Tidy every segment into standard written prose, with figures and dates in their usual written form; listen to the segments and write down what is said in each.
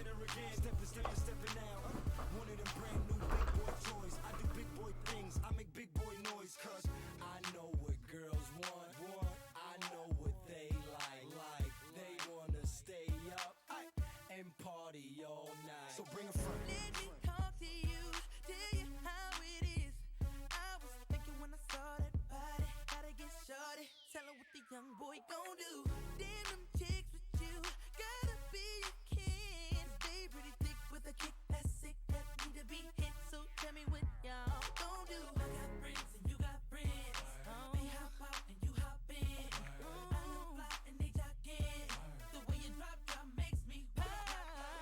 again and again. Stepping out. One of them brand new big boy toys. I do big boy things, I make big boy noise. Cause I know what girls want. I know what they like. They wanna stay up and party all night. So bring a friend. Let me talk to you, tell you how it is. I was thinking when I saw that body, gotta get shorty. Tell her what the young boy gon' do. Damn them chicks with you, gotta be a kin. They pretty thick with a kick that's sick, that need to be hit. So tell me what y'all gon' do. I got friends and you got friends. They hop out and you hop in. I look fly and they jock in. The way you drop makes me wild.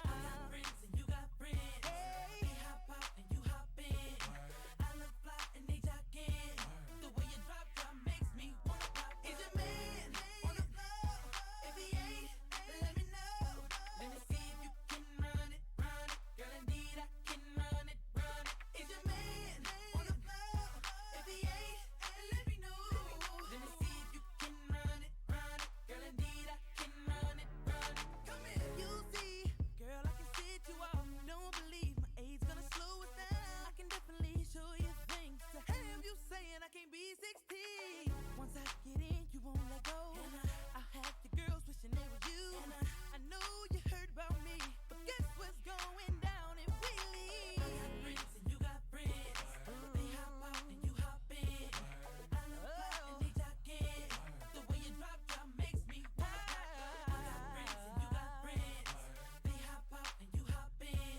I got friends and you got friends. They hop out and you hop in. I look fly and they jock in. The way you drop makes me wanna pop. Is your man on the floor? If he ain't, let me know. Let me see if you can run it. Girl, indeed I can run it. Is your man on the floor? If he ain't, let me know. Let me see if you can run it. Girl, indeed I can run it. Come here. You see, girl, I can sit you off. Don't believe my age gonna slow us down. I can definitely show you things to have you saying I can't be 16. Once I get in, you won't let go. I have the girls wishing they were you. I know you heard about me, but guess what's going down in Wheelie? I got friends and you got friends. They hop out and you hop in. I look fly and they jock in. The way you drop makes me wild. I got friends and you got friends. They hop out and you hop in.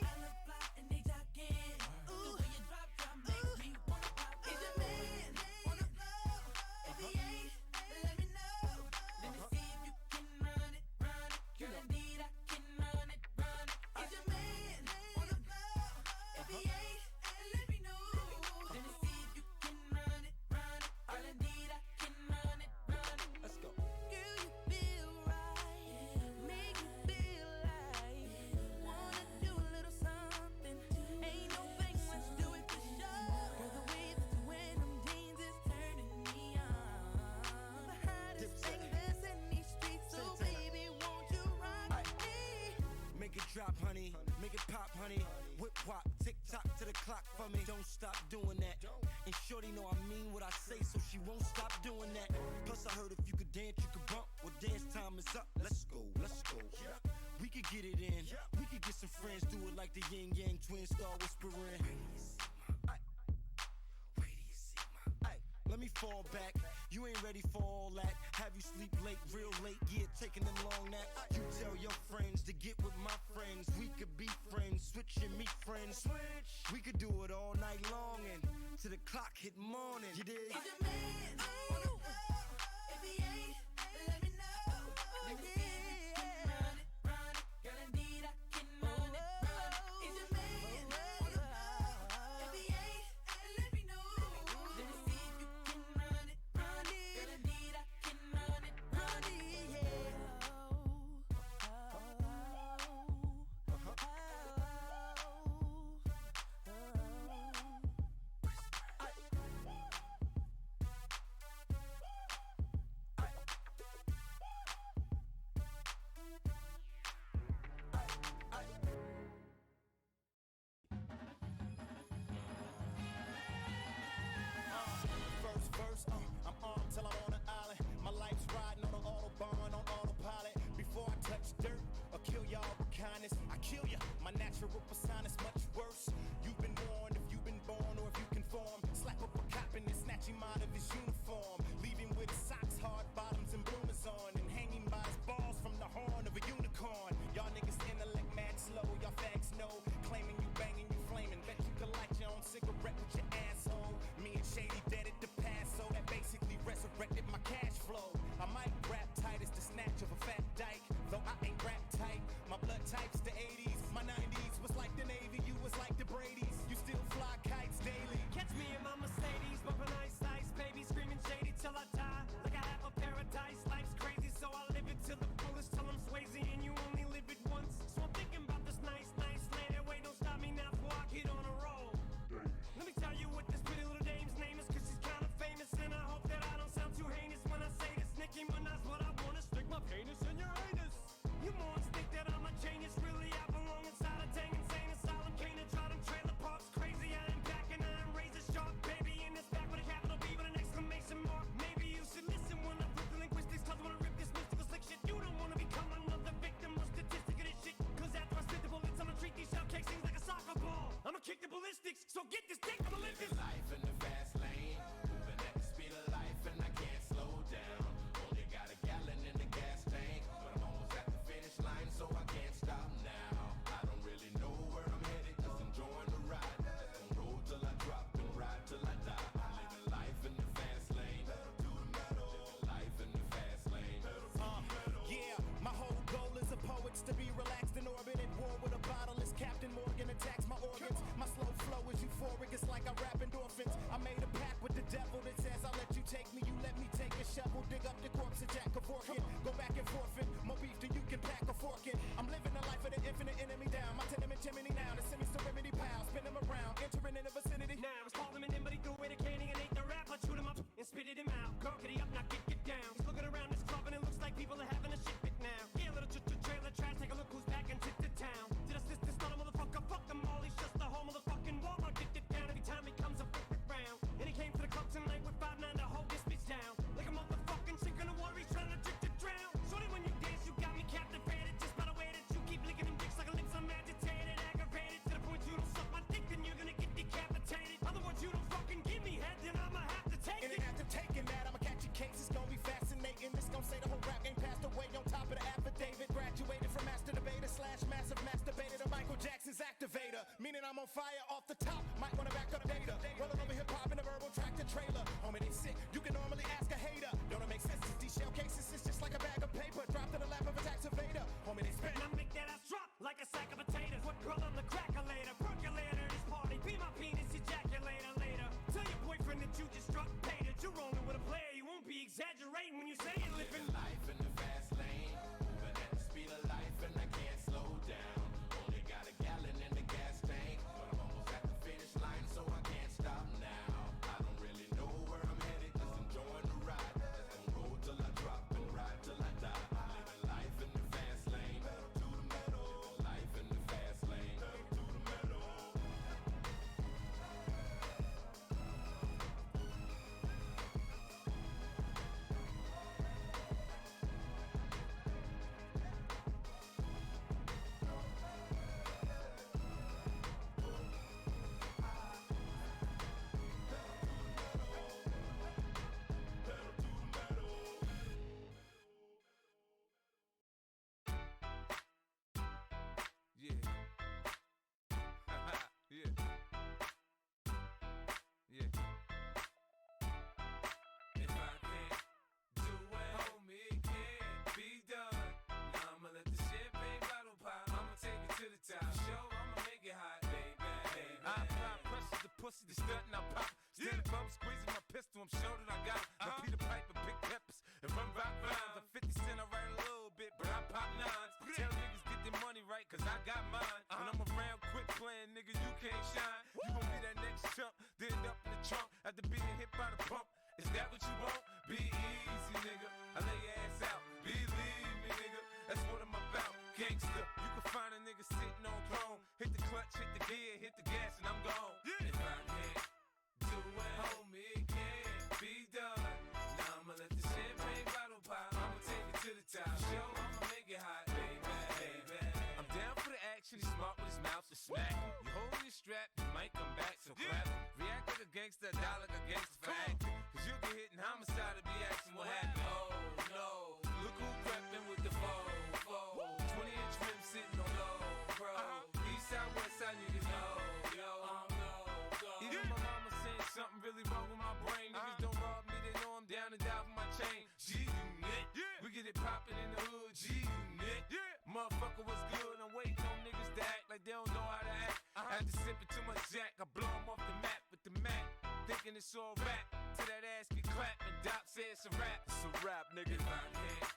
I look fly and they jock in. The way you drop makes me wanna pop. Is your man on the floor? If he ain't, let me know. Let me see if you can run it. Girl, indeed I can run it. Is your man on the floor? If he ain't, let me know. Let me see if you can run it. Girl, indeed I can run it. Let's go. Girl, you feel right, make me feel like wanna do a little something. Ain't no fake, let's do it for sure. Girl, the way that you wear them jeans is turning me on. The hottest thing that's in these streets, so baby, won't you rock me? Make it drop, honey. Make it pop, honey. Whip wop, tick tock to the clock for me. Don't stop doing that. And shorty know I mean what I say, so she won't stop doing that. Plus I heard if you could dance, you could bump. Well, dance time is up. Let's go. We could get it in. We could get some friends, do it like the yin yang twins, start whispering. Let me fall back, you ain't ready for all that. Have you sleep late, real late, yeah, taking them long naps. You tell your friends to get with my friends. We could be friends, switch and meet friends. We could do it all night long and till the clock hit morning. You dig? Is your man on the floor? If he ain't, let me know. Let me see if you can run it. Girl, indeed I can run it. Is your man on the floor? If he ain't, let me know. Let me see if you can run it. Girl, indeed I can run it. First verse, I'm armed till I'm on an island. My life's riding on an autobahn, on autopilot. Before I touch dirt or kill y'all with kindness, I kill ya. My natural persona's much worse. You've been warned if you've been born or if you conform. Slap up a cop and then snatch him out of his uniform. Leave him with his socks, hard bottoms, and bloomers on. And hanging by his balls from the horn of a unicorn. Y'all niggas intellect mad slow, y'all fags know. Claiming you banging, you flaming. Bet you could light your own cigarette with your asshole. Me and Shady dead at the past, so that basically resurrected my cash flow. I might rap tight as the snatch of a fat dyke, though I ain't rap I'm on fire off the top. Might wanna back up data. Rolling over hip hop in a verbal tractor trailer. Homie, they sick. You can normally ask a hater. Don't it make sense? These shell cases, it's just like a bag of paper. Dropped in the lap of a tax evader. Homie, they spit. And I make that ass drop like a sack of potatoes. What girl on the crackulator? Percolator, this party. Be my penis ejaculator later. Tell your boyfriend that you just struck pay that you're rolling with a player. You won't be exaggerating when you say it. Living life in the fast lane. Moving at the speed of life and I can't slow down. Only got a gallon in the gas tank. But I'm almost at the finish line, so I can't stop now. I don't really know where I'm headed, just enjoying the ride. Just gonna roll till I drop and ride till I die. Living life in the fast lane. Pedal to the metal. Living life in the fast lane. Pedal to the metal. Yeah. Yeah. Yeah. If I can't do it, homie, it can't be done. Now I'ma let the champagne bottle pop. I'ma take it to the top. Show, I'ma make it hot, baby. I apply pressure to pussy, the stunt and I pop. Stand up, I'm squeezing my pistol, I'm sure that I got it. I Peter Piper, big peppers, and run rock rhymes. I'm 50 Cent, I write a little bit, but I pop nines. Tell niggas get their money right, cause I got mine. When I'm around quick playing, nigga, you can't shine. You gon' be that next chump, then end up in the trunk after being hit by the pump. Is that what you want? Be easy, nigga. I lay your ass out. Believe me, nigga. That's what I'm about. Gangsta. You can find a nigga sitting on throne. Hit the clutch, hit the gear, hit the gas, and I'm gone. Yeah. If I can't do it, homie, it can't be done. Now I'ma let the champagne bottle pop. I'ma take it to the top. Show, I'ma make it hot, baby. I'm down for the action. He's smart with his mouth to smack. You holding your strap, you might come back, so clap. React like a gangster, die like a gangster for acting. Cause you'll get hit in homicide to be asking what happened. Oh no, look who crept in with the foe. 20-inch rim sitting on low, bro. East side, west side, niggas know, yo. Even my mama saying something really wrong with my brain. Niggas don't rob me, they know I'm down and down for my chain. G-Unit, we get it poppin' in the hood. G-Unit, motherfucker, what's good? I'm waiting on niggas to act like they don't know how to act. After sipping too much Jack, I blow them off the map with the Mac. Thinking it's all rap, till that ass get clapped and Doc said it's a rap. It's a rap, nigga. If I can't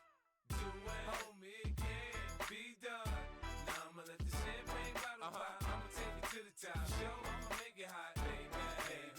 do it, homie, it can't be done. Now I'ma let the champagne bottle pop. I'ma take it to the top. Show, I'ma make it hot, baby.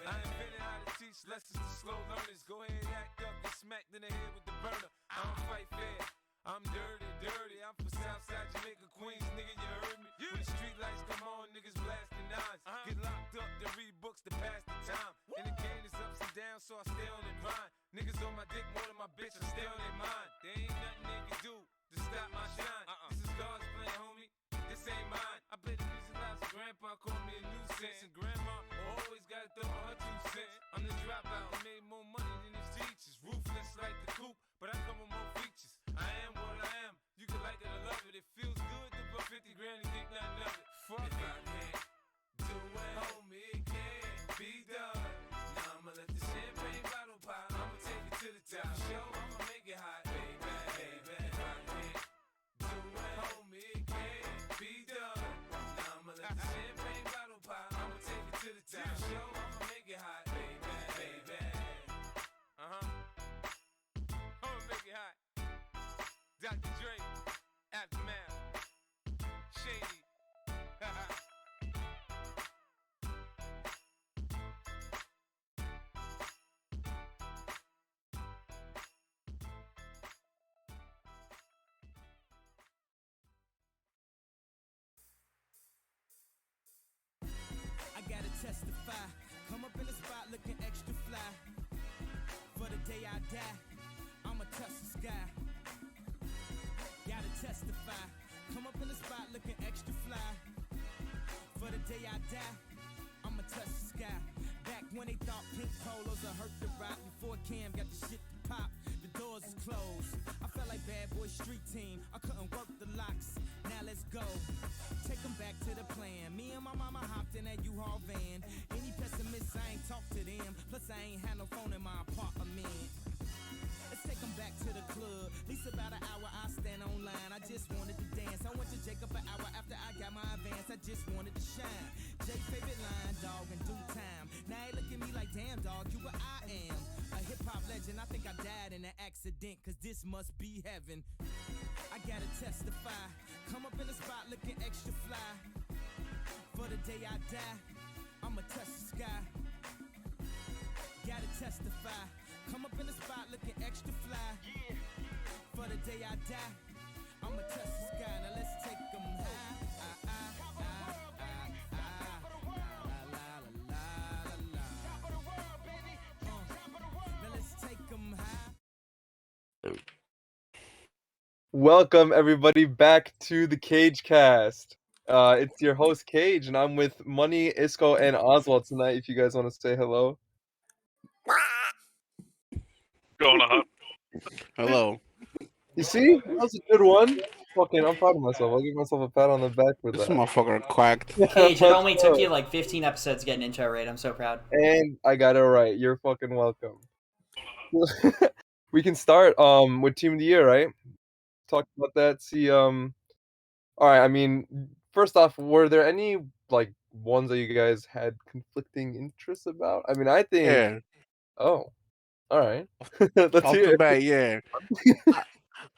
I invented how to teach lessons to slow learners. Go ahead, act up, get smacked in the head with the burner. I don't fight fair. I'm dirty. I'm from Southside Jamaica, Queens, nigga, you heard me. When the street lights come on, niggas blasting nines. Get locked up, then read books to pass the time. And the game is ups and downs, so I stay on the grind. Niggas on my dick more than my bitch, I stay on their mind. There ain't nothing they can do to stop my shine. This is God's plan, homie. This ain't mine. I play the music loud, so grandpa called me a nuisance. And grandma always gotta throw her 2 cents. I'm the dropout, I made more money than his teachers. Ruthless like the coupe, but I come with more features. I am what I am. You can like it or love it. It feels good to put 50 grand and think nothing of it. Fuck if I can't do it, homie, it can't be done. Now I'ma let the champagne bottle pop. I'ma take it to the top. Show, I'ma make it hot, baby. If I can't do it, homie, it can't be done. Now I'ma let the champagne bottle pop. I'ma take it to the top. Show, I'ma make it hot, baby. I'ma make it hot. Dr. Dre, Aftermath, Shady. I gotta testify. Come up in the spot looking extra fly. For the day I die, I'ma touch the sky. Gotta testify. Come up in the spot looking extra fly. For the day I die, I'ma touch the sky. Back when they thought pink polos would hurt the rock. Before Cam got the shit to pop, the doors is closed. I felt like bad boy street team. I couldn't work the locks. Now let's go. Take them back to the plan. Me and my mama hopped in that just wanted to shine. Jay favorite line, dog, in due time. Now they look at me like, damn, dog, you what I am. A hip-hop legend, I think I died in an accident, cause this must be heaven. I gotta testify, come up in the spot looking extra fly. For the day I die, I'ma touch the sky. Gotta testify, come up in the spot looking extra fly. For the day I die, I'ma touch the sky. Now let's take them high. Now let's take them high. Welcome everybody back to the Cage Cast. It's your host Cage, and I'm with Money, Isco, and Oswald tonight. If you guys want to say hello. Going on. Hello. You see, that was a good one. Fucking, I'm proud of myself. I'll give myself a pat on the back for This that. motherfucker quacked. Cage, it only took you like 15 episodes to get an intro right. I'm so proud. And I got it right. You're fucking welcome. We can start with Team of the Year, right? Talk about that. See, all right. I mean, first off, were there any like ones that you guys had conflicting interests about? I mean, I think. Yeah. Oh, all right. Let's Off hear the it. bat, yeah.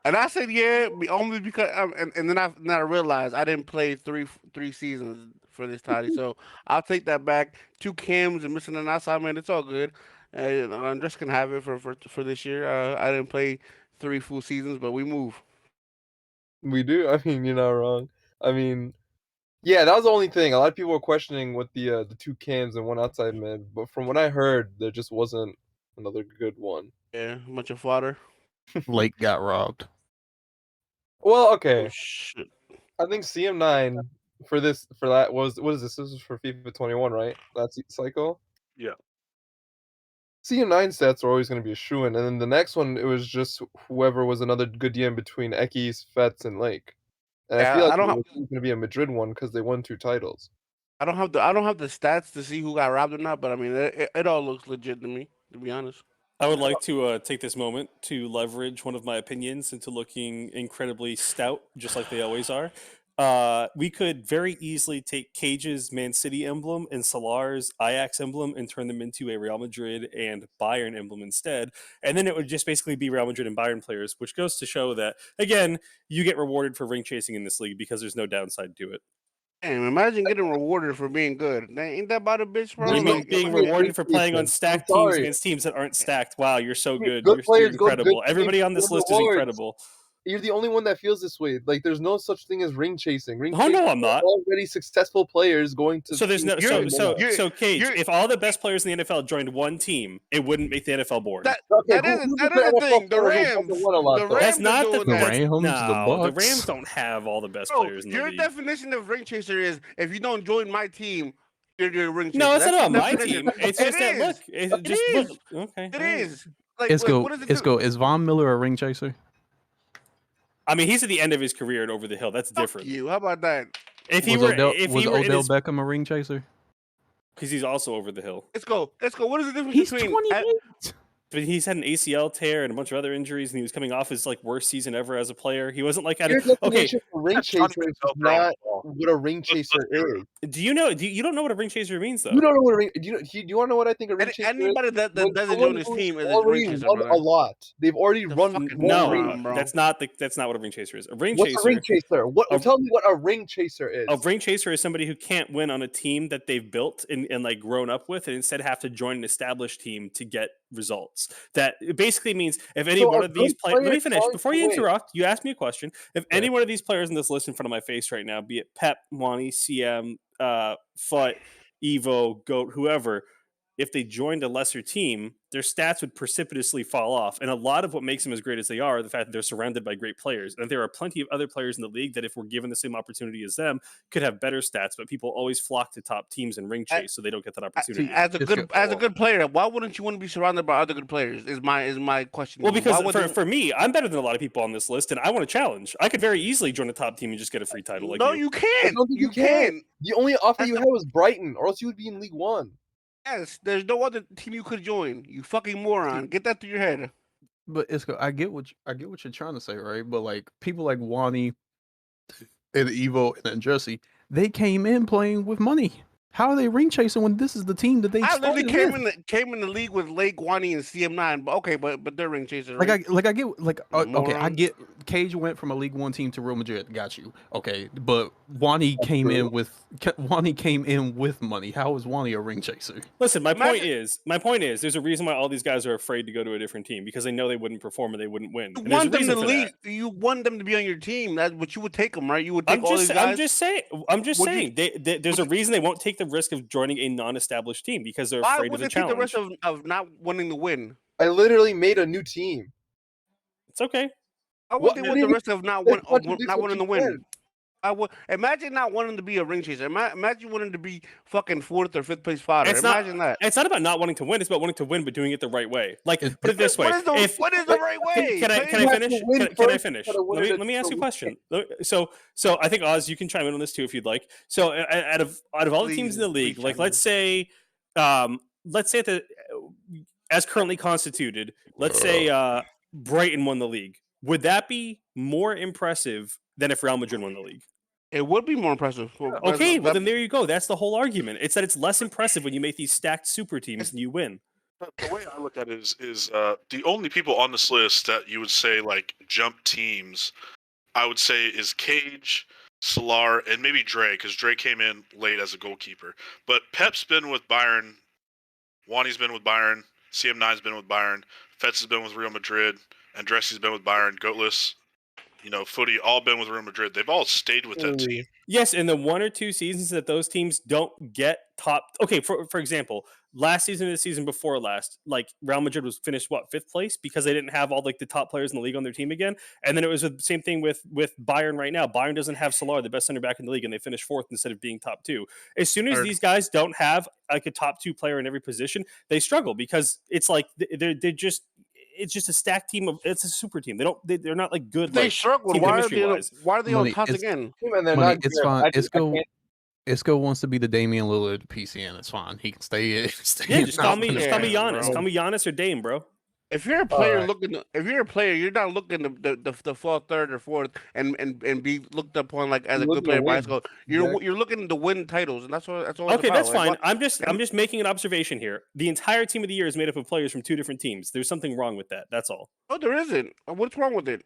And I said yeah, only because and then I realized I didn't play three seasons for this title, so I'll take that back. 2 Kims and missing an outside man, it's all good. Andres can have it for this year. I didn't play 3 full seasons, but we move. We do. I mean, you're not wrong. I mean, yeah, that was the only thing. A lot of people were questioning with the 2 cams and 1 outside mid, but from what I heard, there just wasn't another good one. Yeah, a bunch of fodder. Lake got robbed. Well, okay. Oh, shit. I think CM9 for that was what is this? This was for FIFA 21, right? That's cycle. Yeah. CM9 stats are always going to be a shoo-in, and then the next one it was just whoever was another good DM between Ekis, Fets, and Lake. And I feel like it was going to be a Madrid one because they won 2 titles. I don't have the stats to see who got robbed or not, but I mean it all looks legit to me, to be honest. I would like to take this moment to leverage one of my opinions into looking incredibly stout, just like they always are. We could very easily take Cage's Man City emblem and Salar's Ajax emblem and turn them into a Real Madrid and Bayern emblem instead. And then it would just basically be Real Madrid and Bayern players, which goes to show that, again, you get rewarded for ring chasing in this league because there's no downside to it. Damn, imagine getting rewarded for being good. Ain't that about a bitch, bro? You mean being rewarded for playing on stacked teams against teams that aren't stacked? Wow, you're so good. You're incredible. Everybody on this list is incredible. You're the only one that feels this way. Like, there's no such thing as ring chasing. Oh no, I'm not. Already successful players going to. So there's no. So Cage, if all the best players in the NFL joined one team, it wouldn't make the NFL boring. That is the thing. The Rams. That's not the Rams. No, the Rams don't have all the best players in the league. Your definition of ring chaser is if you don't join my team, you're a ring chaser. No, it's not on my team. It's just that look. Look. Okay. It is. Like, Isco, is Von Miller a ring chaser? I mean, he's at the end of his career and over the hill. That's different. You. How about that? Was Odell Beckham a ring chaser? Because he's also over the hill. Let's go. What is the difference He's between 28? But he's had an ACL tear and a bunch of other injuries, and he was coming off his like worst season ever as a player. He wasn't like ring chaser is not what a ring chaser is. Do you know? You don't know what a ring chaser means, though. You don't know what a ring. Do you want to know what I think a ring chaser is? Anybody that doesn't join his team is a ring chaser. Won a lot. They've already run. No, that's not what a ring chaser is. What's a ring chaser? Tell me what a ring chaser is. A ring chaser is somebody who can't win on a team that they've built and like grown up with, and instead have to join an established team to get results. That basically means if any one of these players, let me finish before you interrupt. You asked me a question. If any one of these players in this list in front of my face right now, be it Pep, Wani, CM, Fut, Evo, Goat, whoever, if they joined a lesser team, their stats would precipitously fall off. And a lot of what makes them as great as they are the fact that they're surrounded by great players. And there are plenty of other players in the league that, if we're given the same opportunity as them, could have better stats. But people always flock to top teams and ring chase, so they don't get that opportunity. As a good player, why wouldn't you want to be surrounded by other good players? Is my question. Well, because for me, I'm better than a lot of people on this list, and I want to challenge. I could very easily join a top team and just get a free title. Like you can't. You can't. The only offer you had was Brighton, or else you would be in League One. Yes, there's no other team you could join. You fucking moron. Get that through your head. But Isco, I get what you're trying to say, right? But like people like Wani and Evo and Jesse, They came in playing with money. How are they ring chasing when this is the team that they I literally started with? came in the league with Lake, Guani, and CM9. But okay, but they're ring chasers, Like right? I get okay, I Morons. get Cage went from a League One team to Real Madrid. Got you. Okay, but Wani came in with money. How is Wani a ring chaser? Listen, my point is, there's a reason why all these guys are afraid to go to a different team because they know they wouldn't perform and they wouldn't win. You And there's a want them reason to for leave. that. You want them to be on your team. That's what you would take them, right? You would take all these guys. I'm just saying. Would There's a reason they won't take the risk of joining a non-established team because they're Why afraid would of the they take the challenge. risk of not wanting to win? I literally made a new team. It's okay. Why would they want the risk of not wanting to win? I would imagine not wanting to be a ring chaser. Imagine wanting to be fucking 4th or 5th place fodder. Imagine that. It's not about not wanting to win. It's about wanting to win, but doing it the right way. Like, put it this way: what is the right way? Can I finish? Can I finish? Let me ask you a question. So I think Oz, you can chime in on this too if you'd like. So out of all the teams in the league, like let's say at the as currently constituted, let's say Brighton won the league. Would that be more impressive than if Real Madrid won the league? It would be more impressive. Okay, well then there you go. That's the whole argument. It's that it's less impressive when you make these stacked super teams and you win. The way I look at it is the only people on this list that you would say like jump teams, I would say is Cage, Solar, and maybe Dre, because Dre came in late as a goalkeeper. But Pep's been with Bayern, Wani's been with Bayern, CM9's been with Bayern, Fetz has been with Real Madrid, Andressi's been with Bayern, Goatless, Footy, all been with Real Madrid. They've all stayed with that team. Yes, in the 1 or 2 seasons that those teams don't get top. Okay, for example, last season and the season before last, like Real Madrid was finished 5th place because they didn't have all like the top players in the league on their team again. And then it was the same thing with Bayern right now. Bayern doesn't have Solar, the best center back in the league, and they finished 4th instead of being top 2. As soon as these guys don't have like a top 2 player in every position, they struggle because it's like they're just. It's just a stacked team it's a super team. They're not like good. They like, struggle. Why are they on top again? It's fine. Isco wants to be the Damian Lillard PCN. It's fine. He can stay. Just call me Giannis. Call me Giannis or Dame, bro. If you're a player you're not looking to fall 3rd or 4th and be looked upon like as a good player by school. You're looking to win titles, and that's all. Okay, that's fine. I'm just making an observation here. The entire team of the year is made up of players from 2 different teams. There's something wrong with that. That's all. Oh, there isn't. What's wrong with it?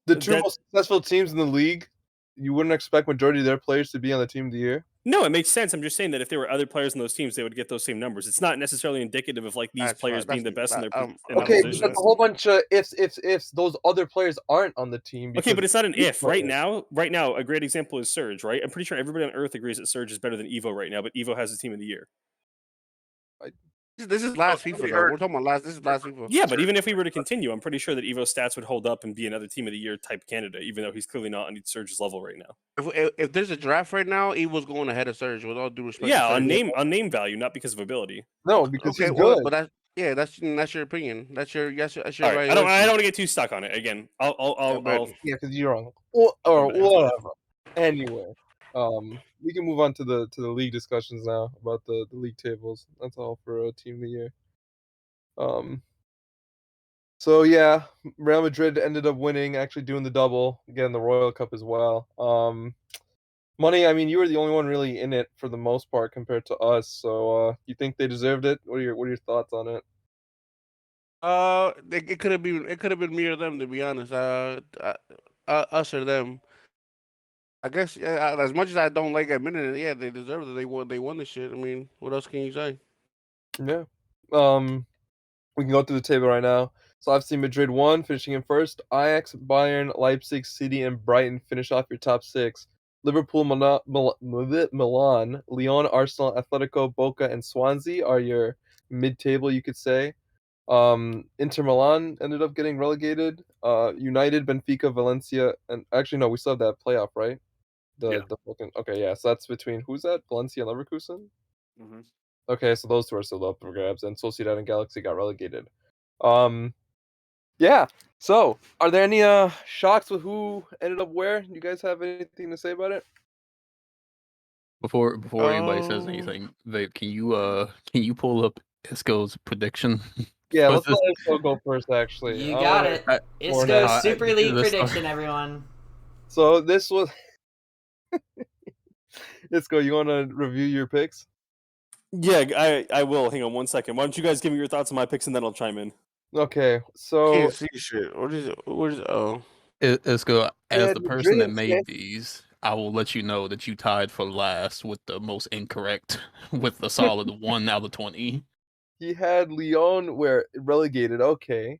The 2 most successful teams in the league, you wouldn't expect majority of their players to be on the team of the year. No, it makes sense. I'm just saying that if there were other players in those teams, they would get those same numbers. It's not necessarily indicative of like these players being the best in their positions. That's a whole bunch of ifs. Those other players aren't on the team. Okay, but it's not an if. Right now, a great example is Surge, right? I'm pretty sure everybody on Earth agrees that Surge is better than Evo right now, but Evo has the team of the year. This is last FIFA, though. We're talking about this is last FIFA. Yeah, but even if we were to continue, I'm pretty sure that Evo's stats would hold up and be another team of the year type candidate, even though he's clearly not on Surge's level right now. If there's a draft right now, Evo's going ahead of Surge with all due respect. Yeah, on name value, not because of ability. No, because he's good. But that's your opinion. That's your right. I don't want to get too stuck on it. Again, I'll because you're wrong or whatever. Anyway. We can move on to the league discussions now about the league tables. That's all for team of the year. So yeah, Real Madrid ended up winning, actually doing the double, getting the Royal Cup as well. Money, I mean, you were the only one really in it for the most part compared to us. So you think they deserved it? What are your thoughts on it? It could have been me or them, to be honest. Us or them. I guess as much as I don't like admitting it, yeah, they deserved it. They won the shit. I mean, what else can you say? Yeah. We can go through the table right now. So I've seen Madrid 1, finishing in 1st. Ajax, Bayern, Leipzig, City, and Brighton finish off your top 6. Liverpool, Milan, Lyon, Arsenal, Atletico, Boca, and Swansea are your mid-table, you could say. Inter Milan ended up getting relegated. United, Benfica, Valencia, and actually no, we still have that playoff, right? Okay, yeah. So that's between who's that? Valencia and Leverkusen. Mm-hmm. Okay, so those 2 are still up for grabs, and Sociedad and Galaxy got relegated. Yeah. So, are there any shocks with who ended up where? You guys have anything to say about it? Before anybody says anything, can you pull up Isco's prediction? Yeah, let's let Isco go first. Actually, you got it. Isco's Super League prediction, everyone. So this was Isco, you want to review your picks? Yeah, I will. Hang on one second. Why don't you guys give me your thoughts on my picks and then I'll chime in. Okay, so Can't see shit. What is it? Oh. It's good. Yeah, As the Madrid person that and made these, I will let you know that you tied for last with the most incorrect, with a solid 1 out of 20. he had Lyon where relegated. Okay,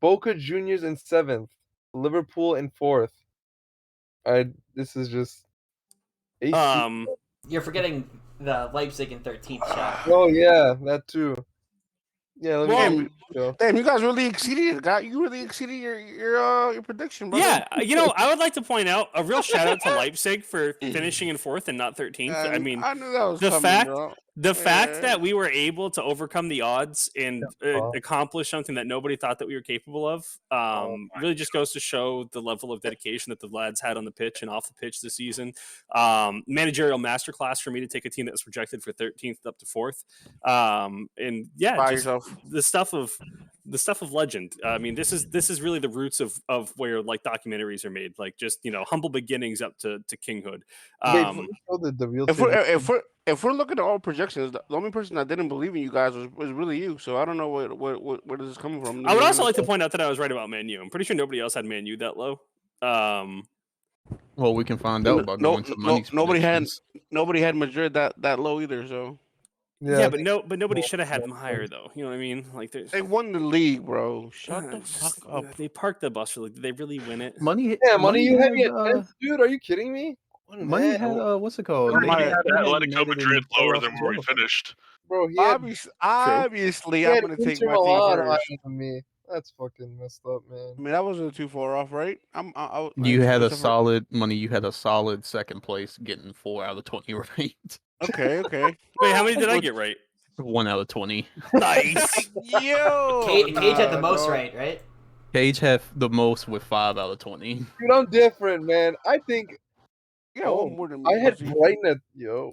Boca Juniors in 7th, Liverpool in 4th. This is just AC. You're forgetting the Leipzig in 13th shot. Oh yeah, that too. Yeah, let me Damn, go. damn, you guys really exceeded it. You really exceeded your prediction, brother. Yeah, I would like to point out a real shout out to Leipzig for finishing in 4th and not 13th. I mean, I knew that was the coming, fact bro. the fact that we were able to overcome the odds and accomplish something that nobody thought that we were capable of really just goes to show the level of dedication that the lads had on the pitch and off the pitch this season. Managerial masterclass for me to take a team that was projected for 13th up to 4th. And yeah, By just yourself. the stuff of legend. I mean, this is really the roots of where like documentaries are made, like just humble beginnings up to kinghood. Wait, the real if we're looking at all projections, the only person that didn't believe in you guys was really you. So I don't know where this is coming from. I would also like to point out that I was right about Man U. I'm pretty sure nobody else had Man U that low. Well, we can find out by going to money. Nobody had Madrid that low either. So yeah, but nobody should have had them higher though. You know what I mean? Like they won the league, bro. Shut the fuck up. They parked the bus really. Did they really win it? Money. Yeah, money. You had me at had, 10th, dude. Are you kidding me? Money had what's it called? They had Atletico Madrid lower than where we finished. Bro, he had, obviously, he I'm had gonna take Inter my team Milan first. higher than me. That's fucking messed up, man. I mean, that wasn't too far off, right? You had a solid money. You had a solid second place, getting 4 out of 20 right. Okay. Wait, how many did I get right? 1 out of 20. Nice. Yo. Cage had the most right? Cage had the most with 5 out of 20. Dude, I'm different, man. I think. Yeah, more than I had Brighton at Yeah,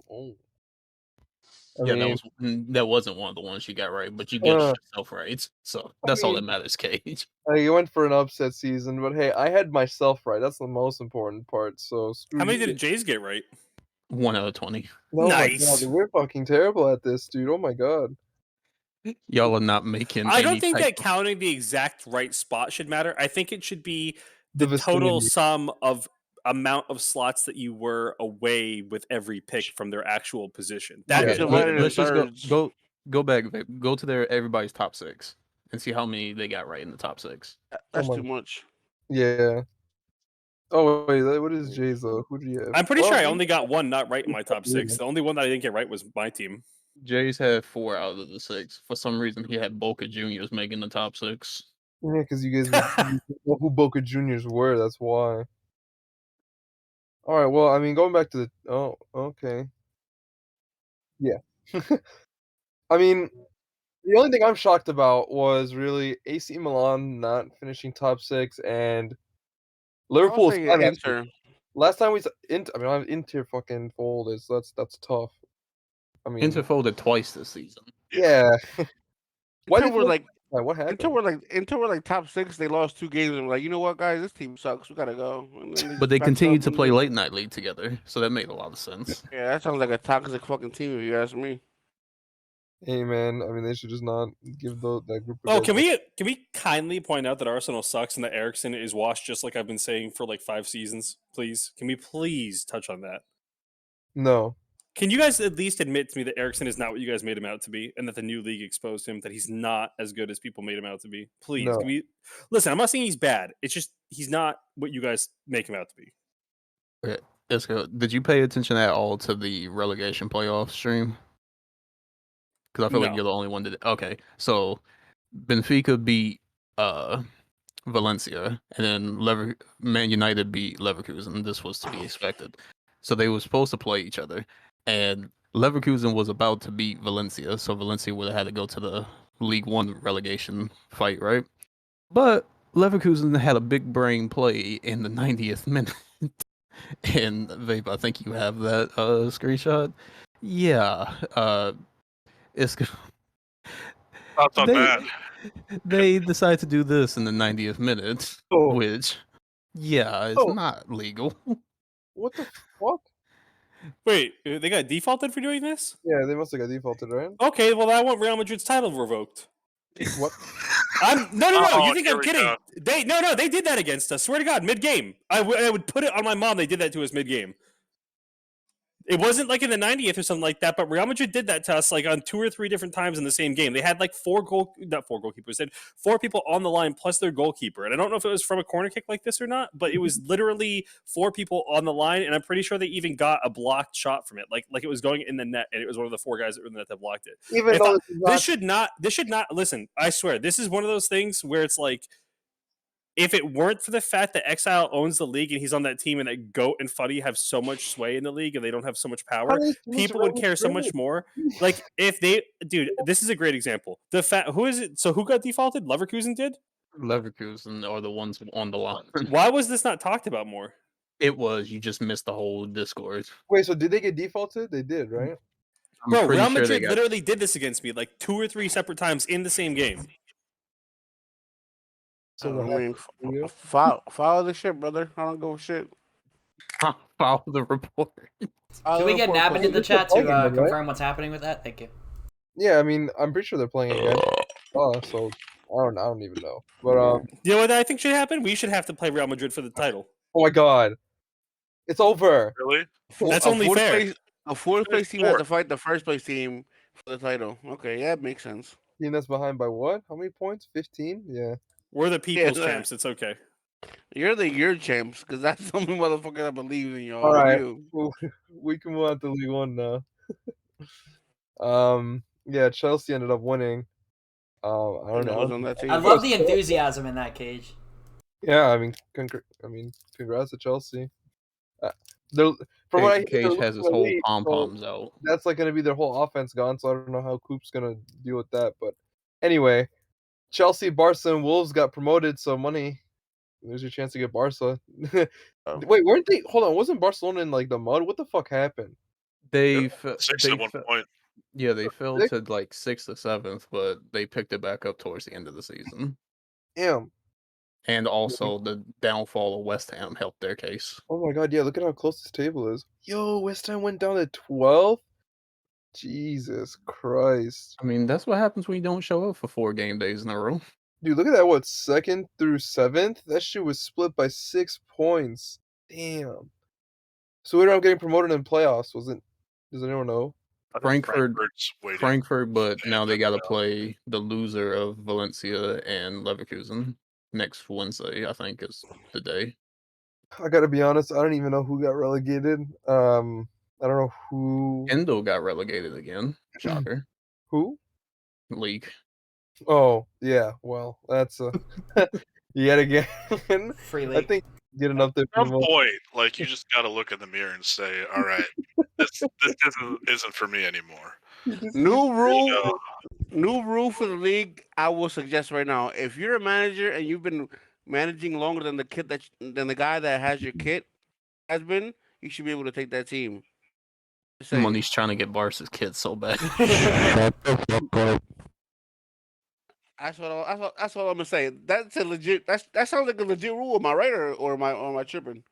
that wasn't one of the ones you got right, but you guessed yourself right. So that's all that matters, Cage. You went for an upset season, but hey, I had myself right. That's the most important part. So how many did Jays get right? 1 out of 20. No, nice. My God, we're fucking terrible at this, dude. Oh my God. Y'all are not making. I don't think that counting the exact right spot should matter. I think it should be the total sum of amount of slots that you were away with every pick from their actual position. Let's just go back. Go to everybody's top 6 and see how many they got right in the top 6. That's too much. Yeah. Oh wait, what is Jay's though? Who do you have? I'm pretty sure I only got one not right in my top 6. The only one that I didn't get right was my team. Jay's had 4 out of the 6. For some reason, he had Boca Juniors making the top 6. Yeah, because you guys didn't know who Boca Juniors were. That's why. All right. Well, I mean, going back to the. Oh, okay. Yeah. I mean, the only thing I'm shocked about was really AC Milan not finishing top 6 and Liverpool's Inter. Last time we saw Inter fucking folded, so that's tough. I mean, Inter folded twice this season. Yeah. What happened? Inter were like top 6. They lost 2 games and were like, you know what, guys, this team sucks. We gotta go. But they continued to play late night league together, so that made a lot of sense. Yeah, that sounds like a toxic fucking team if you ask me. Hey man, I mean they should just not give that group. Oh, can we kindly point out that Arsenal sucks and that Eriksen is washed, just like I've been saying for like 5 seasons? Please, can we please touch on that? No. Can you guys at least admit to me that Eriksen is not what you guys made him out to be, and that the new league exposed him, that he's not as good as people made him out to be? Please, No. Can we listen? I'm not saying he's bad. It's just he's not what you guys make him out to be. Okay, let's go. Did you pay attention at all to the relegation playoff stream? Because I feel like you're the only one that. Okay, so Benfica beat Valencia, and then Man United beat Leverkusen. This was to be expected. So they were supposed to play each other, and Leverkusen was about to beat Valencia, so Valencia would have had to go to the League One relegation fight, right? But Leverkusen had a big brain play in the 90th minute. And Vape, I think you have that screenshot. Yeah, it's thoughts on that. They decide to do this in the 90th minute, which, is not legal. What the fuck? Wait, they got defaulted for doing this? Yeah, they must have got defaulted, right? Okay, well I want Real Madrid's title revoked. What? No. Oh, You think here I'm we kidding? go. They did that against us. Swear to God, mid game. I would put it on my mom. They did that to us mid game. It wasn't like in the 90th or something like that, but Real Madrid did that to us like on 2 or 3 different times in the same game. They had like not 4 goalkeepers, they had 4 people on the line plus their goalkeeper. And I don't know if it was from a corner kick like this or not, but it was literally 4 people on the line, and I'm pretty sure they even got a blocked shot from it. Like it was going in the net, and it was one of the 4 guys that were in the net that blocked it. Even though This should not listen, I swear, this is one of those things where it's like, if it weren't for the fact that Exile owns the league and he's on that team and that Goat and Fuddy have so much sway in the league and they don't have so much power, people would care so much more. Like if they, dude, this is a great example. The fact, who is it? So who got defaulted? Leverkusen did? Leverkusen are the ones on the line. Why was this not talked about more? It was. You just missed the whole Discord. Wait, so did they get defaulted? They did, right? Bro, Real Madrid literally did this against me like 2 or 3 separate times in the same game. So I mean, follow the shit, brother. I don't go with shit. Follow the report. Can we get Nabin in the chat to confirm what's happening with that? Thank you. Yeah, I mean, I'm pretty sure they're playing again. So I don't even know. But you know what I think should happen? We should have to play Real Madrid for the title. Oh my God, it's over. Really? That's only fair. A 4th place team has to fight the 1st place team for the title. Okay, yeah, it makes sense. Team that's behind by what? How many points? 15? Yeah. We're the people's champs. It's okay. You're the year champs because that's the only motherfucker that believes in y'all. All right, we can move on to League One now. Yeah, Chelsea ended up winning. I don't know. I love the enthusiasm in that Cage. Yeah, I mean, congrats to Chelsea. From what I hear, Cage has his whole pom poms out. That's like gonna be their whole offense gone. So I don't know how Coop's gonna deal with that. But anyway, Chelsea, Barca, and Wolves got promoted. So money, there's your chance to get Barca. Wait, weren't they? Hold on, wasn't Barcelona in like the mud? What the fuck happened? They 6 at one point. Yeah, they fell to like 6th or 7th, but they picked it back up towards the end of the season. Damn. And also the downfall of West Ham helped their case. Oh my God, yeah, look at how close this table is. Yo, West Ham went down to 12th? Jesus Christ. I mean, that's what happens when you don't show up for 4 game days in a row. Dude, look at that, 2nd through 7th? That shit was split by 6 points. Damn. So we ended up getting promoted in playoffs, wasn't? Does anyone know? Frankfurt, but now they got to play the loser of Valencia and Leverkusen next Wednesday, I think, is the day. I gotta be honest, I don't even know who got relegated. I don't know who. Endo got relegated again. Shocker. Who? League. Oh, yeah. Well, that's yet again. Free league. I think get enough there. At some point, like you just got to look in the mirror and say, "All right, this isn't for me anymore." New rule for the league. I will suggest right now: if you're a manager and you've been managing longer than the guy that has your kit has been, you should be able to take that team. Money's trying to get Barca's kids so bad. That's what I'm gonna say. That's a legit. That sounds like a legit rule. Am I right or am I tripping?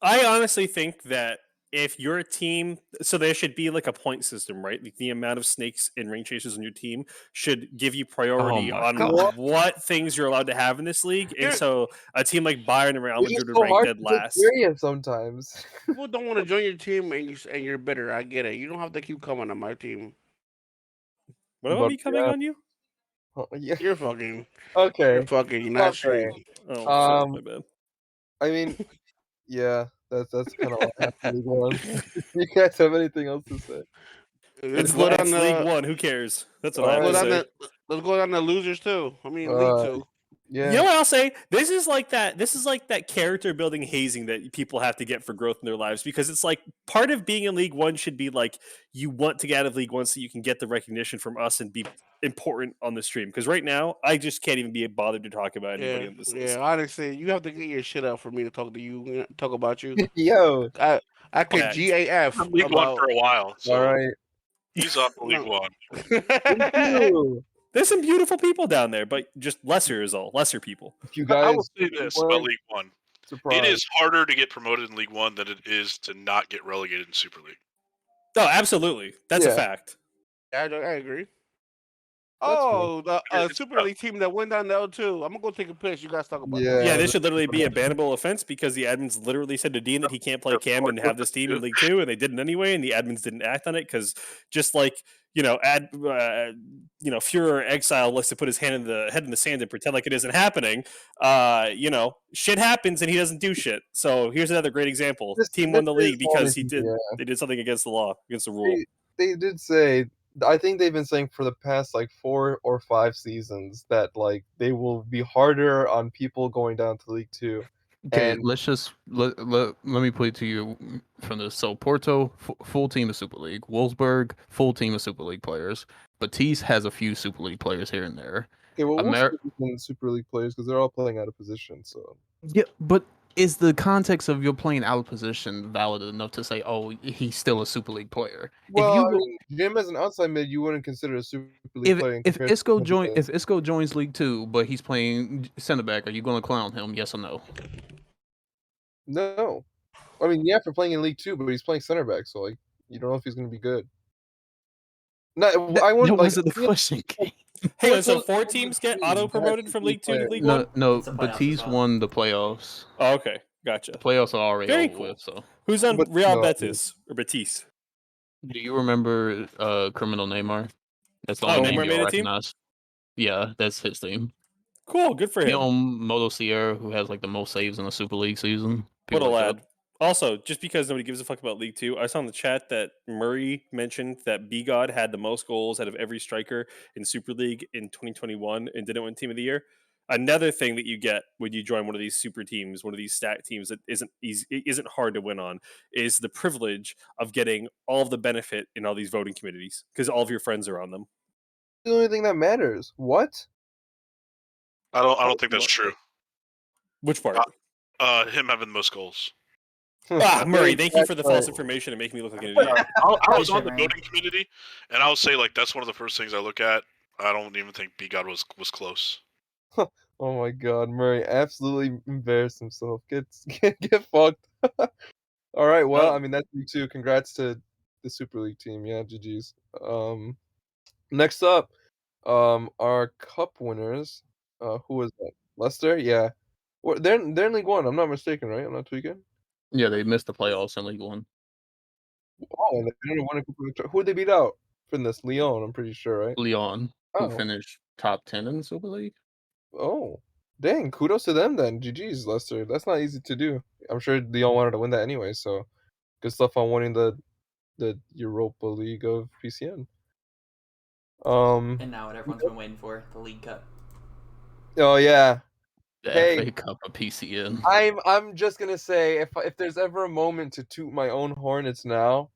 I honestly think that if you're a team, so there should be like a point system, right? Like the amount of snakes and ring chasers on your team should give you priority on what things you're allowed to have in this league. And so a team like Bayern and Real Madrid would rank dead last. Sometimes people don't want to join your team and you're bitter. I get it. You don't have to keep coming on my team. What about me coming on you? Oh, yeah. You're fucking okay. You're fucking. You're not straight. Oh, my bad. I mean, yeah, that's kind of all I have to League One. You guys have anything else to say? It's League One. Who cares? That's what I have to say. Let's go down to losers too. I mean, League Two. Yeah. You know what I'll say? This is like that character building hazing that people have to get for growth in their lives, because it's like part of being in League One should be like you want to get out of League One so you can get the recognition from us and be important on the stream. Because right now I just can't even be bothered to talk about anybody on this list. Yeah, honestly, you have to get your shit out for me to talk to you, talk about you. Yo, I could GAF League One for a while. So all right, he's off the League One. There's some beautiful people down there, but just lesser is all. Lesser people. If you guys, I will say this about League One. Surprise. It is harder to get promoted in League One than it is to not get relegated in Super League. Oh, absolutely. That's a fact. I agree. That's Oh, cool. the Super League team that went down to L2. I'm gonna go take a piss. You guys talk about that. Yeah, this should literally be a bannable offense because the admins literally said to Dean that he can't play Cam and have this team in League 2, and they didn't anyway, and the admins didn't act on it because just like Fuhrer Exile likes to put his head in the sand and pretend like it isn't happening. Shit happens and he doesn't do shit. So here's another great example. Team won the league because they did something against the law, against the rule. They did say. I think they've been saying for the past like 4 or 5 seasons that like they will be harder on people going down to League 2. Okay, And let's just let me put it to you from this. So Porto, full team of Super League. Wolfsburg, full team of Super League players. Batiste has a few Super League players here and there. okay, well, Wolfsburg Super League players because they're all playing out of position. So yeah, but is the context of you're playing out of position valid enough to say, oh, he's still a Super League player? Well, I mean, Jim as an outside mid, you wouldn't consider a Super League player. If Isco joins League 2, but he's playing center back, are you going to clown him? Yes or no? No, I mean, yeah, for playing in League 2, but he's playing center back, so like you don't know if he's going to be good. No, I wouldn't. That wasn't the question. Hang on, so 4 teams get auto-promoted from League 2 to League 1? No, Batiste won the playoffs. Oh, okay, gotcha. The playoffs are already Very over cool. with, so. Who's on Real Betis or Batiste? Do you remember Criminal Neymar? That's the only name Neymar you made a team? recognize. Yeah, that's his team. Cool, good for him. Moto Sierra, who has like the most saves in the Super League season. What a People like lad. that. Also, just because nobody gives a fuck about League 2, I saw in the chat that Murray mentioned that B-God had the most goals out of every striker in Super League in 2021 and didn't win Team of the Year. Another thing that you get when you join one of these super teams, one of these stack teams that isn't hard to win on, is the privilege of getting all of the benefit in all these voting committees because all of your friends are on them. The only thing that matters. What? I don't think that's true. Which part? Him having the most goals. Murray, thank you for the false information and making me look like an idiot. I was on the voting committee, and I would say like that's one of the first things I look at. I don't even think B-God was close. Oh my God, Murray absolutely embarrassed himself. Get fucked. All right, well, I mean that's League 2. Congrats to the Super League team. Yeah, GG's. Next up, our cup winners. Who was that? Leicester. Yeah, they're in League 1. I'm not mistaken, right? I'm not tweaking. Yeah, they missed the playoffs in League 1. Oh, and they didn't win a who did they beat out from this? Lyon, I'm pretty sure, right? Lyon, who Oh. finished top 10 in the Super League. Oh, dang! Kudos to them then. GG's, Leicester. That's not easy to do. I'm sure Lyon wanted to win that anyway. So, good stuff on winning the Europa League of PCN. And now what everyone's been waiting for, the League Cup. Oh yeah. The Hey, FA Cup of PCN. I'm just gonna say if there's ever a moment to toot my own horn, it's now.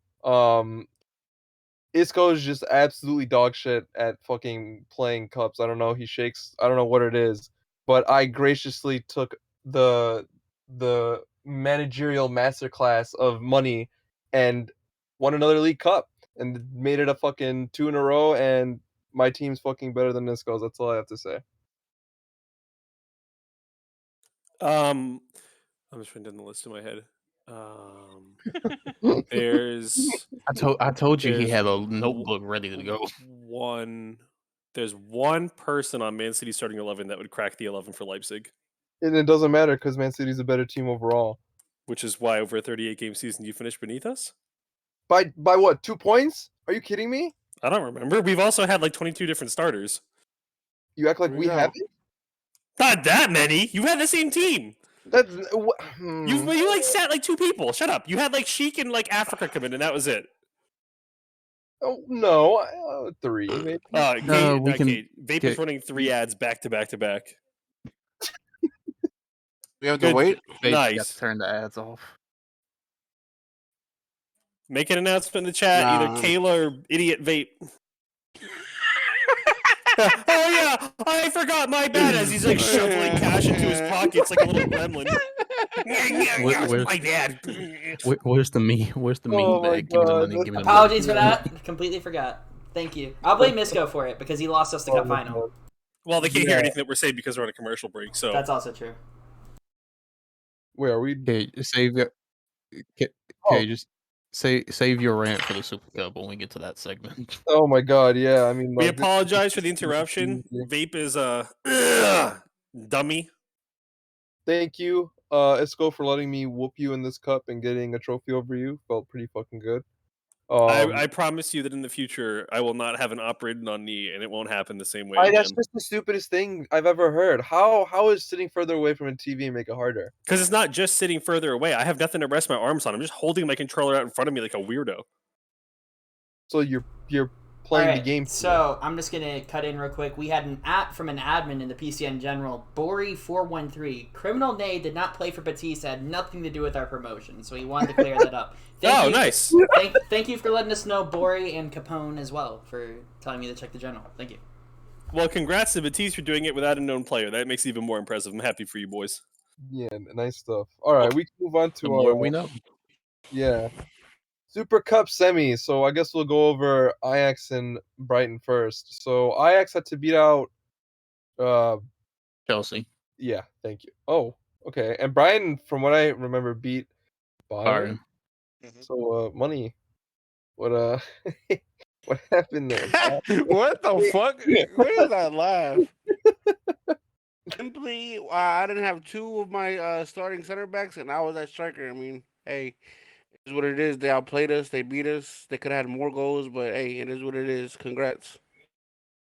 Isco is just absolutely dog shit at fucking playing cups. I don't know. He shakes. I don't know what it is, but I graciously took the managerial masterclass of money and won another League Cup and made it a fucking 2 in a row. And my team's fucking better than Isco's. That's all I have to say. I'm just writing down the list in my head. There's I told you he had a notebook ready to go. There's one person on Man City starting 11 that would crack the 11 for Leipzig. And it doesn't matter because Man City's a better team overall. Which is why over a 38 game season you finished beneath us? By what? 2 points? Are you kidding me? I don't remember. We've also had like 22 different starters. You act like we haven't? Not that many. You had the same team. That's you like sat like 2 people. Shut up. You had like Sheik and like Africa come in, and that was it. Oh no, 3 maybe. Vape is running 3 ads back to back to back. We have to wait. Nice. Got to turn the ads off. Make an announcement in the chat. Either Kayla or Idiot Vape. Oh yeah, I forgot. My bad. As he's like shoveling cash into his pockets like a little gremlin. My dad. Where's the meat? Where's the meat bag? Give me the money. Give me the Apologies for that. Completely forgot. Thank you. I'll blame Misco for it because he lost us the cup final. Well, they can't hear anything that we're saying because we're on a commercial break. So that's also true. Wait, are we? Okay, save your. Okay, Oh. just save your rant for the Super Cup when we get to that segment. Oh my God, yeah. I mean, We like, apologize for the interruption. Vape is a dummy. Thank you, Isco, for letting me whoop you in this cup and getting a trophy over you. Felt pretty fucking good. I promise you that in the future I will not have an operated on knee, and it won't happen the same way That's again. just the stupidest thing I've ever heard. How is sitting further away from a TV make it harder? Because it's not just sitting further away. I have nothing to rest my arms on. I'm just holding my controller out in front of me like a weirdo. So you're playing the Alright, game. so I'm just gonna cut in real quick. We had an app from an admin in the PCN General, Bori413. Criminal Nay did not play for Batista, had nothing to do with our promotion, so he wanted to clear that up. Nice. Thank you for letting us know, Bori and Capone as well, for telling me to check the General. Thank you. Well, congrats to Batiste for doing it without a known player. That makes it even more impressive. I'm happy for you boys. Yeah, nice stuff. All right, we can move on to The more we know. Yeah. Super Cup semis. So I guess we'll go over Ajax and Brighton first. So Ajax had to beat out Chelsea. Yeah, thank you. Oh, okay. And Brighton, from what I remember, beat Bayern. So money. What what happened there? What the fuck? Where is that laugh? Simply, I didn't have two of my starting center backs, and I was that striker. I mean, hey, it is what it is. They outplayed us. They beat us. They could have had more goals, but hey, it is what it is. Congrats.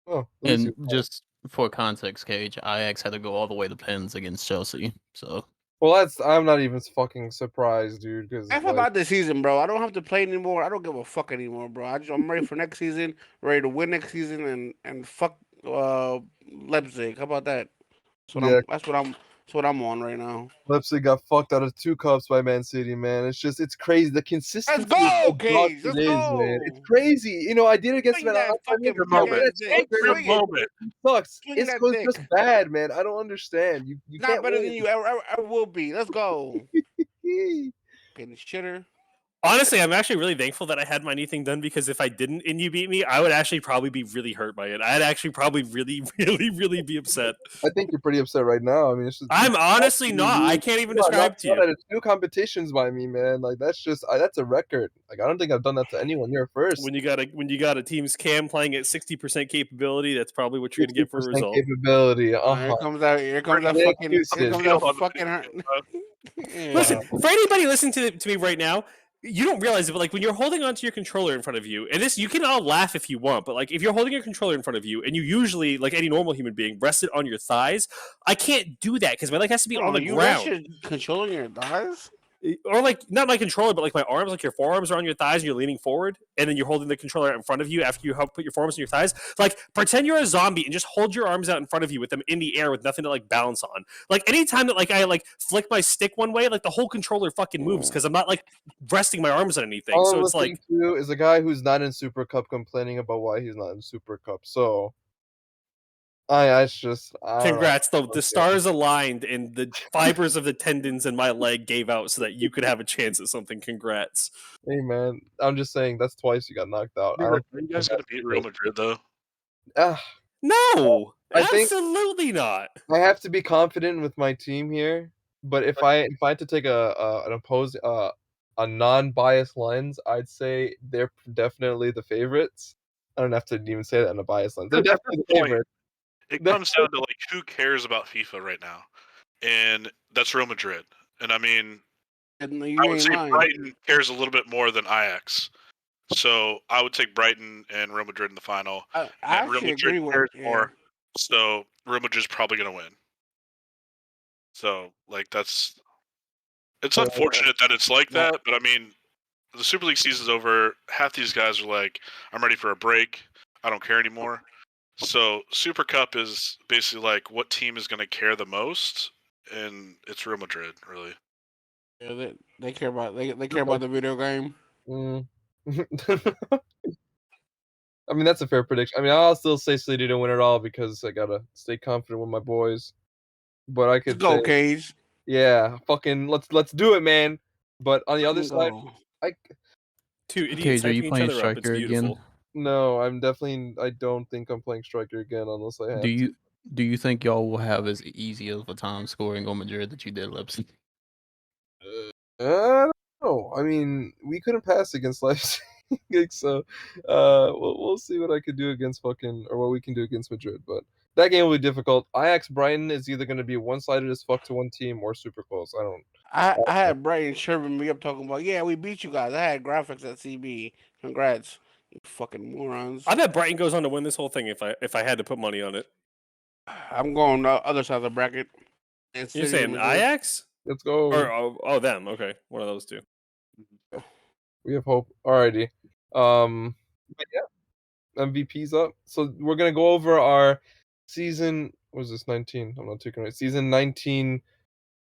Oh, and just for context, Cage, Ajax had to go all the way to pens against Chelsea. So well, I'm not even fucking surprised, dude. Because F about this season, bro. I don't have to play anymore. I don't give a fuck anymore, bro. I'm ready for next season. Ready to win next season, and fuck Leipzig. How about that? That's what I'm on right now. Leipzig got fucked out of 2 cups by Man City, man. It's crazy. The consistency. Let's go, of Cage. what Let's it is, go. man. It's crazy. You know, I did it against Swing that fucking it sucks. Swing It's that just dick. bad, man. I don't understand. You Not can't better win. than you ever will be. Let's go. Getting shitter. Honestly, I'm actually really thankful that I had my knee thing done, because if I didn't and you beat me, I would actually probably be really hurt by it. I'd actually probably really, really, really be upset. I think you're pretty upset right now. I mean, it's just. I'm honestly not. I can't even describe to you. Out of 2 competitions by me, man. Like that's that's a record. Like I don't think I've done that to anyone. You're first. When you got a team's cam playing at 60% capability, that's probably what you're gonna get for a result. Capability. Here comes that fucking. Listen, for anybody listening to me right now, you don't realize it, but like when you're holding onto your controller in front of you, and this, you can all laugh if you want, but like if you're holding your controller in front of you and you usually, like any normal human being, rest it on your thighs, I can't do that because my leg has to be on the you ground. rest your controller on your thighs? Or like not my controller, but like my arms, like your forearms are on your thighs and you're leaning forward, and then you're holding the controller out in front of you after you put your forearms on your thighs. Like pretend you're a zombie and just hold your arms out in front of you with them in the air with nothing to like balance on. Like anytime that like I like flick my stick one way, like the whole controller fucking moves because I'm not like resting my arms on anything. All So I'm it's like to is a guy who's not in Super Cup complaining about why he's not in Super Cup. So I congrats, though. The stars aligned and the fibers of the tendons in my leg gave out so that you could have a chance at something. Congrats. Hey man, I'm just saying that's twice you got knocked out. Are you guys gonna beat Real Madrid though? No, I think absolutely not. I have to be confident with my team here, but if I had to take a non-biased lens, I'd say they're definitely the favorites. I don't have to even say that in a biased lens. They're definitely the favorites. It comes down to like who cares about FIFA right now, and that's Real Madrid. And I mean, I would say Brighton cares a little bit more than Ajax. So I would take Brighton and Real Madrid in the final. I Real Madrid cares more, so Real Madrid's probably going to win. So like it's unfortunate that it's like that, but I mean, the Super League season's over. Half these guys are like, I'm ready for a break. I don't care anymore. So Super Cup is basically like what team is going to care the most, and it's Real Madrid, really. Yeah, they care about they care about the video game. I mean that's a fair prediction. I mean I'll still say City to win it all because I gotta stay confident with my boys. But I could go, Cage. Yeah, fucking let's do it, man. But on the other side, two idiots are you hyping playing each other up. It's striker again? beautiful. No, I don't think I'm playing striker again unless I have Do you think y'all will have as easy of a time scoring on Madrid that you did Leipzig? I don't know. I mean, we couldn't pass against Leipzig, so we'll see what I could do against or what we can do against Madrid. But that game will be difficult. Ajax Brighton is either going to be one-sided as fuck to one team or super close. I had Brian Sherman me up talking about, yeah, we beat you guys. I had graphics at CB. Congrats, you fucking morons. I bet Brighton goes on to win this whole thing if I had to put money on it. I'm going the other side of the bracket. You're saying Ajax? Let's go. Or them? Okay, one of those two. We have hope. Alrighty. But yeah, MVP's up. So we're gonna go over our season. What was this? 19. I'm not taking it. Season 19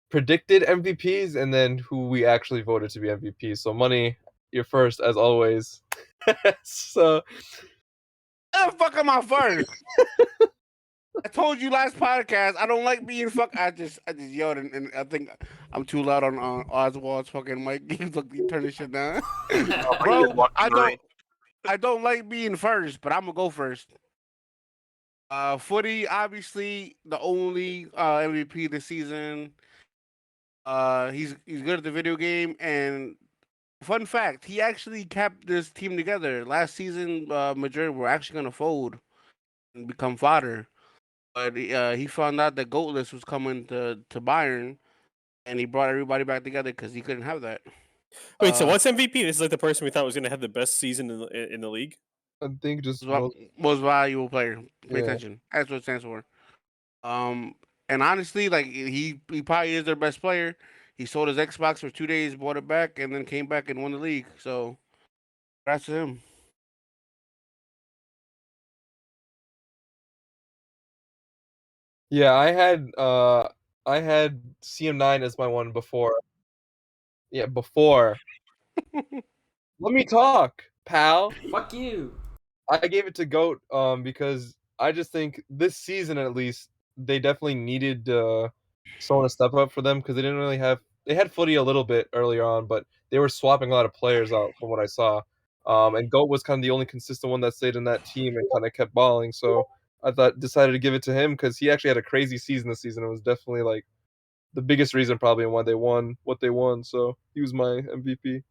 predicted MVPs, and then who we actually voted to be MVPs. So Money, you're first as always. So How the fuck am I first? I told you last podcast I don't like being fuck. I just yelled and I think I'm too loud on Oswald's fucking mic. He turn this shit down. Bro, I don't like being first, but I'm gonna go first. Footy, obviously the only MVP this season. He's good at the video game, and fun fact, he actually kept this team together. Last season, Madrid were actually gonna fold and become fodder. But he found out that GOAT list was coming to Bayern, and he brought everybody back together because he couldn't have that. Wait, so what's MVP? This is like the person we thought was going to have the best season in the league? I think just most valuable player. Pay Yeah. attention. That's what it stands for. And honestly, like he probably is their best player. He sold his Xbox for 2 days, bought it back, and then came back and won the league. So congrats to him. Yeah, I had CM9 as my one before. Yeah, before. Let me talk, pal. Fuck you. I gave it to GOAT because I just think this season at least they definitely needed someone to step up for them because they didn't really have. They had Footy a little bit earlier on, but they were swapping a lot of players out from what I saw. And GOAT was kind of the only consistent one that stayed in that team and kind of kept balling. So I decided to give it to him because he actually had a crazy season this season. It was definitely like the biggest reason probably why they won what they won. So he was my MVP.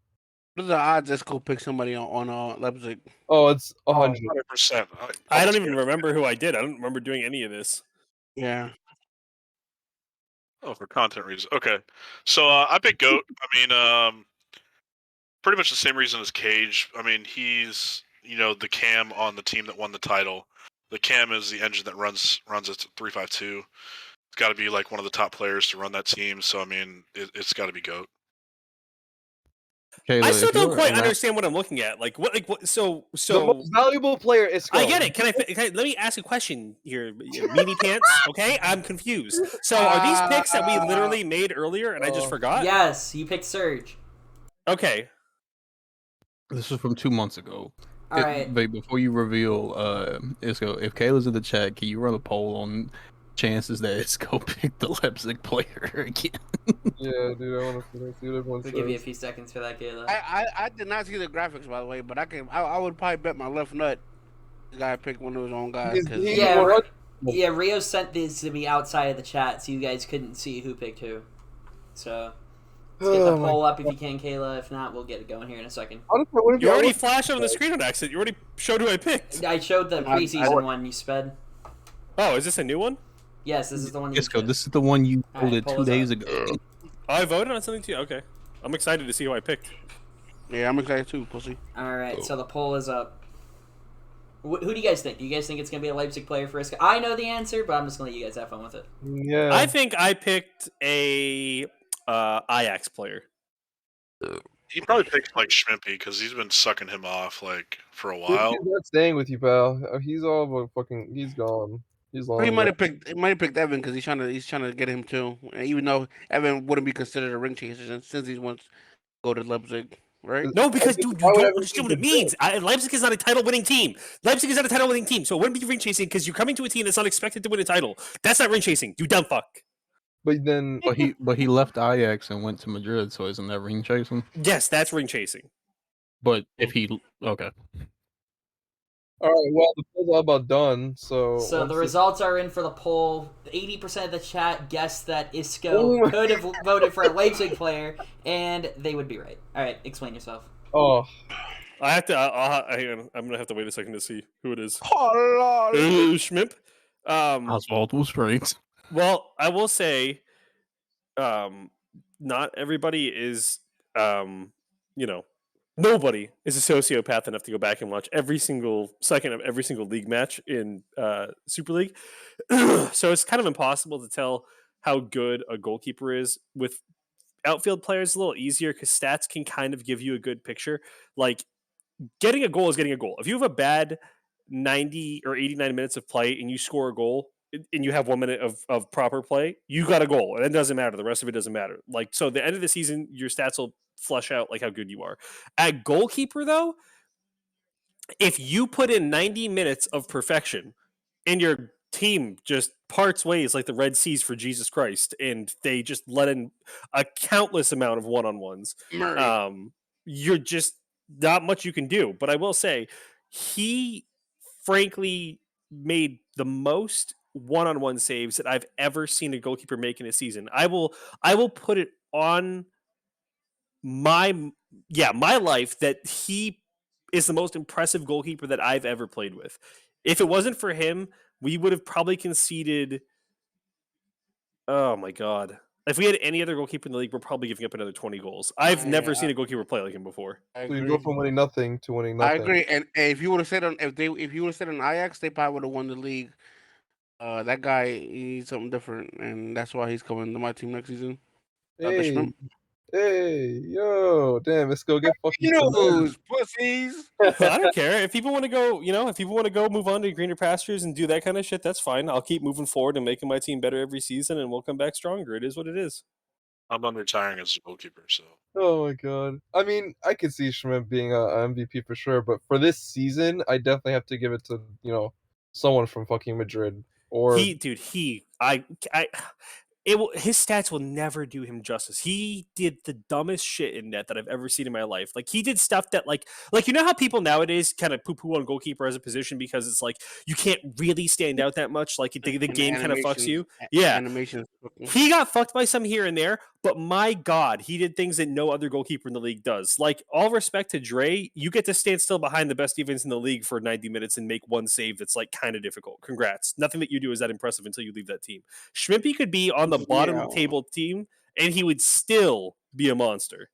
What are the odds? Let's go pick somebody on Leipzig. Oh, it's 100. 100%. I don't even remember who I did. I don't remember doing any of this. Yeah. Oh, for content reasons. Okay. So I picked GOAT. I mean, pretty much the same reason as Cage. I mean, he's, the cam on the team that won the title. The cam is the engine that runs it 352. It's got to be like one of the top players to run that team. So, I mean, it's got to be GOAT. I still don't quite understand what I'm looking at. Like what? So the most valuable player is. I get it. Can I let me ask a question here, meaty pants? Okay, I'm confused. So are these picks that we literally made earlier and I just forgot? Yes, you picked Surge. Okay. This was from 2 months ago. All right. But before you reveal, Isco, if Kayla's in the chat, can you run a poll on chances that Isco picked the Leipzig player again? Yeah, dude, I want to see what everyone says. We'll give you a few seconds for that, Kayla. I did not see the graphics, by the way, but I would probably bet my left nut the guy picked one of his own guys. Yeah, Rio sent these to me outside of the chat, so you guys couldn't see who picked who. So let's get the poll up if you can, Kayla. If not, we'll get it going here in a second. You already flashed it on the screen on accident. You already showed who I picked. I showed the preseason one you sped. Oh, is this a new one? Yes, this is the one you Isco, this is the one you voted pull 2 us days up. ago. Oh, I voted on something too? Okay. I'm excited to see who I picked. Yeah, I'm excited too, pussy. Alright, so the poll is up. Who do you guys think? Do you guys think it's going to be a Leipzig player for Isco? I know the answer, but I'm just going to let you guys have fun with it. Yeah. I think I picked a Ajax player. He probably picked like Schmimpy because he's been sucking him off like for a while. He's not staying with you, pal. He's all about fucking. He's gone. He's long. He might have picked Evan because he's trying to get him too. Even though Evan wouldn't be considered a ring chaser since he wants to go to Leipzig, right? No, because dude, you don't understand what it means. Leipzig is not a title-winning team. Leipzig is not a title-winning team, so it wouldn't be ring chasing because you're coming to a team that's not expected to win a title. That's not ring chasing. You dumb fuck. But then, but he left Ajax and went to Madrid, so isn't that ring chasing? Yes, that's ring chasing. But if he okay. All right. Well, the poll's all about done. So So the once this, results are in for the poll. 80% of the chat guessed that Isco oh, could have voted for a Leipzig player, and they would be right. All right, explain yourself. oh, I have to. hang on. I'm gonna have to wait a second to see who it is. Oh, Lord. Schmip. Oswald was right. Well, I will say, not everybody is, you know, nobody is a sociopath enough to go back and watch every single second of every single league match in Super League. So it's kind of impossible to tell how good a goalkeeper is. With outfield players, a little easier because stats can kind of give you a good picture. Like, getting a goal is getting a goal. If you have a bad 90 or 89 minutes of play and you score a goal and you have 1 minute of proper play, you got a goal. And it doesn't matter. The rest of it doesn't matter. Like, so at the end of the season, your stats will flush out like how good you are. At goalkeeper, though, if you put in 90 minutes of perfection and your team just parts ways like the Red Seas for Jesus Christ, and they just let in a countless amount of one-on-ones, Murray. you're just not much you can do. But I will say, he frankly made the most one-on-one saves that I've ever seen a goalkeeper make in a season. I will put it on my life that he is the most impressive goalkeeper that I've ever played with. If it wasn't for him, we would have probably conceded. Oh my god! If we had any other goalkeeper in the league, we're probably giving up another 20 goals. I've never seen a goalkeeper play like him before. I so you agree. go from winning nothing to winning I nothing. agree. And if you would have said if you would have said on Ajax, they probably would have won the league. That guy, he's something different, and that's why he's coming to my team next season. The Hey, shrimp. hey, yo, damn, let's go get fucking News, pussies. I don't care if people want to go. If people want to go move on to greener pastures and do that kind of shit, that's fine. I'll keep moving forward and making my team better every season, and we'll come back stronger. It is what it is. I'm not retiring as a goalkeeper, so Oh my god. I mean, I could see Shrimp being a MVP for sure, but for this season, I definitely have to give it to, someone from fucking Madrid. Or His stats will never do him justice. He did the dumbest shit in net that I've ever seen in my life. Like, he did stuff that like you know how people nowadays kind of poo-poo on goalkeeper as a position because it's like you can't really stand out that much. Like, the game kind of fucks you. Yeah, Animations. he got fucked by some here and there, but my God, he did things that no other goalkeeper in the league does. Like, all respect to Dre, you get to stand still behind the best defense in the league for 90 minutes and make one save that's like kind of difficult. Congrats. Nothing that you do is that impressive until you leave that team. Schmimpy could be on the bottom table team and he would still be a monster.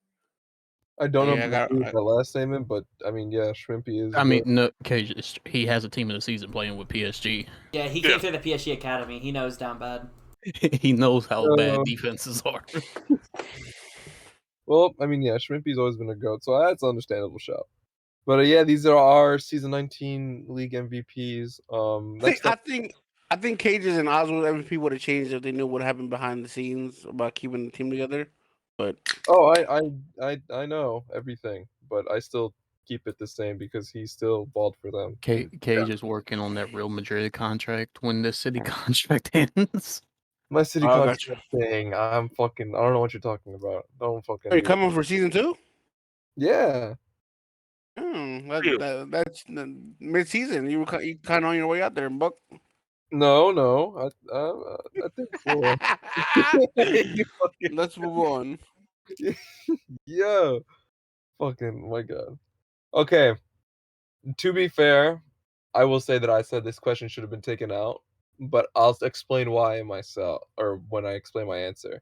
I don't know Yeah, if I agree with that last statement, but I mean, yeah, Shrimpy is. I mean, no, Cage, he has a team of the season playing with PSG. Yeah, he came through the PSG academy. He knows down bad. He knows how bad defenses are. Well, I mean, yeah, Shrimpy's always been a goat, so that's an understandable shout. But yeah, these are our season 19 league MVPs. I think Cages and Oswald MVP would have changed if they knew what happened behind the scenes about keeping the team together. But I know everything, but I still keep it the same because he still balled for them. Cage is working on that Real Madrid contract when the City contract ends. My City contract thing, I don't know what you're talking about. Don't fucking. Are you coming for season 2? Yeah. That's mid-season. You kind of on your way out there, Buck. No. I think Let's move on. Yeah. Fucking my god. Okay. To be fair, I will say that I said this question should have been taken out, but I'll explain why myself, or when I explain my answer.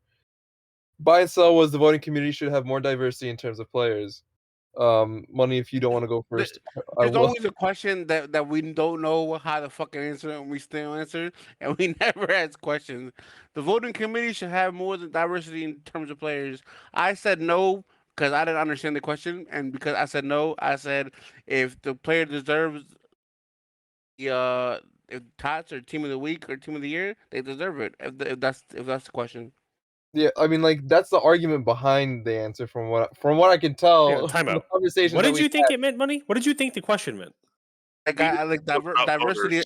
Buy and sell was the voting community should have more diversity in terms of players. Money, if you don't want to go first, There's always a question that we don't know how to fucking answer, and we still answer, and we never ask questions. The voting committee should have more diversity in terms of players. I said no because I didn't understand the question, and because I said no, I said if the player deserves if Tots or team of the week or team of the year, they deserve it. If that's the question. Yeah, I mean, like that's the argument behind the answer from what I can tell. Time from the out. conversation What that did we you think had. it meant, Money? What did you think the question meant? Like I like diversity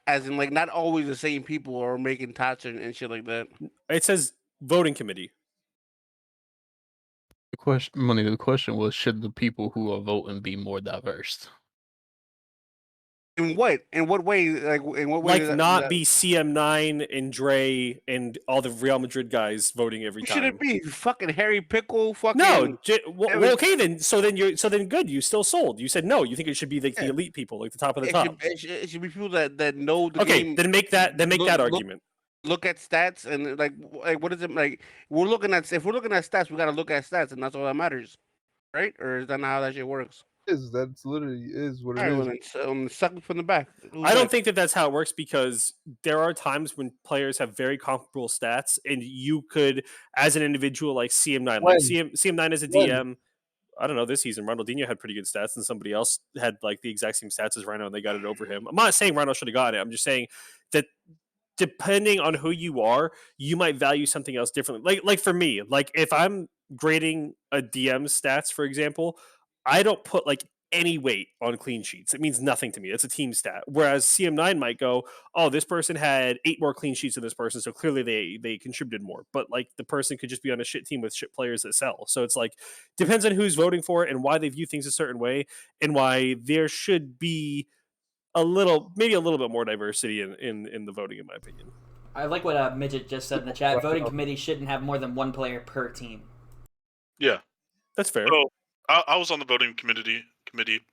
as in like not always the same people are making tots and shit like that. It says voting committee. The question was, should the people who are voting be more diverse? In what? In what way? Like in what way? Like Does that, not be CM9 and Dre and all the Real Madrid guys voting every who should it time. be? Fucking Harry Pickle. Fucking No, well, okay then. So then good. You still sold. You said no. You think it should be like the Yeah. elite people, like the top of the It top. should, it should be people that know the Okay, game. then make that Look, argument. look at stats and like what is it like? We're looking at if we're looking at stats, we got to look at stats, and that's all that matters, right? Or is that not how that shit works? That's literally is what All it right, is. well, then suck it from the back. Who's I don't next? think that that's how it works because there are times when players have very comparable stats, and you could, as an individual, like CM9, like CM9 as a DM. I don't know, this season, Ronaldinho had pretty good stats, and somebody else had like the exact same stats as Rhino, and they got it over him. I'm not saying Rhino should have got it. I'm just saying that depending on who you are, you might value something else differently. Like for me, like if I'm grading a DM stats, for example, I don't put like any weight on clean sheets. It means nothing to me. It's a team stat. Whereas CM9 might go, oh, this person had 8 more clean sheets than this person, so clearly they contributed more. But like the person could just be on a shit team with shit players that sell. So it's like depends on who's voting for it and why they view things a certain way and why there should be maybe a little bit more diversity in the voting, in my opinion. I like what Midget just said in the chat. Voting committee shouldn't have more than one player per team. Yeah, that's fair. So I was on the voting committee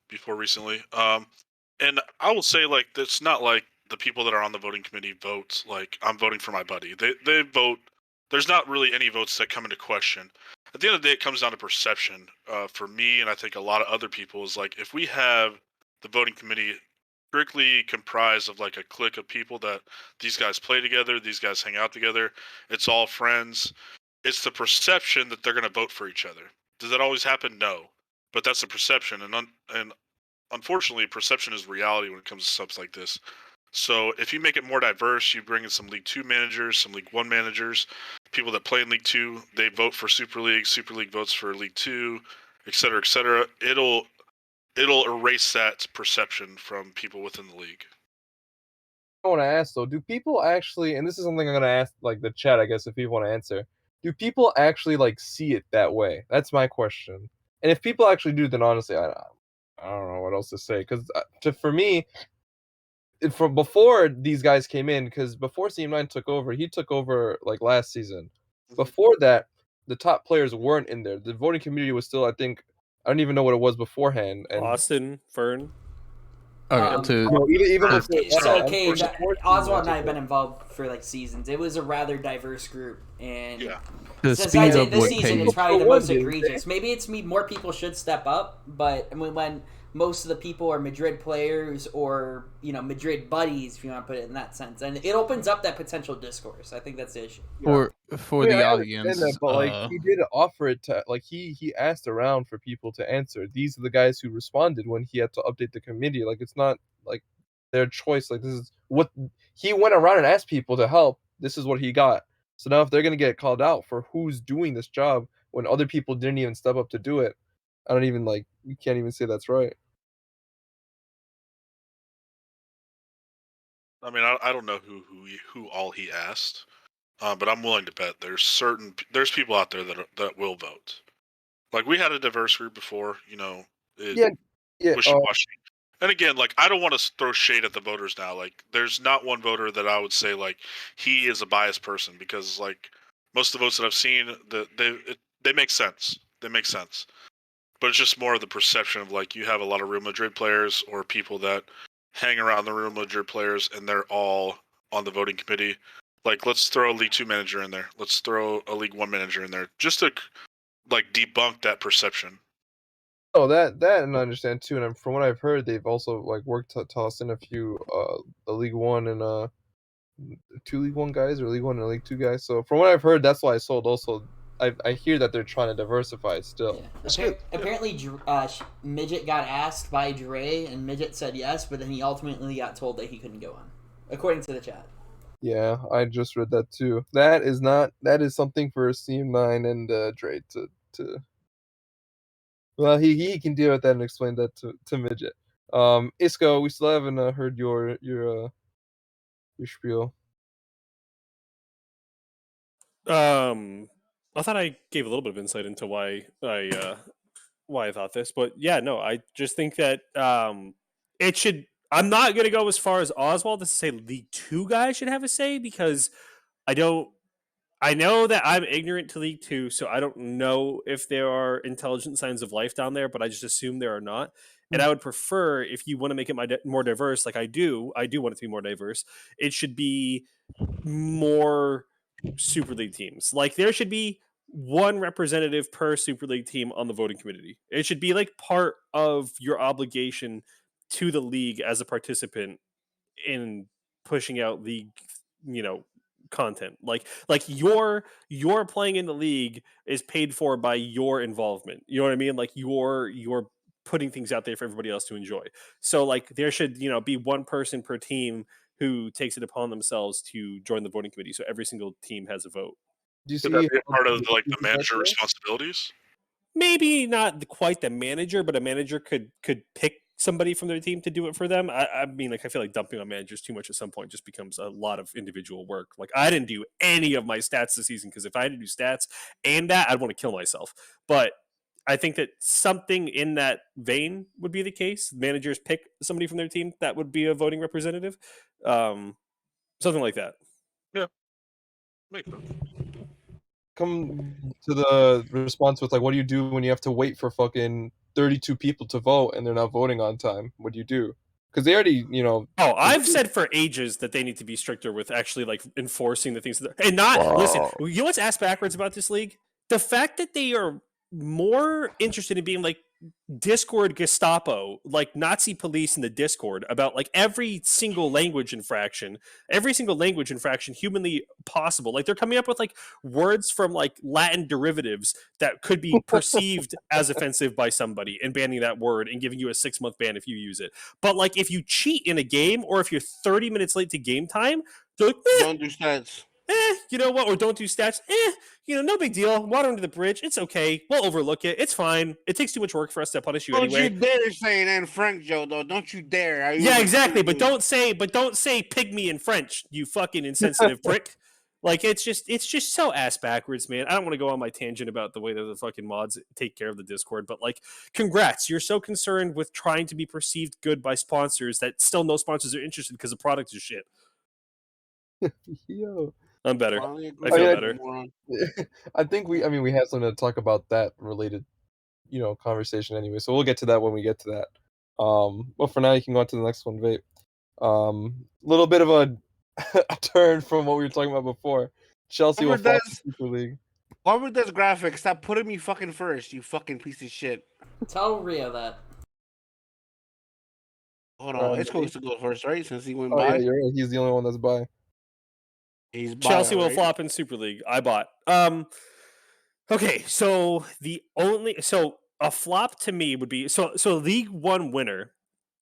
before recently, and I will say like it's not like the people that are on the voting committee vote like I'm voting for my buddy. They vote. There's not really any votes that come into question. At the end of the day, it comes down to perception. For me, and I think a lot of other people, is like if we have the voting committee strictly comprised of like a clique of people that these guys play together, these guys hang out together, it's all friends. It's the perception that they're going to vote for each other. Does that always happen? No, but that's a perception, and unfortunately, perception is reality when it comes to stuff like this. So if you make it more diverse, you bring in some League 2 managers, some League 1 managers, people that play in League 2, they vote for Super League votes for League 2, et cetera, et cetera. It'll erase that perception from people within the league. I want to ask though, do people actually, and this is something I'm gonna ask like the chat, I guess, if people want to answer. Do people actually like see it that way? That's my question. And if people actually do, then honestly, I don't know what else to say. Because for me, from before these guys came in, because before CM9 took over, he took over like last season. Before that, the top players weren't in there. The voting community was still, I think, I don't even know what it was beforehand. And Austin, Fern. Okay, even before so Cage, Oswald and I have been involved for like seasons. It was a rather diverse group, and The since speed of this what season came- it's probably the most egregious. Maybe it's more people should step up, but I mean when most of the people are Madrid players or Madrid buddies, if you want to put it in that sense, and it opens up that potential discourse. I think that's the issue. For the audience, that, but like he did offer it to like he asked around for people to answer. These are the guys who responded when he had to update the committee. Like it's not like their choice. Like this is what he went around and asked people to help. This is what he got. So now if they're gonna get called out for who's doing this job when other people didn't even step up to do it, I don't even like you can't even say that's right. I mean, I don't know who all he asked, but I'm willing to bet there's people out there that will vote. Like we had a diverse group before, wishy-washy. And again, like I don't want to throw shade at the voters now. Like there's not one voter that I would say like he is a biased person because like most of the votes that I've seen, they make sense. They make sense. But it's just more of the perception of like you have a lot of Real Madrid players or people that hang around the Real Madrid players and they're all on the voting committee. Like let's throw a League 2 manager in there. Let's throw a League 1 manager in there just to like debunk that perception. Oh, that and I understand too. And from what I've heard, they've also like worked to toss in a few the League 1 and 2 League 1 guys or League 1 and League 2 guys. So from what I've heard, that's why I sold. Also, I hear that they're trying to diversify still. Apparently, Midget got asked by Dre, and Midget said yes, but then he ultimately got told that he couldn't go on, according to the chat. Yeah, I just read that too. That is something for CM9 and Dre to. Well, he can deal with that and explain that to Midget. Isco, we still haven't heard your spiel. I thought I gave a little bit of insight into why I thought this, but yeah, no, I just think that it should I'm not going to go as far as Oswald to say League 2 guys should have a say, because I know that I'm ignorant to League 2, so I don't know if there are intelligent signs of life down there, but I just assume there are not. And I would prefer, if you want to make it more diverse, like I do want it to be more diverse, it should be more Super League teams. Like, there should be one representative per Super League team on the voting committee. It should be like part of your obligation to the league as a participant in pushing out league, content. Like your playing in the league is paid for by your involvement. You know what I mean? Like you're putting things out there for everybody else to enjoy. So like there should, be one person per team who takes it upon themselves to join the voting committee. So every single team has a vote. Do you Could that see be a part of the how- manager responsibilities? Maybe not quite the manager, but a manager could pick somebody from their team to do it for them. I mean, like, I feel like dumping on managers too much at some point just becomes a lot of individual work. Like, I didn't do any of my stats this season, because if I had to do stats and that, I'd want to kill myself. But I think that something in that vein would be the case. Managers pick somebody from their team that would be a voting representative. Something like that. Yeah. Makes sense. Come to the response with, like, what do you do when you have to wait for fucking 32 people to vote and they're not voting on time? What do you do? Because they already, Oh, I've said for ages that they need to be stricter with actually like enforcing the things and not listen. You know what's ass backwards about this league? The fact that they are more interested in being like Discord Gestapo, like Nazi police in the Discord, about like every single language infraction humanly possible. Like they're coming up with like words from like Latin derivatives that could be perceived as offensive by somebody, and banning that word and giving you a 6-month ban if you use it. But like if you cheat in a game, or if you're 30 minutes late to game time, they're like, don't do stats. You know what? Or don't do stats. No big deal. Water under the bridge. It's okay. We'll overlook it. It's fine. It takes too much work for us to punish you Don't anyway. you dare say that in French, Joe, though. Don't you dare. Yeah, exactly. But don't say pygmy in French, you fucking insensitive prick. Like, it's just so ass backwards, man. I don't want to go on my tangent about the way that the fucking mods take care of the Discord, but like, congrats. You're so concerned with trying to be perceived good by sponsors that still no sponsors are interested because the product is shit. Yo. I'm better. Finally I agree. feel Yeah. better. I think we had something to talk about that related, conversation anyway. So we'll get to that when we get to that. But for now, you can go on to the next one, Vape. Little bit of a turn from what we were talking about before. Chelsea will flop the Super League. Whoever does graphics, stop putting me fucking first, you fucking piece of shit. Tell Rio that. Hold on, it's supposed to go first, right? Since he went by. Yeah, you're right. He's the only one that's by. He's by Chelsea will already. flop in Super League. I bought. Okay, so a flop to me would be so League One winner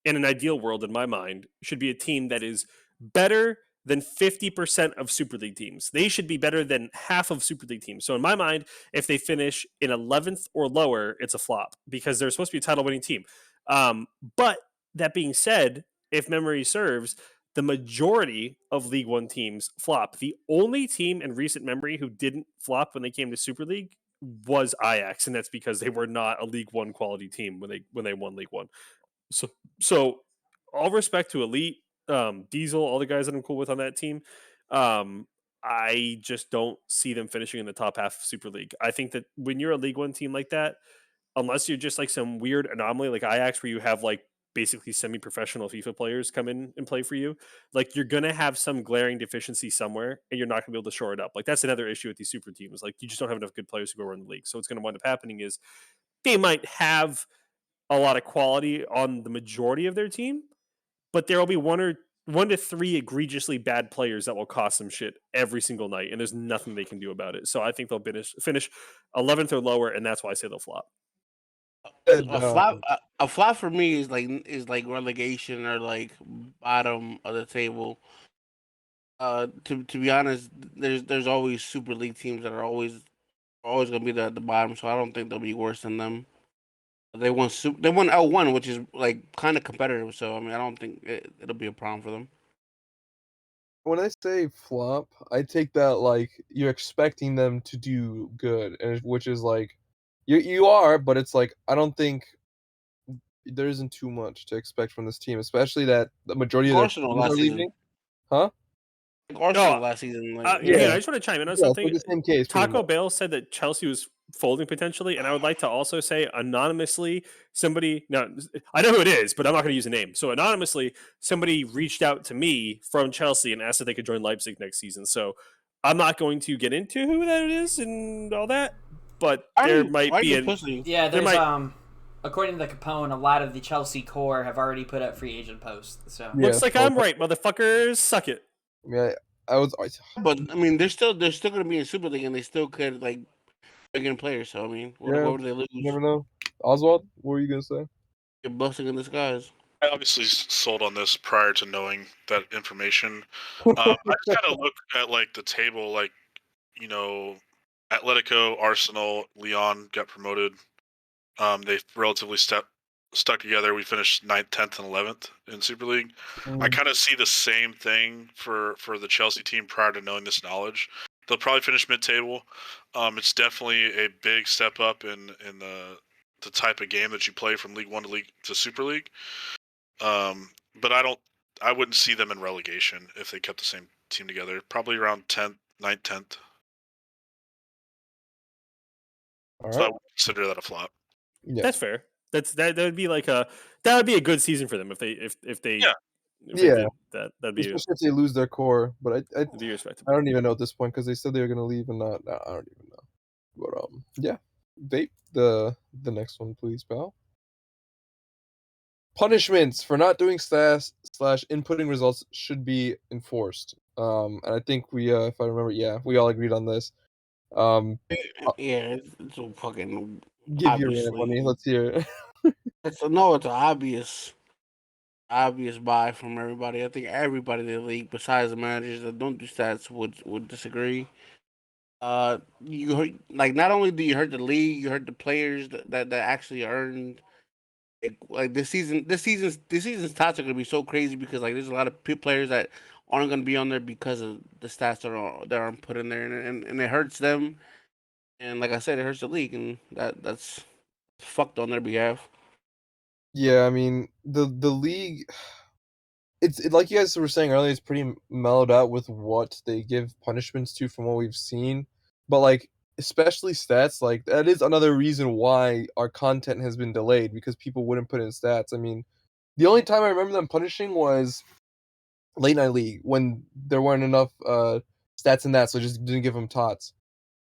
in an ideal world, in my mind, should be a team that is better than 50% of Super League teams. They should be better than half of Super League teams. So in my mind, if they finish in 11th or lower, it's a flop, because they're supposed to be a title winning team. But that being said, if memory serves, the majority of League One teams flop. The only team in recent memory who didn't flop when they came to Super League was Ajax, and that's because they were not a League One quality team when they won League One. So all respect to Elite, Diesel, all the guys that I'm cool with on that team. I just don't see them finishing in the top half of Super League. I think that when you're a League One team like that, unless you're just like some weird anomaly like Ajax, where you have like basically semi-professional FIFA players come in and play for you, like you're gonna have some glaring deficiency somewhere, and you're not gonna be able to shore it up. Like that's another issue with these super teams. Like you just don't have enough good players to go run the league. So what's gonna wind up happening is they might have a lot of quality on the majority of their team, but there will be one to three egregiously bad players that will cost them shit every single night, and there's nothing they can do about it. So I think they'll finish 11th or lower, and that's why I say they'll flop. A flop for me is like relegation or like bottom of the table. To be honest, there's always Super League teams that are always gonna be at the bottom, so I don't think they'll be worse than them. They won L1, which is like kind of competitive, so I mean I don't think it'll be a problem for them. When I say flop, I take that like you're expecting them to do good, and which is like you are, but it's like I don't think there isn't too much to expect from this team, especially that the majority of their Arsenal players last are season. leaving. Huh? Arsenal No, last season. Ian, I just want to chime in on Yeah, it's something. like the same case. pretty Taco much. Bell said that Chelsea was folding potentially, and I would like to also say anonymously, somebody, now I know who it is, but I'm not going to use a name. So anonymously, somebody reached out to me from Chelsea and asked if they could join Leipzig next season. So I'm not going to get into who that is and all that, but there might be an Yeah, there there's might according to the Capone, a lot of the Chelsea core have already put up free agent posts. So looks like I'm right, motherfuckers. Suck it. Yeah, I was. But I mean, they're still going to be in Super League, and they still could like bring in players. So I mean, what would they lose? You never know. Oswald, what were you gonna say? You're busting in disguise. I obviously sold on this prior to knowing that information. I just kind of look at like the table, like Atletico, Arsenal, Lyon got promoted. They relatively stuck together. We finished 9th, 10th, and 11th in Super League. I kind of see the same thing for the Chelsea team prior to knowing this knowledge. They'll probably finish mid-table. It's definitely a big step up in the type of game that you play from League One to Super League. But I wouldn't see them in relegation if they kept the same team together. Probably around 10th, 9th, 10th. So I would consider that a flop. Yeah. That's fair. That would be like that would be a good season for them if they did that. That'd be especially if they lose their core. But I be respectable. don't even know at this point because they said they were gonna leave and not. I don't even know. But yeah, vape the next one, please, pal. Punishments for not doing stats / inputting results should be enforced. And I think we, if I remember, we all agreed on this. Yeah, it's a fucking. Give your rant, money. Let's hear it. It's an obvious buy from everybody. I think everybody in the league, besides the managers that don't do stats, would disagree. You hurt, like, not only do you hurt the league, you hurt the players that actually earned. Like this season's stats are gonna be so crazy because like there's a lot of players that aren't gonna be on there because of the stats that aren't put in there, and it hurts them. And like I said, it hurts the league, and that's fucked on their behalf. Yeah, I mean the league. It's like you guys were saying earlier. It's pretty mellowed out with what they give punishments to from what we've seen. But like, especially stats, like that is another reason why our content has been delayed because people wouldn't put in stats. I mean, the only time I remember them punishing was Late Night League when there weren't enough stats in that, so just didn't give them tots.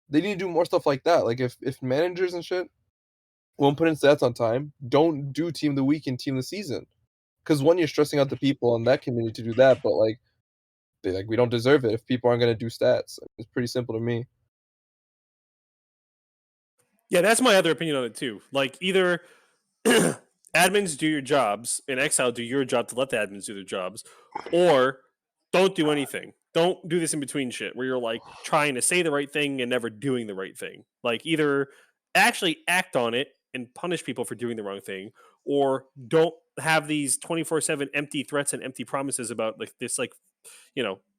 They need to do more stuff like that. Like if managers and shit won't put in stats on time, don't do team of the week and team of the season. Because one, you're stressing out the people on that community to do that, but like we don't deserve it if people aren't gonna do stats. It's pretty simple to me. Yeah, that's my other opinion on it too. Like either admins do your jobs and Exile do your job to let the admins do their jobs, or don't do anything. Don't do this in between shit where you're like trying to say the right thing and never doing the right thing. Like either actually act on it and punish people for doing the wrong thing, or don't have these 24/7 empty threats and empty promises about like this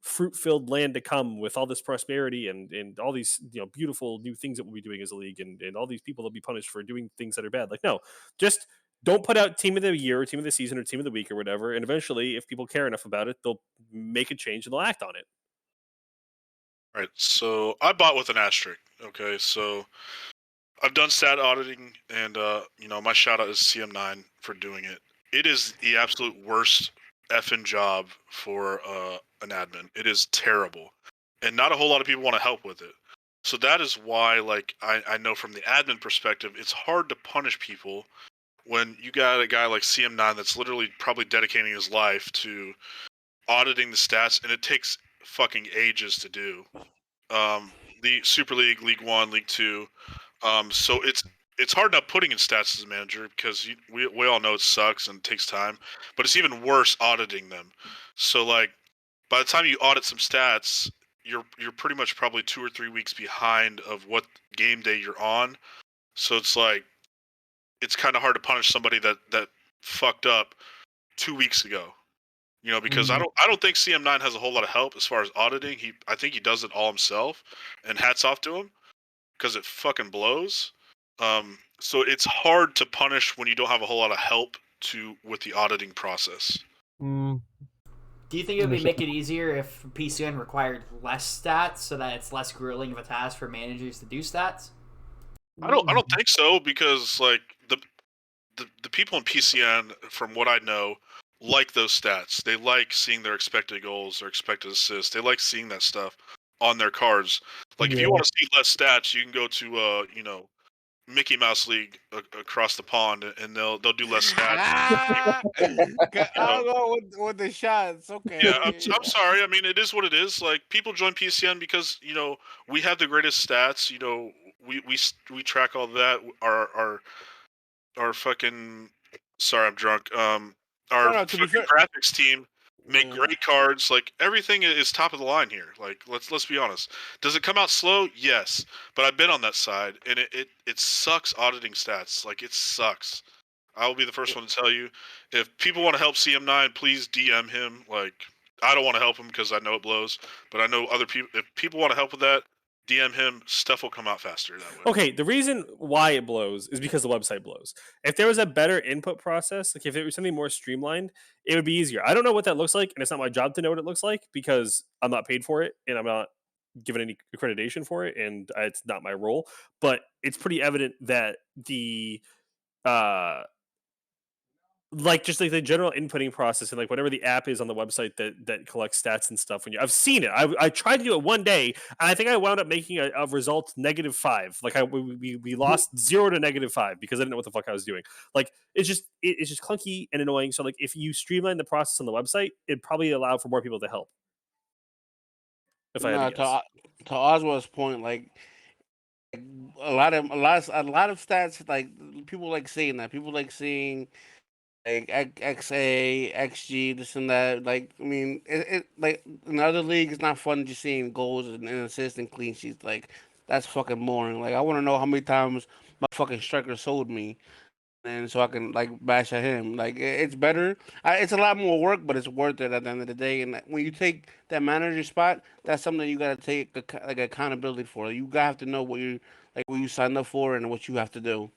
fruit-filled land to come with all this prosperity and all these beautiful new things that we'll be doing as a league and all these people will be punished for doing things that are bad. Like no, just don't put out team of the year or team of the season or team of the week or whatever, and eventually if people care enough about it, they'll make a change and they'll act on it. All right, so I bought with an asterisk. Okay, so I've done stat auditing, and my shout out is CM9 for doing it. It is the absolute worst effing job for an admin. It is terrible, and not a whole lot of people want to help with it. So that is why, like, I know from the admin perspective, it's hard to punish people when you got a guy like CM9 that's literally probably dedicating his life to auditing the stats, and it takes fucking ages to do. The Super League, League One, League Two. So it's hard not putting in stats as a manager because we all know it sucks and takes time, but it's even worse auditing them. So like by the time you audit some stats, you're pretty much probably 2 or 3 weeks behind of what game day you're on. So it's like it's kind of hard to punish somebody that fucked up 2 weeks ago. Because I don't think CM9 has a whole lot of help as far as auditing. I think he does it all himself, and hats off to him because it fucking blows. So it's hard to punish when you don't have a whole lot of help with the auditing process. Mm, Do you think it would make it easier if PCN required less stats so that it's less grueling of a task for managers to do stats? I don't think so, because like the people in PCN, from what I know, like those stats. They like seeing their expected goals, their expected assists. They like seeing that stuff on their cards. Like if you want to see less stats, you can go to Mickey Mouse League across the pond, and they'll do less stats. I'll go with the shots. Okay. Yeah, I'm sorry. I mean, it is what it is. Like people join PCN because we have the greatest stats. We track all that. Our fucking sorry, I'm drunk. Our No, to be fucking fair- graphics team make great cards. Like everything is top of the line here. Like let's be honest. Does it come out slow? Yes, but I've been on that side, and it sucks auditing stats. Like it sucks. I will be the first one to tell you. If people want to help CM9, please DM him. Like I don't want to help him because I know it blows, but I know other people. If people want to help with that, DM him. Stuff will come out faster that way. Okay, the reason why it blows is because the website blows. If there was a better input process, like if it was something more streamlined, it would be easier. I don't know what that looks like, and it's not my job to know what it looks like because I'm not paid for it and I'm not given any accreditation for it, and it's not my role. But it's pretty evident that the just like the general inputting process and like whatever the app is on the website that collects stats and stuff. I've seen it, I tried to do it one day, and I think I wound up making a result -5. Like we lost 0 to -5 because I didn't know what the fuck I was doing. Like it's just clunky and annoying. So like if you streamline the process on the website, it'd probably allow for more people to help. If I had to guess. To Oswald's point, like a lot of stats, like people like seeing that. People like seeing like XA, XG, this and that. Like, I mean, it like in other leagues, it's not fun just seeing goals and assists and clean sheets. Like, that's fucking boring. Like, I want to know how many times my fucking striker sold me, and so I can like bash at him. Like, it's better. It's a lot more work, but it's worth it at the end of the day. And when you take that manager spot, that's something you gotta take like accountability for. You gotta have to know what you signed up for and what you have to do.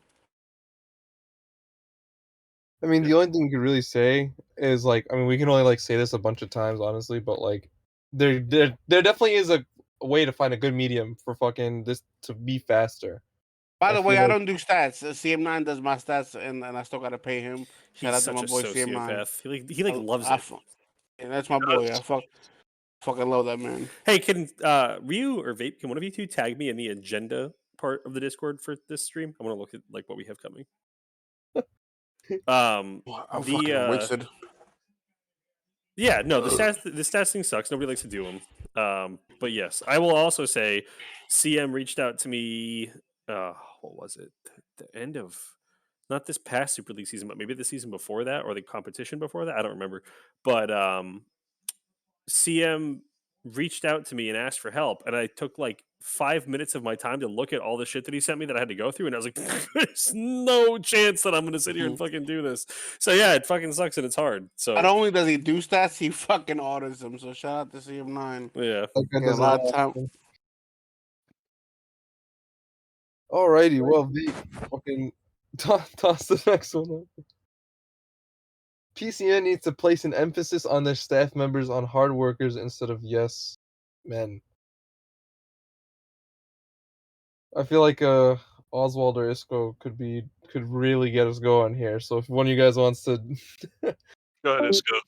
I mean, the only thing you could really say is like, I mean, we can only like say this a bunch of times, honestly, but like, there definitely is a way to find a good medium for fucking this to be faster. By the way, I don't do stats. CM9 does my stats, and I still gotta pay him. Shout out to my boy CM9. He loves it. And that's my boy. I fucking love that man. Hey, can Ryu or Vape? Can one of you two tag me in the agenda part of the Discord for this stream? I want to look at like what we have coming. I'm fucking wasted. Yeah, no, the stats thing sucks. Nobody likes to do them. But yes, I will also say, CM reached out to me. What was it? The end of not this past Super League season, but maybe the season before that or the competition before that. I don't remember. But CM reached out to me and asked for help, and I took like 5 minutes of my time to look at all the shit that he sent me that I had to go through, and I was like, there's no chance that I'm gonna sit here and fucking do this. So yeah, it fucking sucks and it's hard. So not only does he do stats, he fucking orders them. So shout out to CM9. Yeah, a lot of time. Alrighty, well, the fucking toss the next one up. PCN needs to place an emphasis on their staff members on hard workers instead of yes men. I feel like Oswald or Isco could really get us going here. So if one of you guys wants to go ahead, Isco.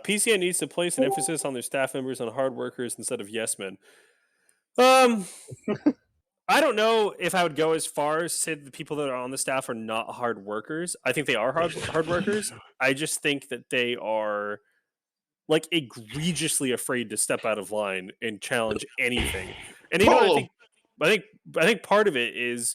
PCN needs to place an emphasis on their staff members on hard workers instead of yes men. I don't know if I would go as far as say the people that are on the staff are not hard workers. I think they are hard workers. I just think that they are like egregiously afraid to step out of line and challenge anything. And I think part of it is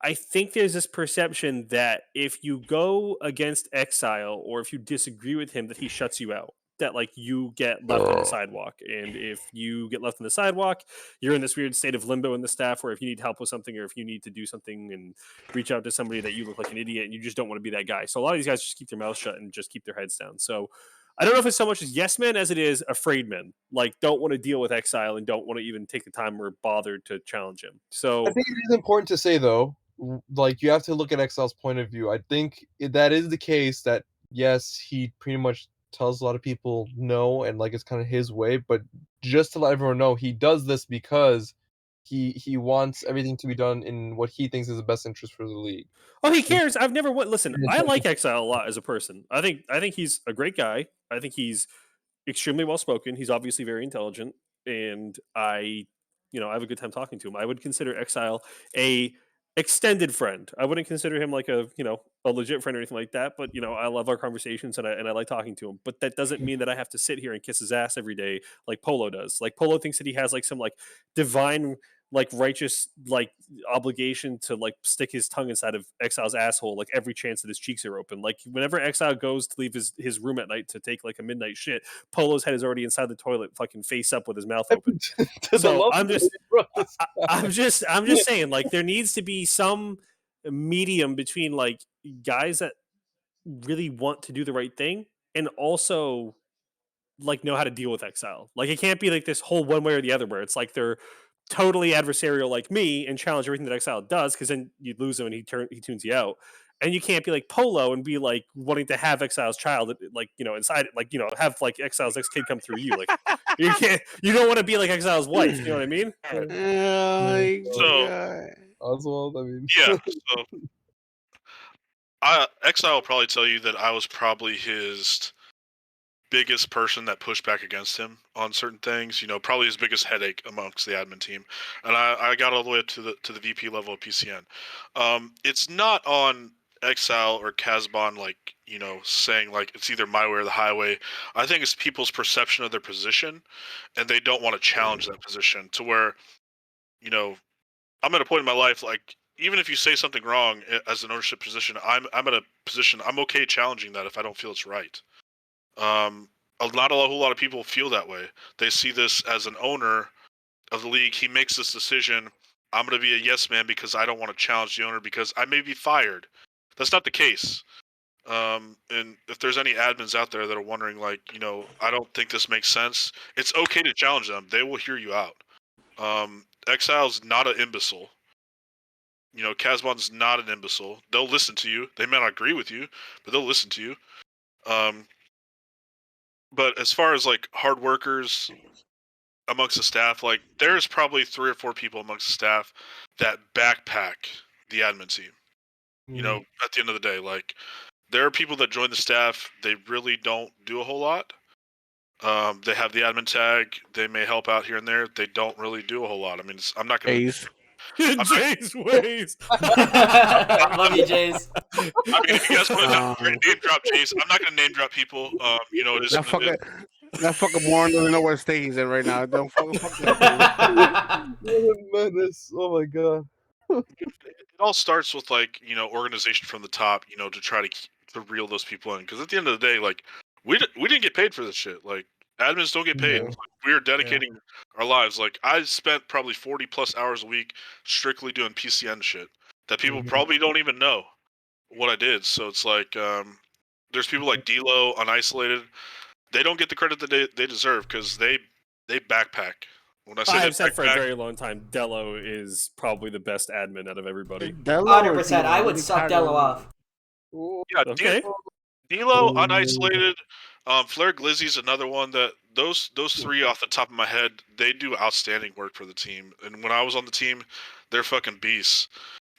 I think there's this perception that if you go against Exile or if you disagree with him, that he shuts you out. That like you get left on the sidewalk, and if you get left on the sidewalk, you're in this weird state of limbo in the staff where if you need help with something or if you need to do something and reach out to somebody, that you look like an idiot and you just don't want to be that guy. So a lot of these guys just keep their mouths shut and just keep their heads down. So I don't know if it's so much as yes men as it is afraid men, like don't want to deal with Exile and don't want to even take the time or bother to challenge him. So I think it is important to say though, like you have to look at Exile's point of view. I think that is the case. That yes, he pretty much tells a lot of people no, and like it's kind of his way. But just to let everyone know, he does this because he wants everything to be done in what he thinks is the best interest for the league. Oh, he cares. I've never went. Listen, I like Exile a lot as a person. I think he's a great guy. I think he's extremely well spoken. He's obviously very intelligent, and I have a good time talking to him. I would consider Exile a extended friend. I wouldn't consider him like a legit friend or anything like that. But I love our conversations and I like talking to him. But that doesn't mean that I have to sit here and kiss his ass every day like Polo does. Like Polo thinks that he has like some like divine like righteous like obligation to like stick his tongue inside of Exile's asshole like every chance that his cheeks are open. Like whenever Exile goes to leave his room at night to take like a midnight shit, Polo's head is already inside the toilet, fucking face up with his mouth open. So I'm just saying, like, there needs to be some medium between like guys that really want to do the right thing and also like know how to deal with Exile. Like it can't be like this whole one way or the other where it's like they're totally adversarial like me and challenge everything that Exile does, because then you'd lose him and he tunes you out. And you can't be like Polo and be like wanting to have Exile's child, like inside, like have like Exile's next kid come through you. Like you don't want to be like Exile's wife. You know what I mean? So Oswald, I mean, yeah. So Exile will probably tell you that I was probably his biggest person that pushed back against him on certain things. Probably his biggest headache amongst the admin team, and I got all the way up to the VP level of PCN. It's not on Exile or Casbon like saying like it's either my way or the highway. I think it's people's perception of their position, and they don't want to challenge that position to where I'm at a point in my life like even if you say something wrong as an ownership position, I'm at a position I'm okay challenging that if I don't feel it's right. Not a whole lot of people feel that way. They see this as an owner of the league. He makes this decision. I'm going to be a yes man because I don't want to challenge the owner because I may be fired. That's not the case. And if there's any admins out there that are wondering, like, I don't think this makes sense, it's okay to challenge them. They will hear you out. Exile's not an imbecile. Casbon's not an imbecile. They'll listen to you. They may not agree with you, but they'll listen to you. But as far as like hard workers amongst the staff, like there's probably 3 or 4 people amongst the staff that backpack the admin team. At the end of the day, like there are people that join the staff, they really don't do a whole lot. They have the admin tag, they may help out here and there. They don't really do a whole lot. I mean, I'm not going to Jay's ways. Love you, Jays. I mean, if you guys want to name drop Jays, I'm not going to name drop people. It is that fucking Warren doesn't know what state he's in right now. Don't fuck that. Menace. Oh my god. It all starts with like organization from the top. To try to reel those people in, because at the end of the day, like we didn't get paid for this shit. Like admins don't get paid. No. Like, we are dedicating our lives. Like I spent probably 40+ hours a week strictly doing PCN shit that people probably don't even know what I did. So it's like there's people like Delo on Isolated. They don't get the credit that they deserve because they backpack. When I say I've said for a very long time, Delo is probably the best admin out of everybody. 100%. I would suck Delo off. Yeah, okay. Delo on Isolated. Flare Glizzy's another one that those 3 off the top of my head, they do outstanding work for the team. And when I was on the team, they're fucking beasts.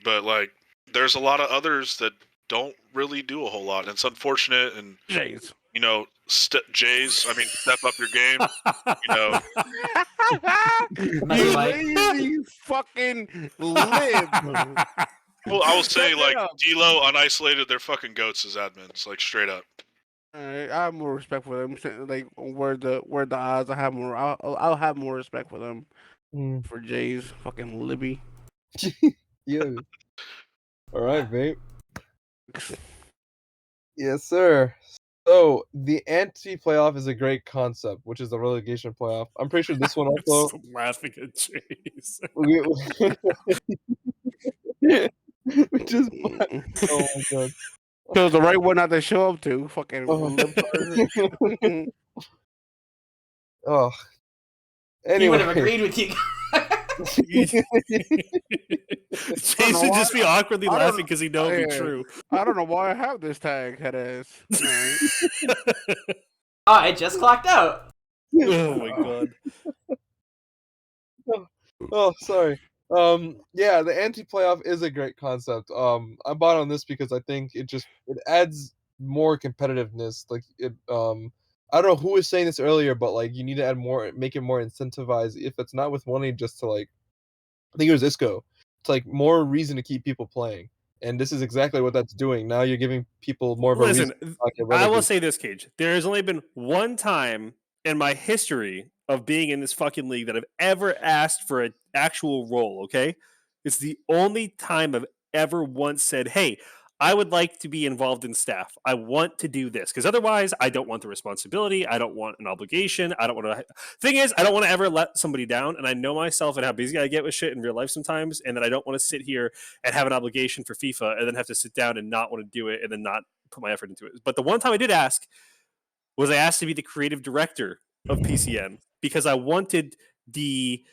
But like, there's a lot of others that don't really do a whole lot, and it's unfortunate. And Jays. Jays. I mean, step up your game. You lazy fucking lib. Well, I will say like Delo on Isolated, they're fucking goats as admins, like straight up. I have more respect for them. Like where the odds, I have more. I'll have more respect for them. For Jay's fucking Libby. Yeah. All right, vape. Yes, sir. So the anti-playoff is a great concept, which is the relegation playoff. I'm pretty sure this one also. I'm laughing at Jays. Which is fun. Oh my god. So the right one not to show up to fucking. Oh. He would have agreed with you. Jason just be awkwardly laughing because he know it'd be true. I don't know why I have this tag, head ass. Right. Oh, I just clocked out. Oh my god. Oh, sorry. Yeah, the anti-playoff is a great concept. I bought on this because I think it adds more competitiveness. Like I don't know who was saying this earlier, but like you need to add more, make it more incentivized. If it's not with money, just to like, I think it was Isco. It's like more reason to keep people playing, and this is exactly what that's doing. Now you're giving people more of a Listen, reason. To not get I will relegated. say this, Cage. There has only been one time in my history of being in this fucking league that I've ever asked for an actual role, okay? It's the only time I've ever once said, hey, I would like to be involved in staff. I want to do this. Because otherwise, I don't want the responsibility. I don't want an obligation. I don't want to. Thing is, I don't want to ever let somebody down. And I know myself and how busy I get with shit in real life sometimes. And that I don't want to sit here and have an obligation for FIFA and then have to sit down and not want to do it and then not put my effort into it. But the one time I did ask was I asked to be the creative director of PCN because I wanted the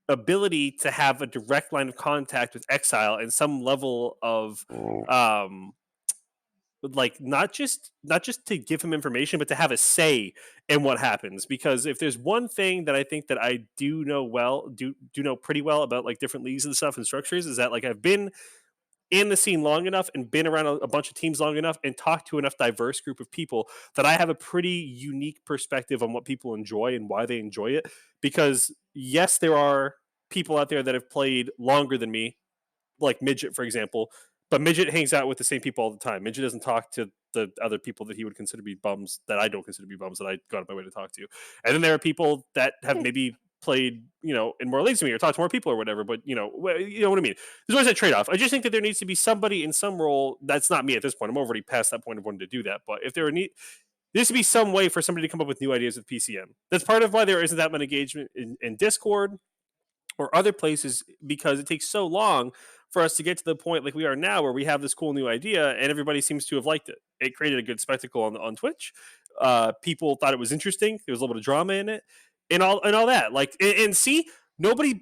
ability to have a direct line of contact with Exile and some level of like not just to give him information but to have a say in what happens. Because if there's one thing that I think that I do know pretty well about like different leagues and stuff and structures is that like I've been in the scene long enough and been around a bunch of teams long enough and talked to enough diverse group of people that I have a pretty unique perspective on what people enjoy and why they enjoy it. Because yes, there are people out there that have played longer than me, like Midget, for example, but Midget hangs out with the same people all the time. Midget doesn't talk to the other people that he would consider to be bums that I don't consider to be bums that I go out of my way to talk to. And then there are people that have maybe played, in more leagues than me or talked to more people or whatever. But you know what I mean. There's always a trade off. I just think that there needs to be somebody in some role. That's not me at this point. I'm already past that point of wanting to do that. But if there needs to be some way for somebody to come up with new ideas with PCN. That's part of why there isn't that much engagement in Discord or other places, because it takes so long for us to get to the point like we are now where we have this cool new idea and everybody seems to have liked it. It created a good spectacle on Twitch. People thought it was interesting. There was a little bit of drama in it and all that. Like, and see, nobody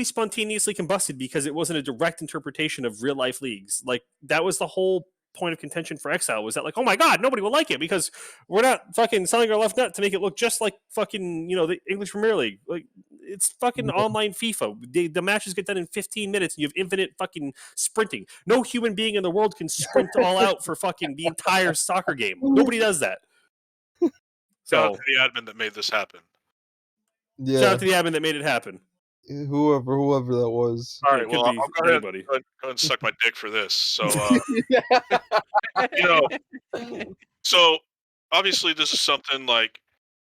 spontaneously combusted because it wasn't a direct interpretation of real life leagues. Like, that was the whole point of contention for Exile, was that like, oh my god, nobody will like it because we're not fucking selling our left nut to make it look just like fucking the English Premier League. Like, it's fucking online FIFA. The matches get done in 15 minutes and you have infinite fucking sprinting. No human being in the world can sprint all out for fucking the entire soccer game. Nobody does that. Shout out to the admin that made this happen. Yeah. Shout out to the admin that made it happen. Whoever that was. All right, well, I'll go ahead and suck my dick for this. So, so obviously this is something like,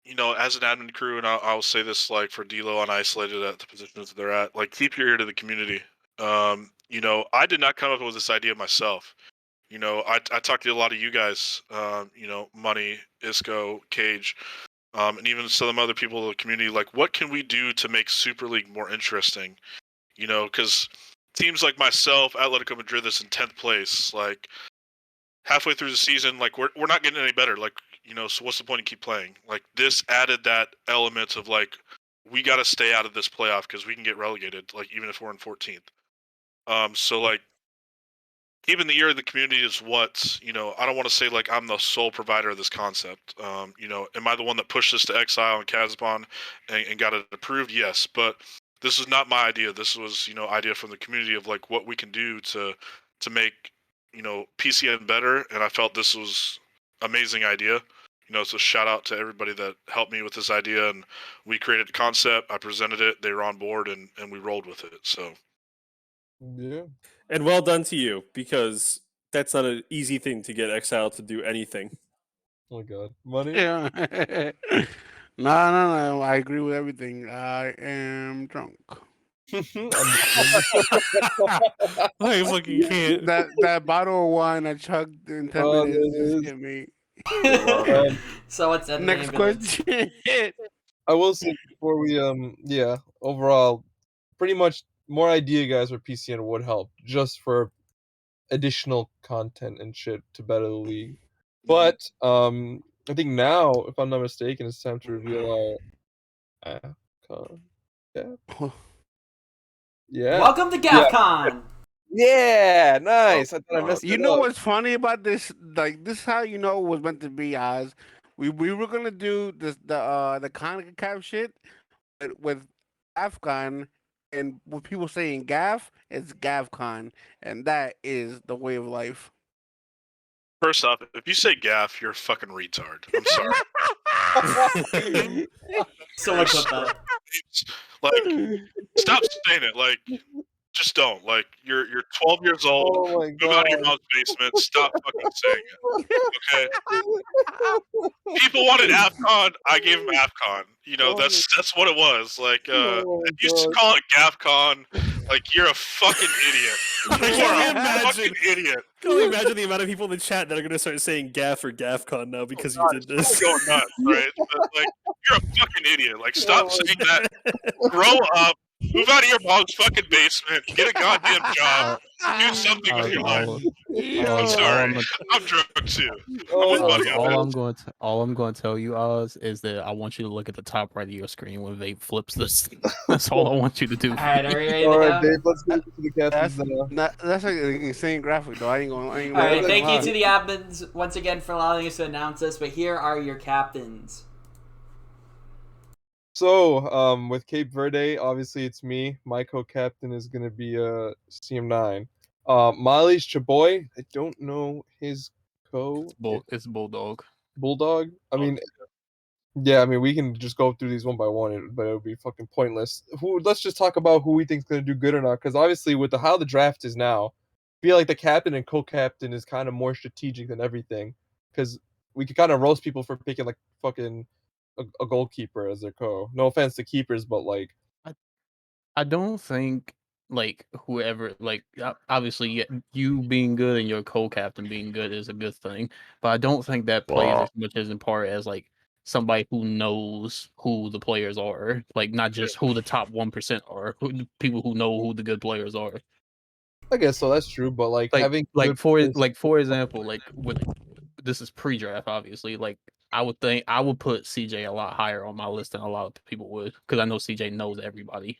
as an admin crew, and I'll say this like for D'Lo and Isolated at the positions they're at, like keep your ear to the community. I did not come up with this idea myself. I talked to a lot of you guys, Money, Isco, Cage, and even some other people in the community, like, what can we do to make Super League more interesting? Because teams like myself, Atletico Madrid, that's in 10th place, like, halfway through the season, like, we're not getting any better. Like, so what's the point of keep playing? Like, this added that element of, like, we got to stay out of this playoff because we can get relegated, like, even if we're in 14th. So, like, keeping the ear of the community is what, I don't want to say like I'm the sole provider of this concept. Am I the one that pushed this to Exile and Kazbon and got it approved? Yes, but this is not my idea. This was, idea from the community of like what we can do to make, PCN better. And I felt this was amazing idea. So shout out to everybody that helped me with this idea, and we created the concept. I presented it. They were on board, and we rolled with it. So. Yeah. And well done to you, because that's not an easy thing to get Exile to do anything. Oh god, Money. Yeah. No. I agree with everything. I am drunk. I fucking can't. That bottle of wine I chugged in 10 minutes just get me. So what's that? Next question. I will say before we overall, pretty much more idea guys for PCN would help just for additional content and shit to better the league. But I think now, if I'm not mistaken, it's time to reveal our AFCON. Yeah. Yeah. Welcome to GAFCON. Yeah, nice. I thought I messed You it know up. what's funny about this? Like this, is how you know it was meant to be, Oz. We were gonna do the CONCACAF shit with AFCON, and with people saying GAF, it's GAFCON, and that is the way of life. First off, if you say gaff, you're a fucking retard. I'm sorry. Someone clip that. Like, stop saying it. Like, just don't. Like, you're 12 years old. Oh my Move out of your god. mom's basement. Stop fucking saying it. Okay. People wanted AFCON. I gave them AFCON. You know, that's what it was. Like, Oh my if you god. call it GAFCON, like you're a fucking idiot. You are a fucking idiot. Can you imagine the amount of people in the chat that are going to start saying "gaff" or "gaffcon" now because you did this? Going nuts, right? But, like, you're a fucking idiot. Like, stop saying that. Grow up. Move out of your mom's fucking basement. Get a goddamn job. Do something with your life. I'm sorry. I'm drunk too. All I'm going to tell you, Oz, is that I want you to look at the top right of your screen when Vape flips this. That's all I want you to do. All right, are we ready All to right, go? Dave, let's get to the captains now. That's like an insane graphic, though. I ain't gonna All right, lie. thank you to the admins once again for allowing us to announce this. But here are your captains. So, with Cape Verde, obviously it's me. My co-captain is gonna be CM9. Molly's Chaboy. I don't know his It's Bulldog. Bulldog. I mean, yeah. I mean, we can just go through these one by one, but it would be fucking pointless. Let's just talk about who we think's gonna do good or not. Because obviously, with how the draft is now, I feel like the captain and co-captain is kind of more strategic than everything. Because we could kind of roast people for picking like fucking a goalkeeper as their co. No offense to keepers, but like I don't think like whoever obviously you being good and your co-captain being good is a good thing, but I don't think that plays as much as in part as like somebody who knows who the players are, like not just who the top 1% are, people who know who the good players are. I guess so. That's true, but like having good for players- example, like with this is pre-draft, obviously. Like I would think I would put CJ a lot higher on my list than a lot of people would, because I know CJ knows everybody.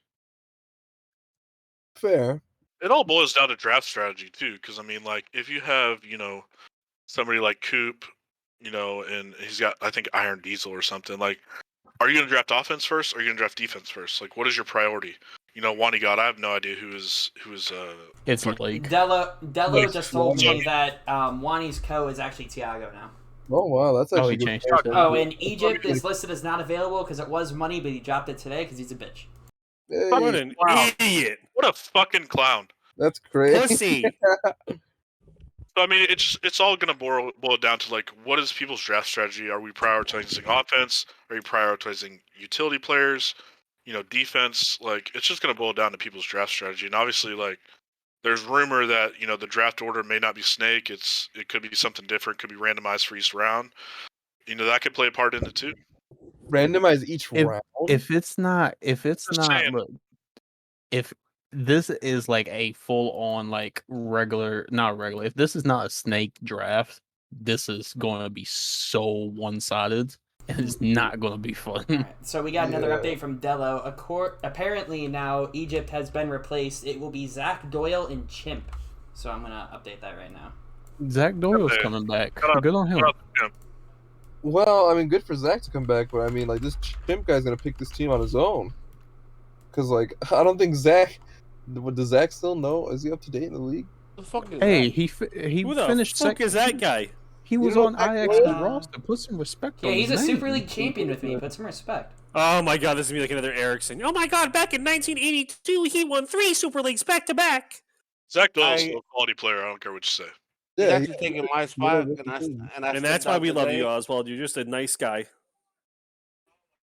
Fair. It all boils down to draft strategy too, because I mean, like, if you have, somebody like Coop, and he's got, I think, Iron Diesel or something. Like, are you gonna draft offense first, or are you gonna draft defense first? Like, what is your priority? Wani God, I have no idea who is It's like Dello just told me that Wani's co is actually Tiago now. Oh wow, that's actually he good. changed it. Oh, and Egypt is listed as not available because it was money, but he dropped it today because he's a bitch. Hey, What an idiot! What a fucking clown! that's crazy. Pussy. So I mean, it's all gonna boil down to like, what is people's draft strategy? Are we prioritizing offense? Are you prioritizing utility players? Defense. Like, it's just gonna boil down to people's draft strategy. And obviously, like, there's rumor that the draft order may not be snake. It could be something different. Could be randomized for each round. That could play a part in it too. Randomize each round. If it's not, saying. look, if this is like a full on like not regular, if this is not a snake draft, this is going to be so one sided, and it's not going to be fun. All right, so we got another update from Dello. Apparently now Egypt has been replaced. It will be Zach Doyle and Chimp. So I'm gonna update that right now. Zach Doyle's coming back. Good on him. Well, I mean, good for Zach to come back, but I mean, like, this Chimp guy's gonna pick this team on his own. Cause like, I don't think Zach. Does Zach still know? Is he up to date in the league? Hey, he Who the finished fuck second. is that guy? He was on Ajax's roster. Put some respect on Yeah, his he's a name. Super League champion with me. Put some respect. Oh my god, this is gonna be like another Ericsson. Oh my god, back in 1982, he won 3 Super Leagues back to back. Zach Doyle's still a quality player. I don't care what you say. He's actually taking my spot, and that's why we love you, Oswald. You're just a nice guy.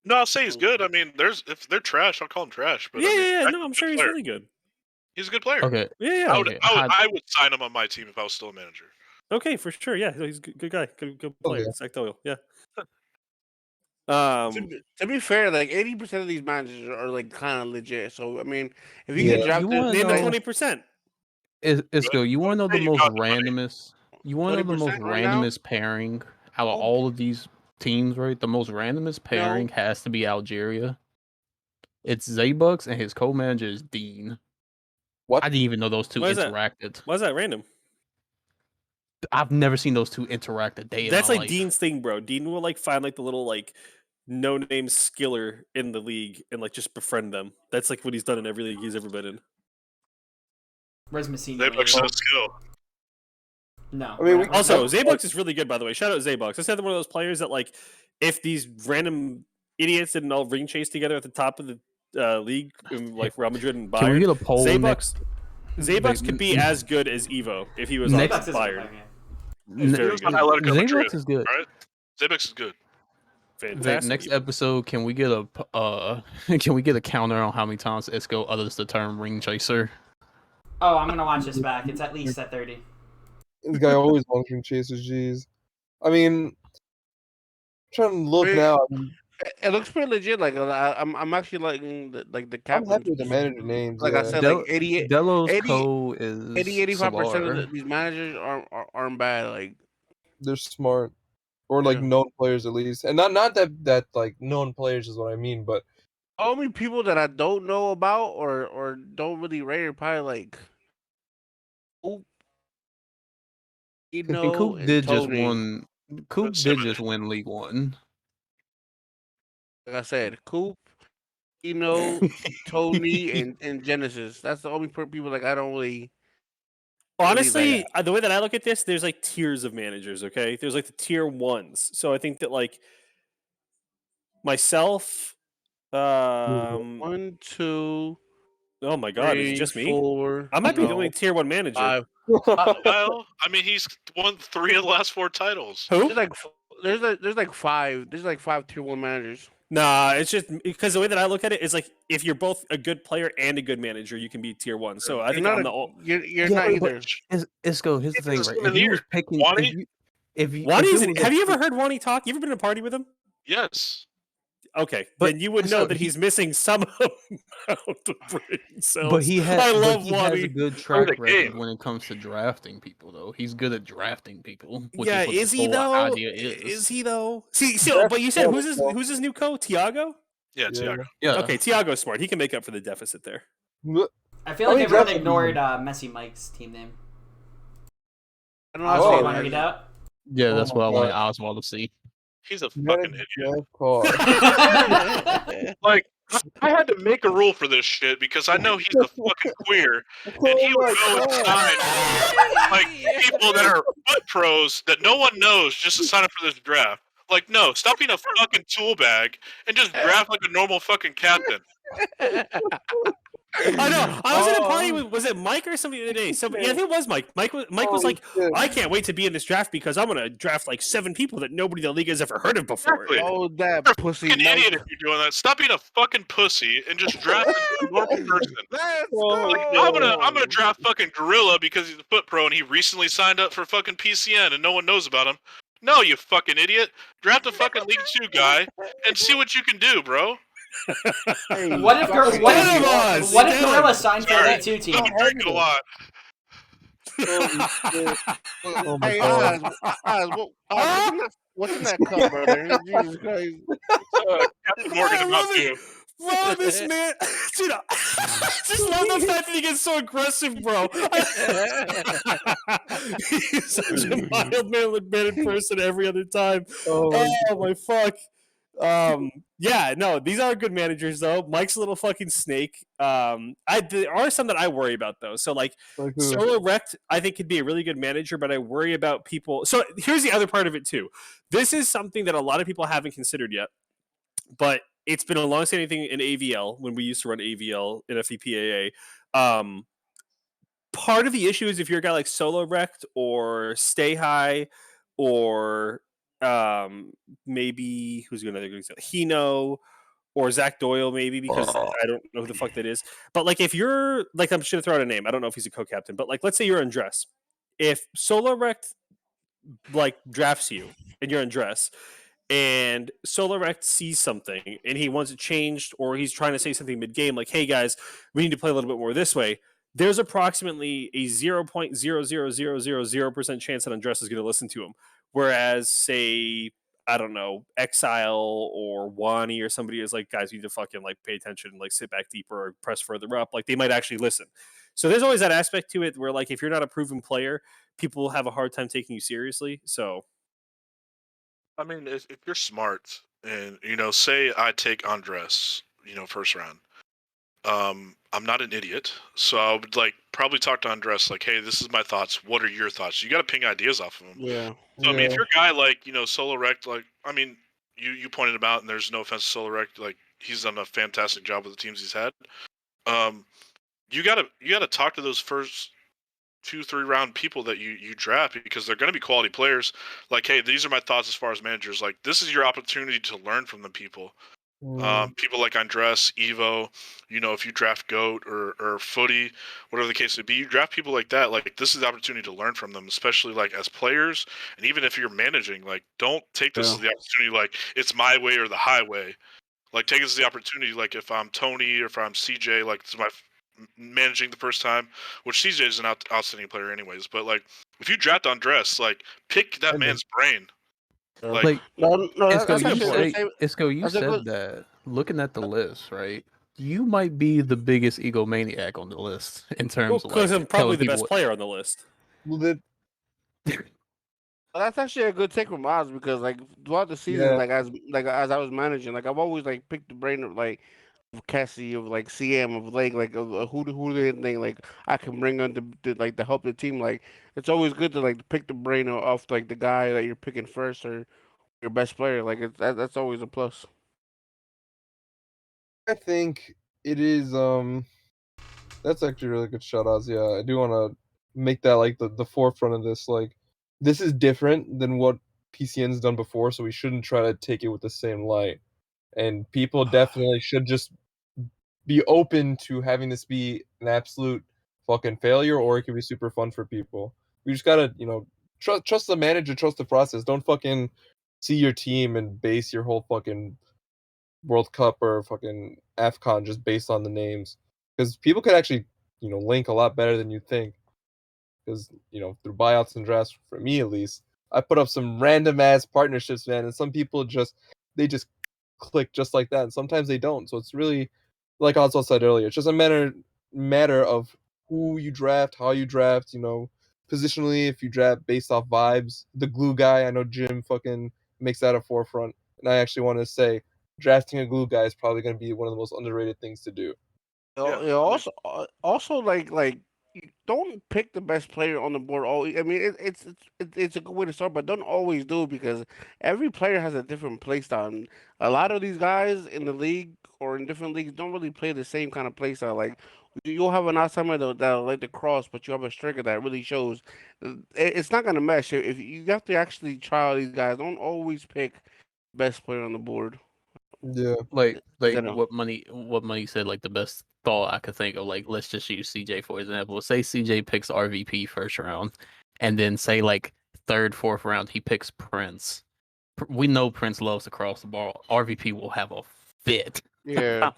No, I'll say he's good. I mean, if they're trash, I'll call them trash. But No, I'm sure he's really good. He's a good player. Okay. Yeah. I would sign him on my team if I was still a manager. Okay, for sure. Yeah, he's a good guy. Good player. Okay. Zach Doyle. Yeah. To be fair, like 80% of these managers are like kind of legit. So I mean, if you get drafted, name the 20%. It's good. You want to know the most randomest? You want to know the most 20% right now? randomest pairing out of all of these teams, right? The most randomest pairing has to be Algeria. It's Zabucks and his co-manager is Dean. What? I didn't even know those two Why is that? interacted. Why is that random? I've never seen those two interact a day in That's my like life. Dean's thing, bro. Dean will like find like the little like no-name skiller in the league and like just befriend them. That's like what he's done in every league he's ever been in. Where's Messina? Zaybuk's no skill. No. I mean, we- Also, Zaybux is really good, by the way. Shout out Zaybux. That's another one of those players that, like, if these random idiots didn't all ring chase together at the top of the league, like Real Madrid and Bayern, Can we get a poll Zaybux, next? Zaybux could be as good as Evo if he was on Next- Zaybux is a Bayern. player, yeah. He's very good. Atletico Madrid, Zaybux is good. right? Zaybux is good. Fantastic. Next episode, can we get a can we get a counter on how many times Isco utters the term ring chaser? Oh, I'm gonna watch this back. It's at least at 30. This guy always launching chasers. Jeez. I mean, trying to look Wait. now. It looks pretty legit. Like I'm actually liking the I'm captain. happy with the manager names. Like I said, like 88, Delos 80 Co is 85% Solar. of these managers aren't bad. Like They're smart, or like Yeah. known players at least, and not that like known players is what I mean, but only people that I don't know about or don't really rate are probably like Coop, And Eno, Coop and did just Tony. won. Coop did just win League One. Like I said, Coop, Eno, Tony, and Genesis. That's the only people like I don't really. Honestly, the way that I look at this, there's like tiers of managers, okay? There's like the tier ones. So I think that like myself, 1, 2. Oh my god, is it 3, just me? 4. I might be the no, only tier 1 manager. 5. Well, I mean, he's won 3 of the last 4 titles. Who? There's like 5. There's like 5 tier 1 managers. Nah, it's just because the way that I look at it is like if you're both a good player and a good manager, you can be tier 1. So I think I'm the old. You're not either. Isco, here's the thing, It's right? in If you here. was picking, Wani? if you, Wani's, if it was have you ever heard Wani talk? You ever been to a party with him? Yes. Okay, But then you would know so that he- he's missing some amount of brain cells. But he has, I love but he has Wani. a good track record when it comes to drafting people, though. He's good at drafting people. Which Yeah, is, what is the he whole though? Idea is Is he though? See, but you said who's his new co? Tiago? Yeah, Tiago. Yeah. Okay, Tiago's smart. He can make up for the deficit there. I feel like everyone ignored Messi Mike's team name. I don't Oswald, know. want to read out? Yeah, that's Oh what I my wanted God. Oswald to see. He's a fucking idiot. Jeff Carr. Like, I had to make a rule for this shit because I know he's a fucking queer, and he would go and sign like people that are foot pros that no one knows just to sign up for this draft. Like, no, stop being a fucking tool bag and just draft like a normal fucking captain. I know. I was at a party with, was it Mike or somebody the other day? Yeah, I think it was Mike. Mike was like, I can't wait to be in this draft because I'm gonna draft like 7 people that nobody in the league has ever heard of before. Exactly. Oh, that You're a pussy fucking Mike. idiot if you're doing that. Stop being a fucking pussy and just draft a normal person. Let's Like, go. I'm gonna draft fucking Gorilla because he's a foot pro and he recently signed up for fucking PCN and no one knows about him. No, you fucking idiot. Draft a fucking League 2 guy and see what you can do, bro. What if Gorilla signed for Sorry. the A2 team? I'm drinking a lot. Oh my Hey, God. what's in that cup, brother? Jesus Christ. Captain Morgan about to. Bro, this man, dude, I just love the fact that he gets so aggressive, bro. He's such a mild-mannered person every other time. Oh my fuck. Yeah, no, these are good managers though. Mike's a little fucking snake. There are some that I worry about though. So like Solo Rect, I think could be a really good manager, but I worry about people. So here's the other part of it too. This is something that a lot of people haven't considered yet, but it's been a long-standing thing in AVL when we used to run AVL in FEPAA. Part of the issue is if you're a guy like Solo Rect or Stay High or maybe who's another good example? Hino or Zach Doyle, maybe, because I don't know who the fuck that is. But like if you're like, I'm just gonna throw out a name. I don't know if he's a co-captain, but like let's say you're in dress. If Solo Rect like drafts you and you're in dress and Solo Rect sees something and he wants it changed or he's trying to say something mid-game like, hey guys, we need to play a little bit more this way, there's approximately a 0.00000% chance that Andres is going to listen to him. Whereas, say, I don't know, Exile or Wani or somebody is like, guys, you need to fucking like pay attention, like sit back deeper or press further up. Like they might actually listen. So there's always that aspect to it where like if you're not a proven player, people have a hard time taking you seriously. So I mean, if you're smart and say I take Andres, first round. I'm not an idiot, so I would like probably talk to Andres like, hey, this is my thoughts. What are your thoughts? You got to ping ideas off of him. Yeah. So I mean, if you're a guy like Solo Rect, like I mean, you pointed him out, and there's no offense to Solo Rect, like he's done a fantastic job with the teams he's had. Um, you gotta talk to those first 2-3 round people that you draft because they're gonna be quality players. Like, hey, these are my thoughts as far as managers. Like, this is your opportunity to learn from the people. People like Andres, Evo, if you draft Goat or Footy, whatever the case may be, you draft people like that. Like, this is the opportunity to learn from them, especially like as players, and even if you're managing. Like, don't take this Yeah. as the opportunity. Like, it's my way or the highway. Like, take this as the opportunity. Like, if I'm Tony or if I'm CJ, like this is my managing the first time, which CJ is an outstanding player anyways. But like, if you draft Andres, like pick that man's brain. Like, Like, No, Isco, that's you actually say, same. Isco, you That's a said good. that looking at the list, right? You might be the biggest egomaniac on the list in terms of because like I'm probably telling the people best player on the list. Well, that That's actually a good take from Oz because like throughout the season, yeah. as I was managing, like I've always like picked the brain of like of Cassie of like CM of like of who they think like I can bring on to help the team. Like it's always good to like pick the brain off like the guy that you're picking first or your best player. Like that's always a plus. I think it is. That's actually a really good shout outs. Yeah, I do want to make that like the forefront of this. Like, this is different than what PCN's done before, so we shouldn't try to take it with the same light. And people definitely should just be open to having this be an absolute fucking failure, or it could be super fun for people. We just gotta, trust the manager, trust the process. Don't fucking see your team and base your whole fucking World Cup or fucking AFCON just based on the names, because people could actually, link a lot better than you think. Because through buyouts and drafts, for me at least, I put up some random ass partnerships, man, and some people just click just like that, and sometimes they don't. So it's really, like Oswald said earlier, it's just a matter of who you draft, how you draft, positionally. If you draft based off vibes, the glue guy, I know Jim fucking makes that a forefront, and I actually want to say drafting a glue guy is probably going to be one of the most underrated things to do. Yeah, also like you don't pick the best player on the board. Always, I mean, it's a good way to start, but don't always do it because every player has a different play style. And a lot of these guys in the league or in different leagues don't really play the same kind of play style. Like you'll have an outsider that'll like the cross, but you have a striker that really shows. It's not gonna mesh. If you have to actually try all these guys, don't always pick best player on the board. Yeah. like You know. what money said, like the best thought I could think of, like let's just use CJ for example. Say CJ picks RVP first round, and then say like third, fourth round he picks Prince. We know Prince loves to cross the ball. RVP will have a fit. Yeah.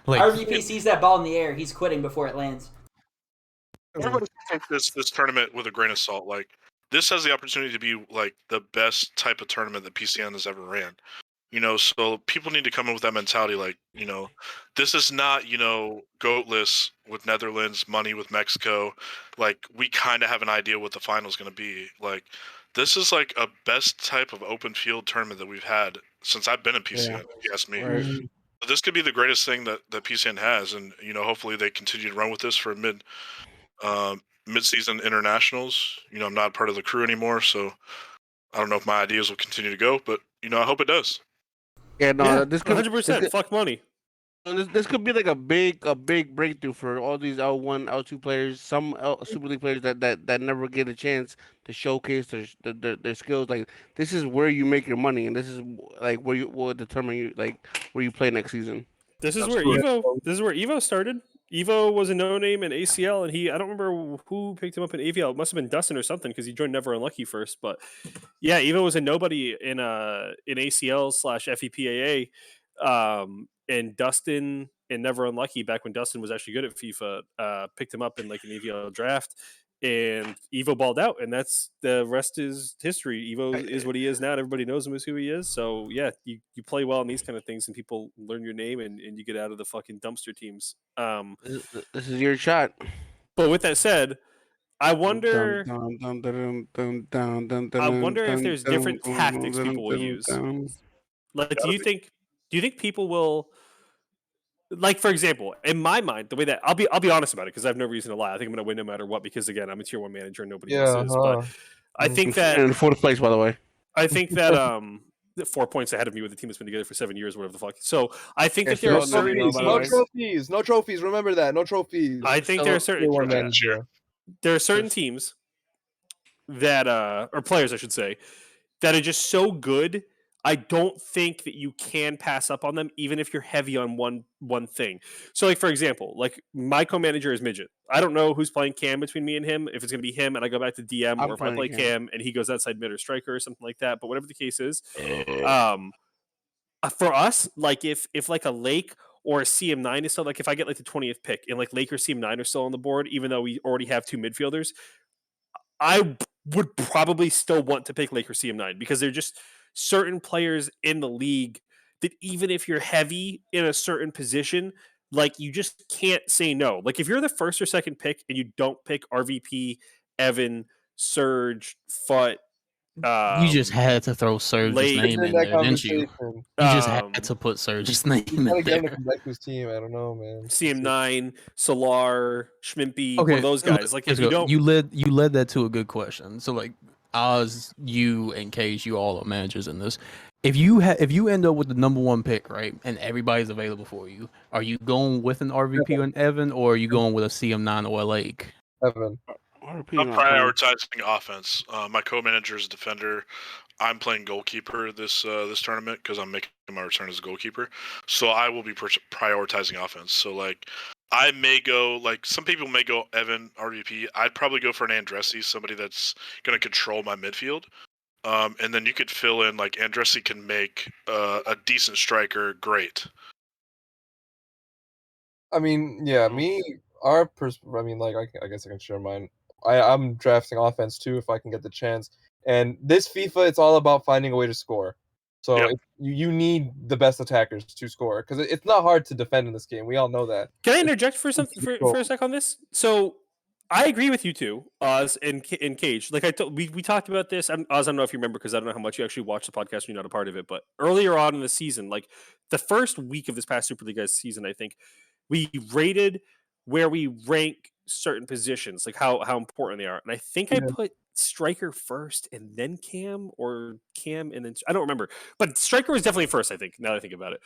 Like RVP sees that ball in the air, he's quitting before it lands. everybody should take this tournament with a grain of salt. Like, this has the opportunity to be like the best type of tournament that PCN has ever ran. So people need to come in with that mentality. Like, this is not, goatless with Netherlands, money with Mexico. Like, we kind of have an idea what the final is going to be. Like, this is like a best type of open field tournament that we've had since I've been in PCN, Yeah. if you ask me. Right. So this could be the greatest thing that PCN has. And, hopefully they continue to run with this for mid-season internationals. I'm not part of the crew anymore, so I don't know if my ideas will continue to go, but, I hope it does. Yeah, no, Yeah, this could 100%. Fuck money. this could be like a big breakthrough for all these L1, L2 players, some Super League players that never get a chance to showcase their skills. Like this is where you make your money, and this is like where you will determine you like where you play next season. This is where Evo started. Evo was a no name in ACL, and I don't remember who picked him up in AVL. It must have been Dustin or something because he joined Never Unlucky first. But yeah, Evo was a nobody in ACL/FEPAA, and Dustin and Never Unlucky back when Dustin was actually good at FIFA picked him up in like an AVL draft, and Evo balled out, and that's the rest is history. Evo is what he is now, and everybody knows him as who he is. So yeah, you play well in these kind of things, and people learn your name, and you get out of the fucking dumpster teams. This is your shot. But with that said, I wonder if there's different tactics people will use. Like, do you think people will, like, for example, in my mind, the way that I'll be honest about it, because I have no reason to lie. I think I'm going to win no matter what, because again, I'm a tier 1 manager and nobody else is. But I think that in fourth place, by the way. I think that 4 points ahead of me with a team that's been together for 7 years, whatever the fuck. So I think that there are certain no trophies. Remember that, no trophies. I think there are certain teams that or players, I should say, that are just so good. I don't think that you can pass up on them, even if you're heavy on one thing. So, like, for example, like, my co-manager is Midget. I don't know who's playing Cam between me and him, if it's going to be him and I go back to DM, or if I play Cam and he goes outside mid or striker or something like that. But whatever the case is, for us, like, if like a Lake or a CM9 is still, like, if I get like the 20th pick and like Lake or CM9 are still on the board, even though we already have 2 midfielders, I would probably still want to pick Lake or CM9, because they're just certain players in the league that even if you're heavy in a certain position, like, you just can't say no. Like, if you're the first or second pick and you don't pick RVP, Evan, Surge, Fut, you just had to throw Surge's name in there, didn't you? You just had to put Surge's name in there. Back to his team. I don't know, man. CM9, Solar, Schmimpy, one of those guys. Like, if you don't, you led that to a good question. So, like, Oz, you and Cage, you all are managers in this. If you end up with the number 1 pick, right, and everybody's available for you, are you going with an RVP and Evan, or are you going with a CM9 or a Lake? Evan. I'm prioritizing offense. My co-manager is a defender. I'm playing goalkeeper this tournament because I'm making my return as a goalkeeper. So I will be prioritizing offense. So, like, I may go, like, some people may go Evan, RVP. I'd probably go for an Andressi, somebody that's going to control my midfield. And then you could fill in, like, Andressi can make a decent striker great. I mean, yeah, I mean, like, I guess I can share mine. I'm drafting offense too if I can get the chance. And this FIFA, it's all about finding a way to score. So you need the best attackers to score, because it's not hard to defend in this game. We all know that. Can I interject for a sec on this? So I agree with you too, Oz and Cage. Like, we talked about this. Oz, I don't know if you remember, because I don't know how much you actually watch the podcast. You're not a part of it, but earlier on in the season, like the first week of this past Super League season, I think we rated where we rank certain positions, like how important they are. And I think I put striker first and then Cam, or Cam and then, I don't remember, but striker was definitely first, I think, now that I think about it.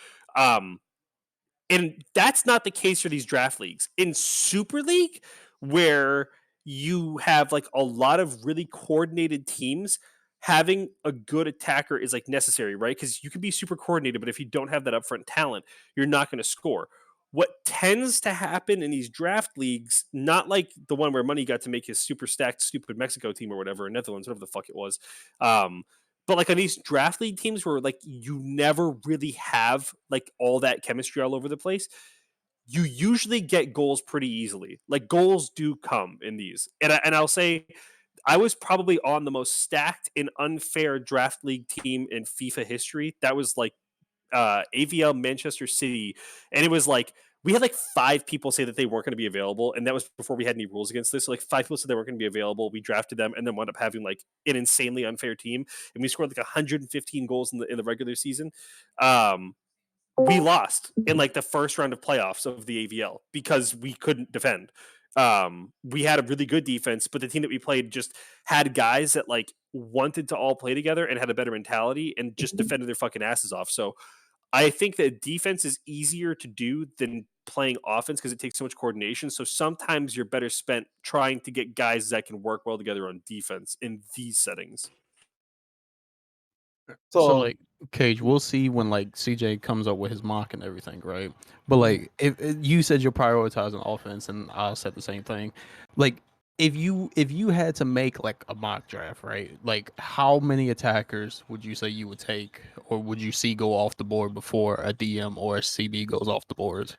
And that's not the case for these draft leagues. In Super League, where you have like a lot of really coordinated teams, having a good attacker is like necessary, right? Because you can be super coordinated, but if you don't have that upfront talent, you're not going to score. What tends to happen in these draft leagues, not like the one where Money got to make his super stacked, stupid Mexico team or whatever, Netherlands, whatever the fuck it was. But like on these draft league teams where like you never really have like all that chemistry all over the place, you usually get goals pretty easily. Like, goals do come in these. And I'll say I was probably on the most stacked and unfair draft league team in FIFA history. That was like AVL Manchester City, and it was like we had like 5 people say that they weren't going to be available, and that was before we had any rules against this. So like 5 people said they weren't going to be available. We drafted them, and then wound up having like an insanely unfair team, and we scored like 115 goals in the regular season. We lost in like the first round of playoffs of the AVL because we couldn't defend. We had a really good defense, but the team that we played just had guys that like wanted to all play together and had a better mentality and just defended their fucking asses off. So I think that defense is easier to do than playing offense because it takes so much coordination. So sometimes you're better spent trying to get guys that can work well together on defense in these settings. So like, Cage, we'll see when like CJ comes up with his mock and everything, right? But like, if you said you're prioritizing offense, and I said the same thing. Like, if you had to make like a mock draft, right? Like, how many attackers would you say you would take, or would you see go off the board before a DM or a CB goes off the board?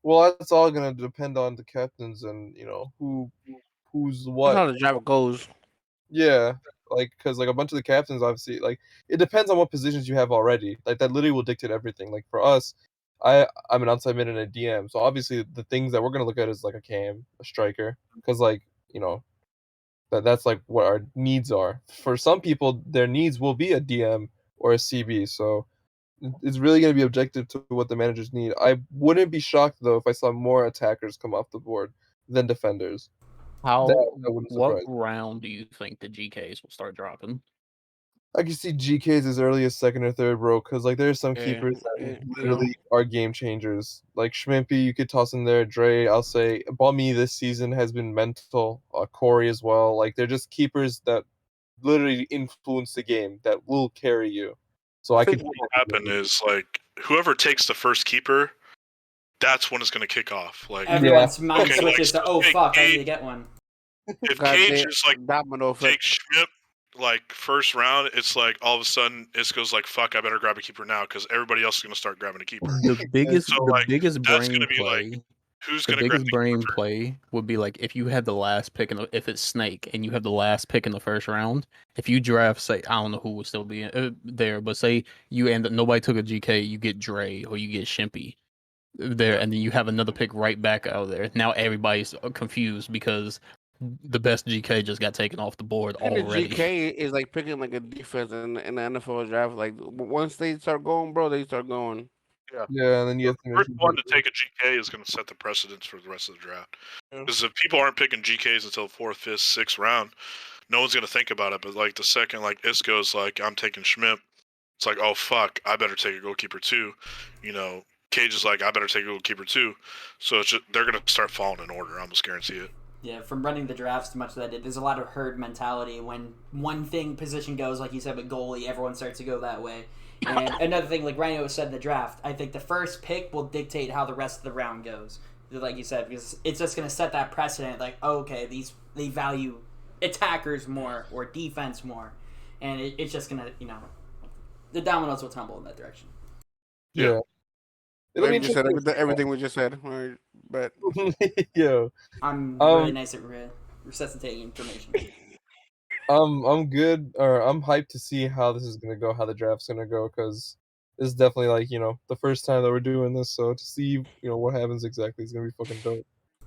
Well, that's all gonna depend on the captains and who who's That's what. how the draft goes. Yeah, like because like a bunch of the captains, obviously, like it depends on what positions you have already. Like that literally will dictate everything. Like for us, I'm an outside mid and a DM, so obviously the things that we're gonna look at is like a cam, a striker, because like that's like what our needs are. For some people, their needs will be a DM or a CB. So it's really going to be objective to what the managers need. I wouldn't be shocked though if I saw more attackers come off the board than defenders. That wouldn't What surprise me. round do you think the GKs will start dropping? I can see GKs as early as second or third, bro. Because like there's some Yeah, keepers that you know. literally are game changers. Like Schmimpy, you could toss in there. Dre, I'll say Bummy this season has been mental. Corey as well. Like they're just keepers that literally influence the game that will carry you. So I could What will happen is like whoever takes the first keeper, that's when it's going to kick off. Like Everyone's mind okay, switches like, to, oh say fuck, I need Cage- to get one. If God Cage damn, is like domino effect. take Schmidt like first round, it's like all of a sudden it goes like fuck, I better grab a keeper now because everybody else is going to start grabbing a keeper. The biggest, So the like biggest that's brain going to be play. like who's The going to grab biggest the brain keeper? play would be like if you had the last pick if it's Snake and you have the last pick in the first round. If you draft, say, I don't know who would still be there, but say you end up nobody took a GK, you get Dre or you get Shimpy there, and then you have another pick right back out there. Now everybody's confused because the best GK just got taken off the board Picking a already. GK is like picking like a defense in the NFL draft. Like once they start going, bro, they start going. Yeah, and then you have to The first one to take a GK is going to set the precedence for the rest of the draft. Because if people aren't picking GKs until 4th, 5th, 6th round, no one's going to think about it. But like the second, like Isco's like, I'm taking Schmidt. It's like, oh fuck, I better take a goalkeeper too. Cage is like, I better take a goalkeeper too. So it's just, they're going to start falling in order. I almost guarantee it. Yeah, from running the drafts, much that I did, there's a lot of herd mentality. When one position goes, like you said, with goalie, everyone starts to go that way. And another thing, like Rhino said in the draft, I think the first pick will dictate how the rest of the round goes. Like you said, because it's just going to set that precedent, like, oh, okay, they value attackers more or defense more. And it's just going to, the dominoes will tumble in that direction. Yeah. We just said everything we just said. Right, but Yo, I'm really nice at resuscitating information. I'm good, or I'm hyped to see how this is gonna go, how the draft's gonna go, because this is definitely like the first time that we're doing this. So to see what happens exactly is gonna be fucking dope.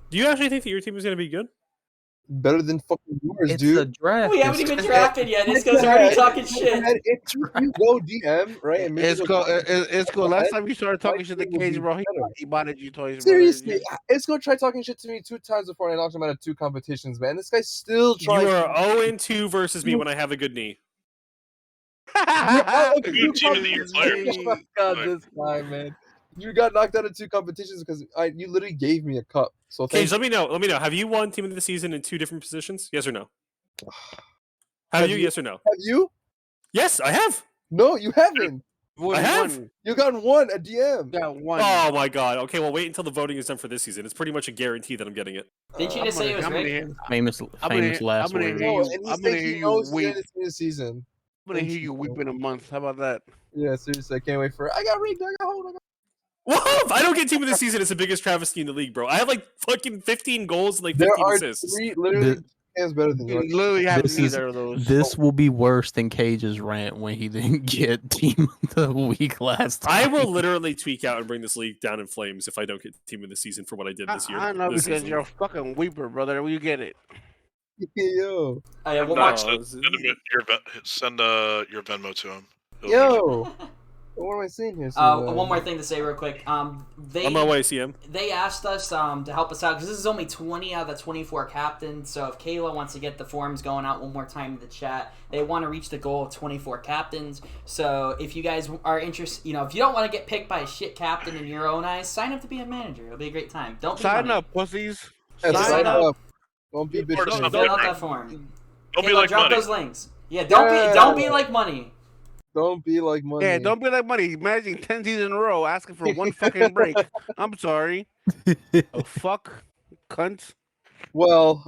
Do you actually think that your team is going to be good? Better than fucking yours, It's dude. a draft. We haven't even drafted yet. This guy's already talking shit. If you go DM, right? And it's cool. Last time you started talking shit to Cage, bro, he bought you toys. Seriously, it's gonna try talking shit to me 2 times before I knocked him out of 2 competitions, man. This guy's still trying. You are 0-2 versus me when I have a good knee. Good team of the year player. Oh my god, this guy, man. You got knocked out of 2 competitions because you literally gave me a cup. So Cage, let me know. Have you won team of the season in 2 different positions? Yes or no? Have you? Yes or no? Have you? Yes, I have. No, you haven't. I have. You got 1 a DM. Got 1. Oh my god. Okay, well wait until the voting is done for this season. It's pretty much a guarantee that I'm getting it. Didn't you just say it was rigged? Famous last word. I'm gonna hear you weep. This season. I'm gonna hear you weep in a month. How about that? Yeah, seriously, I can't wait for it. I got rigged. I got hold. Whoa! If I don't get team of the season, it's the biggest travesty in the league, bro. I have like fucking 15 goals and like 15 assists. 3 literally hands better than yours. You literally have This neither of those. This will be worse than Cage's rant when he didn't get team of the week last time. I will literally tweak out and bring this league down in flames if I don't get team of the season for what I did this year. I know this because season. you're a fucking weeper, brother. You get it. Yo. Oh, yeah, Send your Venmo to him. Yo. What am I saying here? One more thing to say real quick. On my way, CM. They asked us to help us out because this is only 20 out of the 24 captains. So if Kayla wants to get the forms going out one more time in the chat, they want to reach the goal of 24 captains. So if you guys are interested, if you don't want to get picked by a shit captain in your own eyes, sign up to be a manager. It'll be a great time. Don't be sign money. up, pussies. Sign up. Don't be bitches. Fill out that form. Don't Kayla, be like drop money. those links. Yeah, don't be like money. Don't be like money. Yeah, don't be like money. Managing 10 seasons in a row, asking for one fucking break. I'm sorry. Oh, fuck, cunt. Well,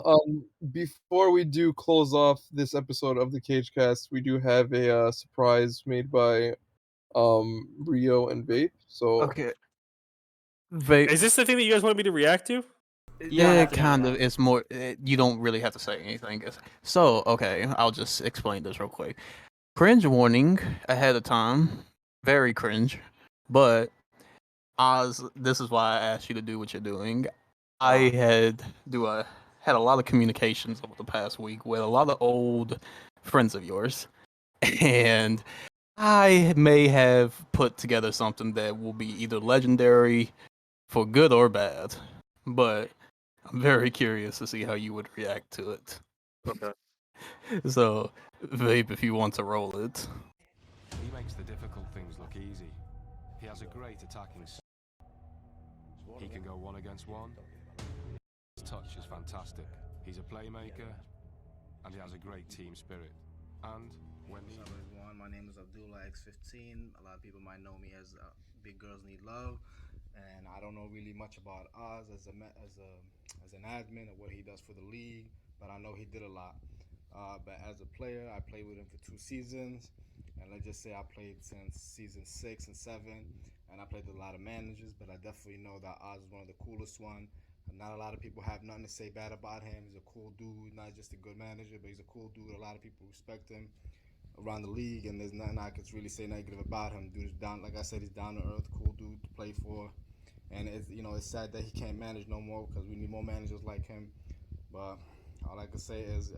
before we do close off this episode of the Cage Cast, we do have a surprise made by Rio and Vape. So Okay. Vape. Is this the thing that you guys wanted me to react to? Yeah, kind of. It's more. You don't really have to say anything. So, okay, I'll just explain this real quick. Cringe warning ahead of time. Very cringe. But Oz, this is why I asked you to do what you're doing. I had a lot of communications over the past week with a lot of old friends of yours, and I may have put together something that will be either legendary for good or bad. But I'm very curious to see how you would react to it. Okay. So, Vape, if you want to roll it. He makes the difficult things look easy. He has a great attacking. He can go 1 against 1. His touch is fantastic. He's a playmaker, and he has a great team spirit. And when What's up, everyone? My name is Abdullah X15. A lot of people might know me as Big Girls Need Love, and I don't know really much about Oz as an admin or what he does for the league, but I know he did a lot. But as a player, I played with him for 2 seasons, and let's just say I played since season 6 and 7, and I played with a lot of managers, but I definitely know that Oz is one of the coolest one. And not a lot of people have nothing to say bad about him. He's a cool dude, not just a good manager, but he's a cool dude. A lot of people respect him around the league, and there's nothing I could really say negative about him. Dude is down, like I said, he's down to earth, cool dude to play for. And it's, it's sad that he can't manage no more because we need more managers like him. But all I can say is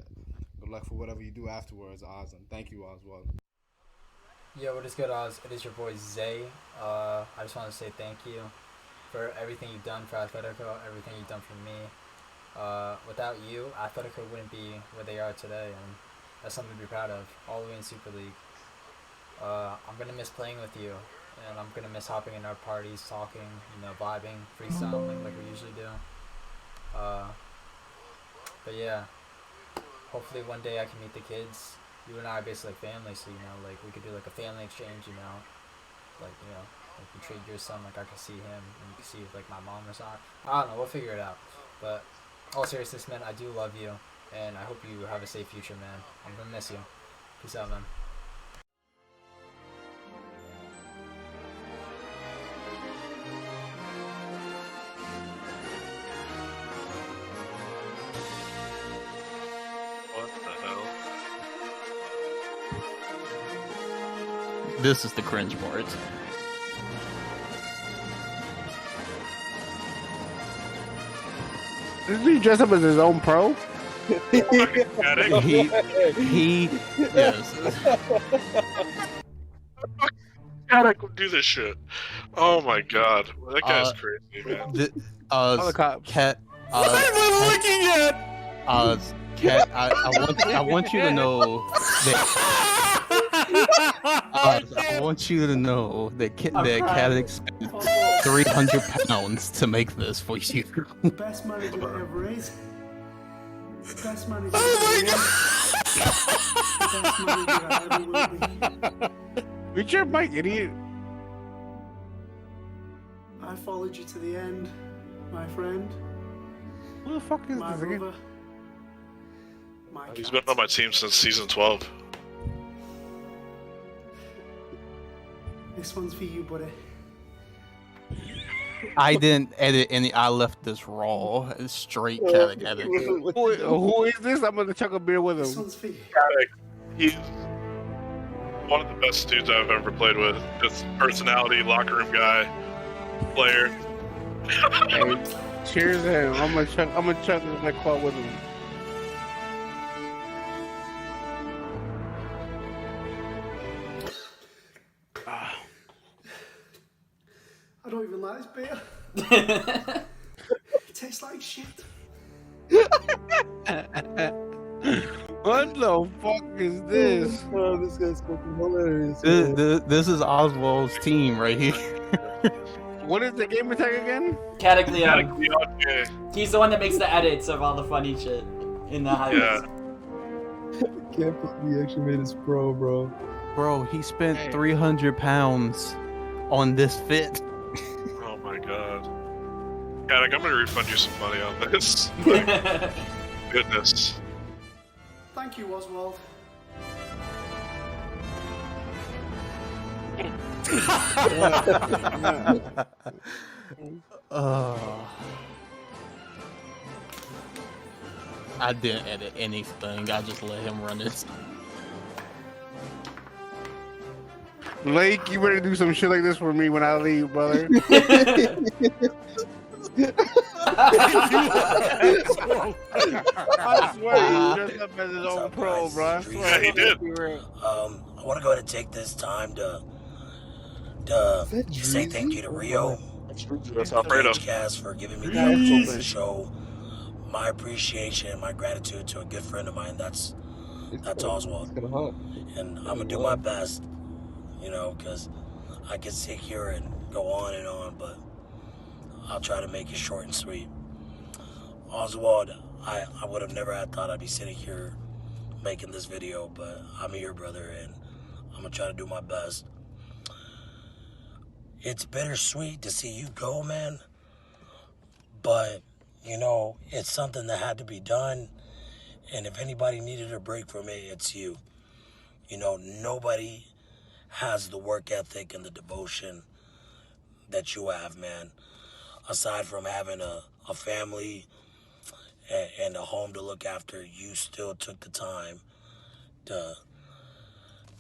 good luck for whatever you do afterwards, Oz, and thank you, Oswald. Yo, what is good, Oz? It is your boy Zay. I just want to say thank you for everything you've done for Atletico, everything you've done for me. Without you, Atletico wouldn't be where they are today, and that's something to be proud of, all the way in Super League. I'm going to miss playing with you, and I'm going to miss hopping in our parties, talking, vibing, freestyling like we usually do. But yeah, hopefully one day I can meet the kids. You and I are basically like family, so, we could do like a family exchange, like you trade your son, like I could see him, and you can see like my mom or something. I don't know, we'll figure it out. But all seriousness, man, I do love you, and I hope you have a safe future, man. I'm gonna miss you. Peace out, man. What the hell? This is the cringe part. Did he dress up as his own pro? he yes. God, I could do this shit. Oh my god, that guy's crazy, man. Cat. What am I looking at? Cat. I want you to know that. I want you to know that Cat expected 300 pounds to make this for you. The best manager that ever is. The best manager that ever was. The best manager that ever will be. Reach your mic, idiot. I followed you to the end, my friend. Who the fuck is my this brother, again? my He's cat. been on my team since season 12. This one's for you, buddy. I didn't edit any. I left this raw, straight Cat edit. Who is this? I'm gonna chuck a beer with This him. one's for you. He's one of the best dudes I've ever played with. Just personality, locker room guy, player. Hey, cheers to him. I'm gonna chuck that quote with him. I don't even like this beer. It tastes like shit. What the fuck is this? Oh, this guy's fucking hilarious. This is Oswald's team right here. What is the game attack again? Cataclysm. He's the one that makes the edits of all the funny shit in the highlights. Can't believe he actually made his pro, bro. Bro, he spent 300 pounds on this fit. Oh my god. Caddick, I'm gonna refund you some money on this. Goodness. Thank you, Oswald. I didn't edit anything. I just let him run it. Blake, you better do some shit like this for me when I leave, brother. I swear he dressed up as his own pro, bro. I swear. Yeah, he did. I want to go ahead and take this time to say thank you to Rio That's and Alfredo. Cast for giving me the opportunity to show my appreciation, my gratitude to a good friend of mine. That's Oswald. And I'm gonna do my best, because I can sit here and go on, but I'll try to make it short and sweet. Oswald, I would have never thought I'd be sitting here making this video, but I'm here, brother, and I'm gonna try to do my best. It's bittersweet to see you go, man, but it's something that had to be done, and if anybody needed a break from it, it's you. Nobody has the work ethic and the devotion that you have, man. Aside from having a family and a home to look after, you still took the time to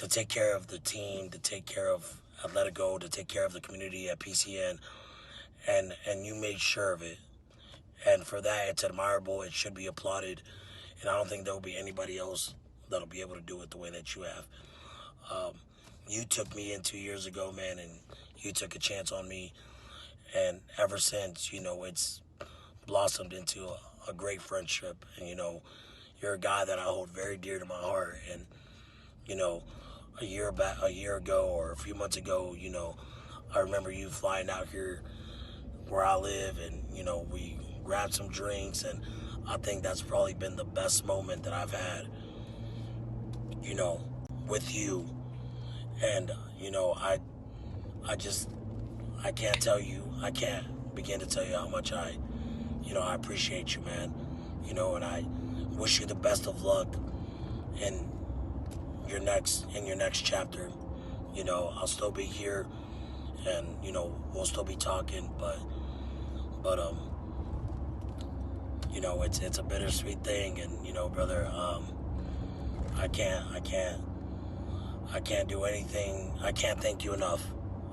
take care of the team, to take care of Atletico, to take care of the community at PCN, and you made sure of it. And for that, it's admirable. It should be applauded. And I don't think there will be anybody else that'll be able to do it the way that you have. You took me in 2 years ago, man, and you took a chance on me. And ever since, it's blossomed into a great friendship. And, you're a guy that I hold very dear to my heart. And, a year ago or a few months ago, I remember you flying out here where I live, and, we grabbed some drinks, and I think that's probably been the best moment that I've had, with you. And, I can't begin to tell you how much I appreciate you, man. And I wish you the best of luck in your next chapter. I'll still be here, and we'll still be talking, but it's a bittersweet thing, and brother, I can't do anything. I can't thank you enough.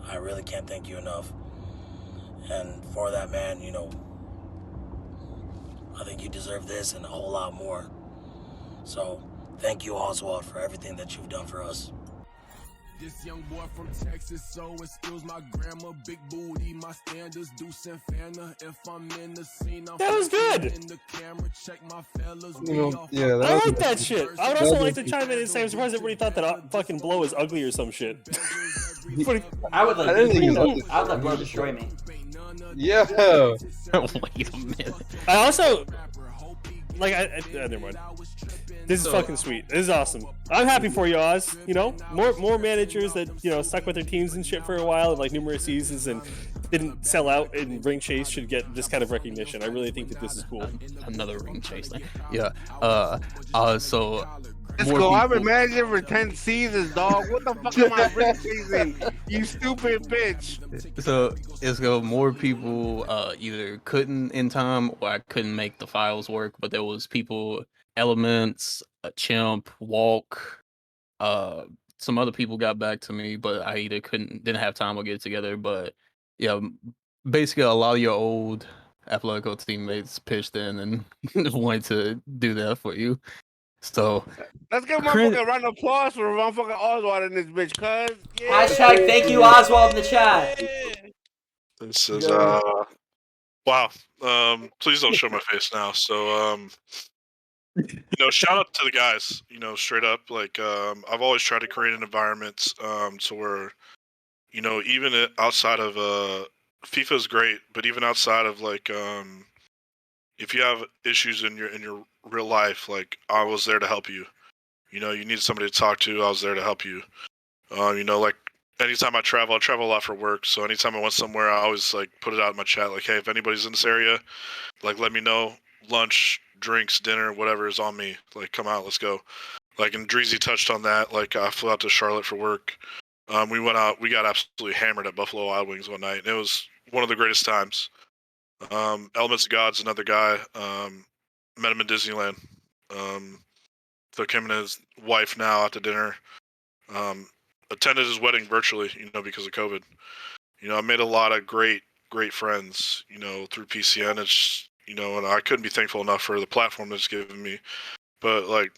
I really can't thank you enough. And for that, man, I think you deserve this and a whole lot more. So thank you, Oswald, for everything that you've done for us. This young boy from Texas, so excuse my grammar. Big booty, my standards, Deuce and Fana. If I'm in the scene, I'm That was good. in the camera. Check my fellas. Yeah, I like that shit. I would also like to chime in and say I'm surprised everybody thought that fucking Blow is ugly or some shit. I would I didn't think he was I would let Blow destroy me. Yeah. Wait a minute. I also never mind. This is fucking sweet. This is awesome. I'm happy for you, Oz. More managers that stuck with their teams and shit for a while, and numerous seasons, and didn't sell out in ring chase should get this kind of recognition. I really think that this is cool. Another ring chase thing. Yeah. So. Let's go. I've been managing for 10 seasons, dog. What the fuck am I ring chasing? You stupid bitch. So it's go more people either couldn't in time or I couldn't make the files work, but there was people, Elements, Chimp, Walk, some other people got back to me, but I either didn't have time or get it together. But yeah, basically a lot of your old Atletico teammates pitched in and wanted to do that for you. So let's give motherfucking a round of applause for motherfucking Oswald in this bitch, cuz. Yeah. Hashtag thank you, Oswald, in the chat. This is wow. Please don't show my face now. So shout out to the guys. Straight up, I've always tried to create an environment to where even outside of FIFA is great, but even outside of if you have issues in your real life, I was there to help you. You need somebody to talk to, I was there to help you. Anytime I travel a lot for work. So anytime I went somewhere, I always put it out in my chat, hey, if anybody's in this area, let me know. Lunch, drinks, dinner, whatever is on me. Come out, let's go. And Dreezy touched on that. I flew out to Charlotte for work. We went out, we got absolutely hammered at Buffalo Wild Wings one night. It was one of the greatest times. Elements of God's another guy. Met him in Disneyland. Took him and his wife now out to dinner. Attended his wedding virtually, because of COVID. I made a lot of great friends, through PCN. It's, and I couldn't be thankful enough for the platform that's given me. But like,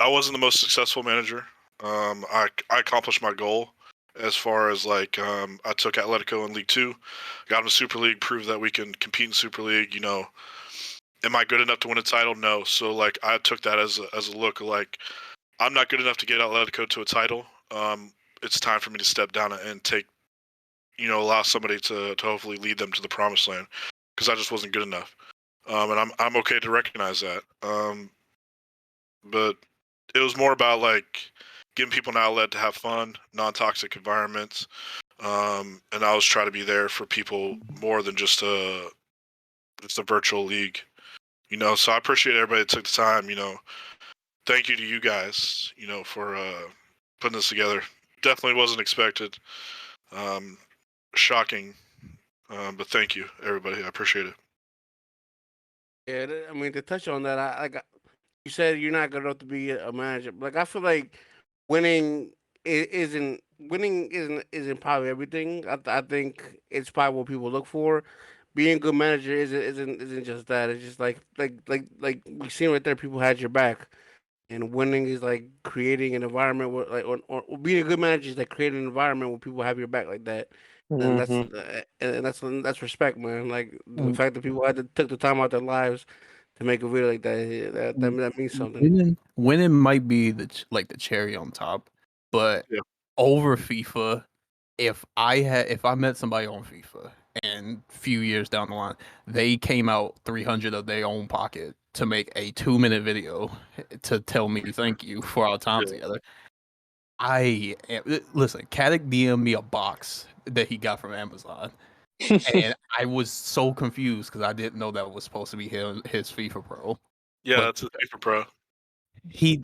I wasn't the most successful manager. I accomplished my goal as far as like, I took Atletico in League 2, got them to Super League, proved that we can compete in Super League. Am I good enough to win a title? No. So like, I took that as a look like, I'm not good enough to get Atletico to a title. It's time for me to step down and take, allow somebody to hopefully lead them to the promised land, because I just wasn't good enough. And I'm okay to recognize that. But it was more about like giving people an outlet to have fun, non-toxic environments. And I was trying to be there for people more than just a virtual league. So I appreciate everybody that took the time. Thank you to you guys, for putting this together. Definitely wasn't expected. Shocking. But thank you, everybody. I appreciate it. Yeah, I mean, to touch on that, you said you're not good enough to be a manager. Like, I feel like winning isn't probably everything. I think it's probably what people look for. Being a good manager isn't just that. It's just like we seen right there. People had your back, and winning is like creating an environment where or being a good manager is like creating an environment where people have your back like that. And Mhm. that's respect, man. Like the Mm. fact that people took the time out their lives to make a video like that, that means something. Winning might be like the cherry on top, but Yeah. over FIFA, if I met somebody on FIFA and a few years down the line, they came out 300 of their own pocket to make a 2-minute video to tell me thank you for our time together. Listen, Caddick DM'd me a box that he got from Amazon. And I was so confused because I didn't know that was supposed to be his FIFA Pro. Yeah, But that's a FIFA Pro. he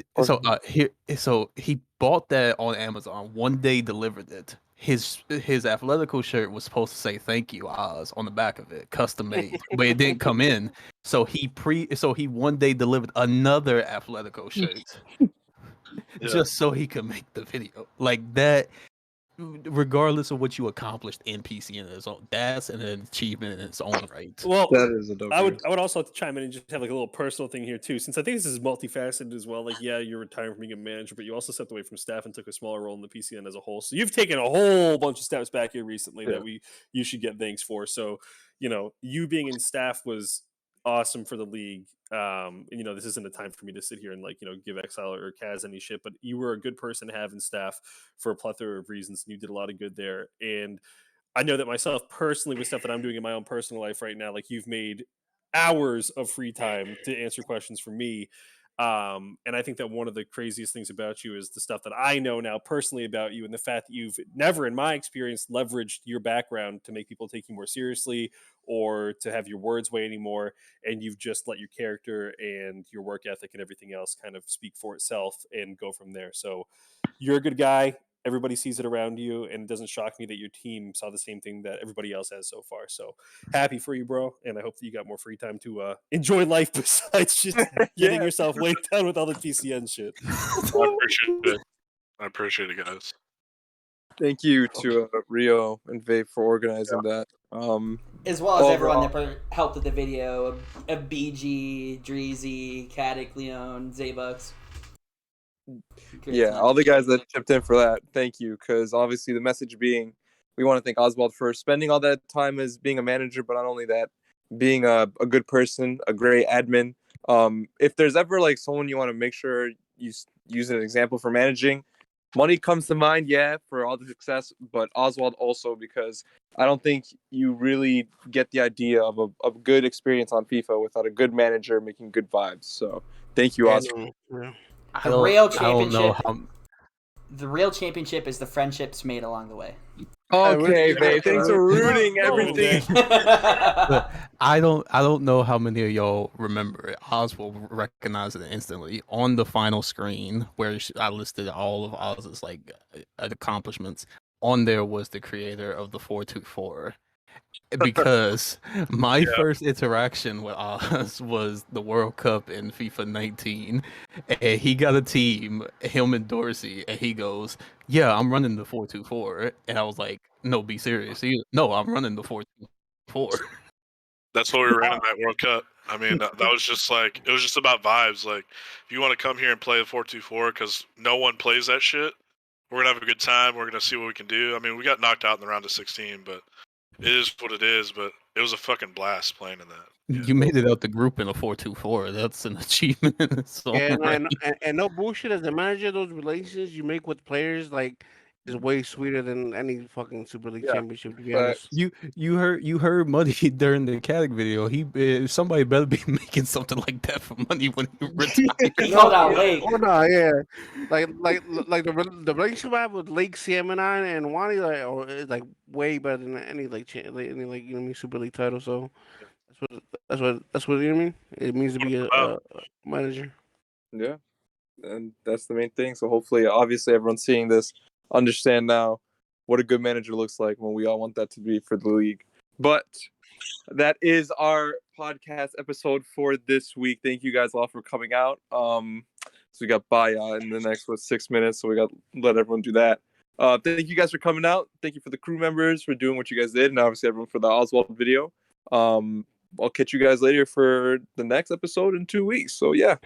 bought that on Amazon. One day delivered it. His Athletico shirt was supposed to say "Thank you, Oz" on the back of it, custom made, but it didn't come in. So he one day delivered another Athletico shirt just so he could make the video like that. Regardless of what you accomplished in PCN, that's an achievement in its own right. Well, That is a dope. I would also like to chime in and just have like a little personal thing here too, since I think this is multifaceted as well. Like, yeah, you're retiring from being a manager, but you also stepped away from staff and took a smaller role in the PCN as a whole. So you've taken a whole bunch of steps back here recently that you should get thanks for. So you being in staff was awesome for the league. And this isn't a time for me to sit here and give Exile or Kaz any shit, but you were a good person to have in staff for a plethora of reasons, and you did a lot of good there. And I know that myself personally, with stuff that I'm doing in my own personal life right now, like you've made hours of free time to answer questions for me. And I think that one of the craziest things about you is the stuff that I know now personally about you, and the fact that you've never, in my experience, leveraged your background to make people take you more seriously or to have your words weigh anymore. And you've just let your character and your work ethic and everything else kind of speak for itself and go from there. So you're a good guy. Everybody sees it around you, and it doesn't shock me that your team saw the same thing that everybody else has so far. So happy for you, bro, and I hope that you got more free time to enjoy life besides just getting yourself weighed down with all the PCN shit. I appreciate it, guys. Thank you to Rio and Vape for organizing that. As well as everyone that helped with the video, of BG, Dreezy, Caddick, Leon, Zabucks. Yeah, all the guys that chipped in for that, thank you. Because obviously the message being, we want to thank Oswald for spending all that time as being a manager, but not only that, being a good person, a great admin. If there's ever like someone you want to make sure you use an example for managing, money comes to mind, yeah, for all the success, but Oswald also, because I don't think you really get the idea of a good experience on FIFA without a good manager making good vibes. So thank you, Oswald. The real championship. The real championship is the friendships made along the way. Okay, babe. Thanks for ruining everything. I don't know how many of y'all remember it. Oswald recognized it instantly on the final screen where I listed all of Oz's accomplishments. On there was the creator of the 424, because my first interaction with Oz was the World Cup in FIFA 19, and he got a team, him and Dorsey, and he goes, "Yeah, I'm running the 4-2-4," and I was like, "No, be serious." No, I'm running the 4-2-4. That's what we ran in that World Cup. I mean, that was just like, it was just about vibes. Like, if you want to come here and play the 4-2-4 because no one plays that shit, we're gonna have a good time. We're gonna see what we can do. I mean, we got knocked out in the round of 16, but it is what it is. But it was a fucking blast playing in that. You made it out the group in a 4-2-4. That's an achievement in its own And, right. and no bullshit. As a manager, those relations you make with players like is way sweeter than any fucking Super League championship. To be honest. You heard Muddy during the Caddick video. Somebody better be making something like that for money when he retires. He called out Lake. Oh no, yeah, like the relationship I have with Lake, CM9, and Wani, is like way better than any Super League title. So that's what you know what I mean. It means to be a manager. Yeah, and that's the main thing. So hopefully, obviously, everyone's seeing this, understand now what a good manager looks like when we all want that to be for the league. But that is our podcast episode for this week. Thank you guys all for coming out. So we got Baya in the next 6 minutes, so we got to let everyone do that. Thank you guys for coming out. Thank you for the crew members for doing what you guys did, and obviously everyone for the Oswald video. I'll catch you guys later for the next episode in 2 weeks. So yeah.